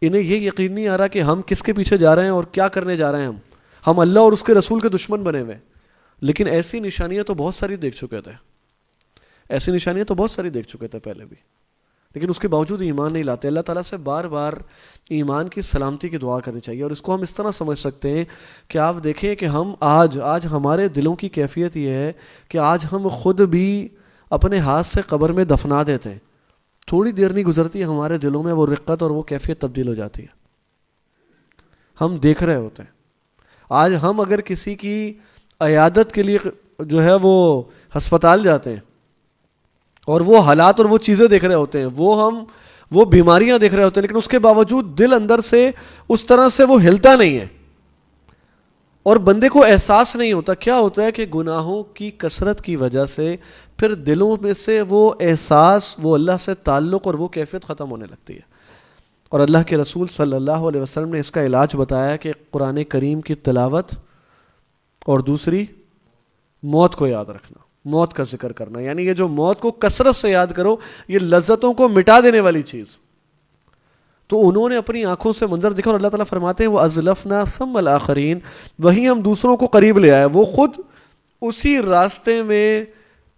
انہیں یہ یقین نہیں آ رہا کہ ہم کس کے پیچھے جا رہے ہیں اور کیا کرنے جا رہے ہیں. ہم اللہ اور اس کے رسول کے دشمن بنے ہوئے. لیکن ایسی نشانیاں تو بہت ساری دیکھ چکے تھے، ایسی نشانیاں تو بہت ساری دیکھ چکے تھے پہلے بھی، لیکن اس کے باوجود ایمان نہیں لاتے. اللہ تعالیٰ سے بار بار ایمان کی سلامتی کی دعا کرنی چاہیے. اور اس کو ہم اس طرح سمجھ سکتے ہیں کہ آپ دیکھیں کہ ہم آج ہمارے دلوں کی کیفیت یہ ہے کہ آج ہم خود بھی اپنے ہاتھ سے قبر میں دفنا دیتے ہیں، تھوڑی دیر نہیں گزرتی ہمارے دلوں میں وہ رقت اور وہ کیفیت تبدیل ہو جاتی ہے. ہم دیکھ رہے ہوتے ہیں. آج ہم اگر کسی کی عیادت کے لیے جو ہے وہ ہسپتال جاتے ہیں اور وہ حالات اور وہ چیزیں دیکھ رہے ہوتے ہیں، وہ بیماریاں دیکھ رہے ہوتے ہیں، لیکن اس کے باوجود دل اندر سے اس طرح سے وہ ہلتا نہیں ہے اور بندے کو احساس نہیں ہوتا. کیا ہوتا ہے کہ گناہوں کی کثرت کی وجہ سے پھر دلوں میں سے وہ احساس، وہ اللہ سے تعلق اور وہ کیفیت ختم ہونے لگتی ہے. اور اللہ کے رسول صلی اللہ علیہ وسلم نے اس کا علاج بتایا کہ قرآن کریم کی تلاوت اور دوسری موت کو یاد رکھنا، موت کا ذکر کرنا. یعنی یہ جو موت کو کثرت سے یاد کرو، یہ لذتوں کو مٹا دینے والی چیز. تو انہوں نے اپنی آنکھوں سے منظر دیکھا، اور اللہ تعالیٰ فرماتے ہیں وَأَزْلَفْنَا ثَمَّ الْآخَرِينَ، وہیں ہم دوسروں کو قریب لے آئے. وہ خود اسی راستے میں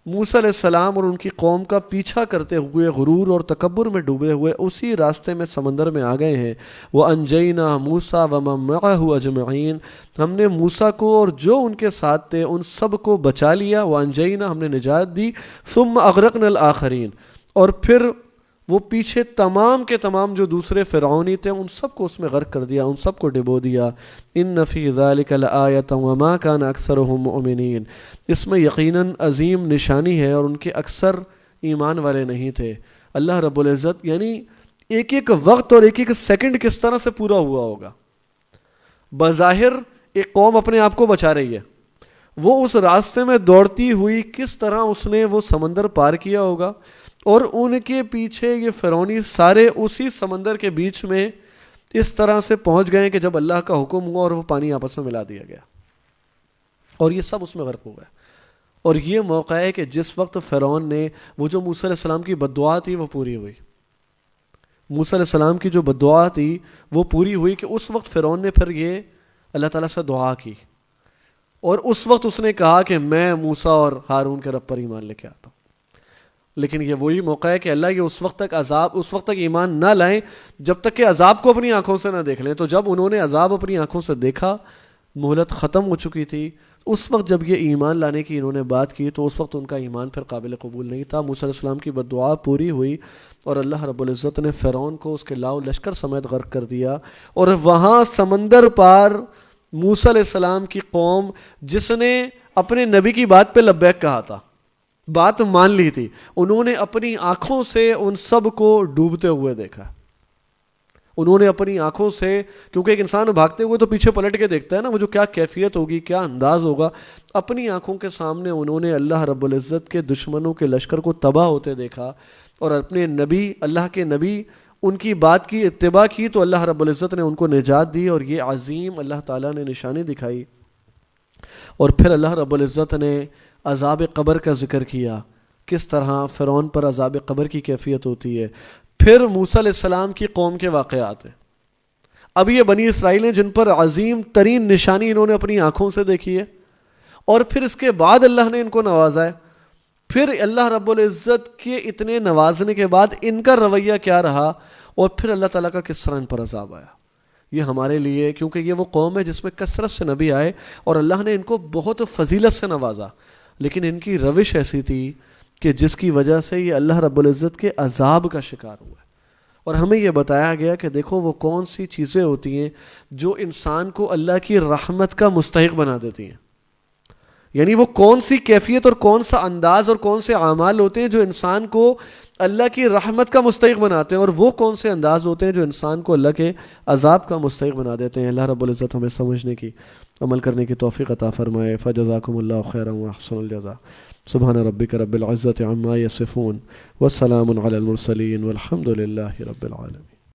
موسیٰ علیہ السلام اور ان کی قوم کا پیچھا کرتے ہوئے غرور اور تکبر میں ڈوبے ہوئے اسی راستے میں سمندر میں آ گئے ہیں. وَأَنْجَيْنَا مُوسَىٰ وَمَن مَّعَهُ أَجْمَعِينَ، ہم نے موسیٰ کو اور جو ان کے ساتھ تھے ان سب کو بچا لیا. وَأَنْجَيْنَا، ہم نے نجات دی. ثُمَّ أَغْرَقْنَا الْآخَرِينَ، اور پھر وہ پیچھے تمام کے تمام جو دوسرے فرعونی تھے ان سب کو اس میں غرق کر دیا، ان سب کو ڈبو دیا. ان فی ذلک لآیۃ وما کان اکثرهم مؤمنین، اس میں یقیناً عظیم نشانی ہے اور ان کے اکثر ایمان والے نہیں تھے. اللہ رب العزت یعنی ایک ایک وقت اور ایک ایک سیکنڈ کس طرح سے پورا ہوا ہوگا. بظاہر ایک قوم اپنے آپ کو بچا رہی ہے، وہ اس راستے میں دوڑتی ہوئی کس طرح اس نے وہ سمندر پار کیا ہوگا، اور ان کے پیچھے یہ فرعونی سارے اسی سمندر کے بیچ میں اس طرح سے پہنچ گئے کہ جب اللہ کا حکم ہوا اور وہ پانی آپس میں ملا دیا گیا اور یہ سب اس میں غرق ہو گئے. اور یہ موقع ہے کہ جس وقت فرعون نے وہ جو موسیٰ علیہ السلام کی بد دعا تھی وہ پوری ہوئی. موسیٰ علیہ السلام کی جو بد دعا تھی وہ پوری ہوئی کہ اس وقت فرعون نے پھر یہ اللہ تعالیٰ سے دعا کی، اور اس وقت اس نے کہا کہ میں موسیٰ اور ہارون کے رب پر ایمان لے کے آتا ہوں. لیکن یہ وہی موقع ہے کہ اللہ یہ اس وقت تک ایمان نہ لائیں جب تک کہ عذاب کو اپنی آنکھوں سے نہ دیکھ لیں. تو جب انہوں نے عذاب اپنی آنکھوں سے دیکھا، مہلت ختم ہو چکی تھی، اس وقت جب یہ ایمان لانے کی انہوں نے بات کی تو اس وقت ان کا ایمان پھر قابل قبول نہیں تھا. موسیٰ علیہ السلام کی بد دعا پوری ہوئی اور اللہ رب العزت نے فرعون کو اس کے لاؤ لشکر سمیت غرق کر دیا. اور وہاں سمندر پار موسیٰ علیہ السلام کی قوم جس نے اپنے نبی کی بات پہ لبیک کہا تھا, بات مان لی تھی, انہوں نے اپنی آنکھوں سے ان سب کو ڈوبتے ہوئے دیکھا. انہوں نے اپنی آنکھوں سے, کیونکہ ایک انسان بھاگتے ہوئے تو پیچھے پلٹ کے دیکھتا ہے نا, وہ جو کیا کیفیت ہوگی, کیا انداز ہوگا, اپنی آنکھوں کے سامنے انہوں نے اللہ رب العزت کے دشمنوں کے لشکر کو تباہ ہوتے دیکھا. اور اپنے نبی, اللہ کے نبی, ان کی بات کی اتباع کی تو اللہ رب العزت نے ان کو نجات دی اور یہ عظیم اللہ تعالیٰ نے نشانی دکھائی. اور پھر اللہ رب العزت نے عذاب قبر کا ذکر کیا, کس طرح فرعون پر عذاب قبر کی کیفیت ہوتی ہے. پھر موسیٰ علیہ السلام کی قوم کے واقعات ہیں. اب یہ بنی اسرائیل ہیں جن پر عظیم ترین نشانی انہوں نے اپنی آنکھوں سے دیکھی ہے, اور پھر اس کے بعد اللہ نے ان کو نوازا ہے. پھر اللہ رب العزت کے اتنے نوازنے کے بعد ان کا رویہ کیا رہا, اور پھر اللہ تعالیٰ کا کس طرح ان پر عذاب آیا. یہ ہمارے لیے, کیونکہ یہ وہ قوم ہے جس میں کثرت سے نبی آئے اور اللہ نے ان کو بہت فضیلت سے نوازا, لیکن ان کی روش ایسی تھی کہ جس کی وجہ سے یہ اللہ رب العزت کے عذاب کا شکار ہوا. اور ہمیں یہ بتایا گیا کہ دیکھو وہ کون سی چیزیں ہوتی ہیں جو انسان کو اللہ کی رحمت کا مستحق بنا دیتی ہیں. یعنی وہ کون سی کیفیت اور کون سا انداز اور کون سے اعمال ہوتے ہیں جو انسان کو اللہ کی رحمت کا مستحق بناتے ہیں, اور وہ کون سے انداز ہوتے ہیں جو انسان کو اللہ کے عذاب کا مستحق بنا دیتے ہیں. اللہ رب العزت ہمیں سمجھنے کی, عمل کرنے کی توفیق عطا فرمائے. فجزاکم اللہ خیرا واحسن الجزاء. سبحان ربک رب العزت عما یصفون والسلام علی المرسلین والحمد للہ رب العالمین.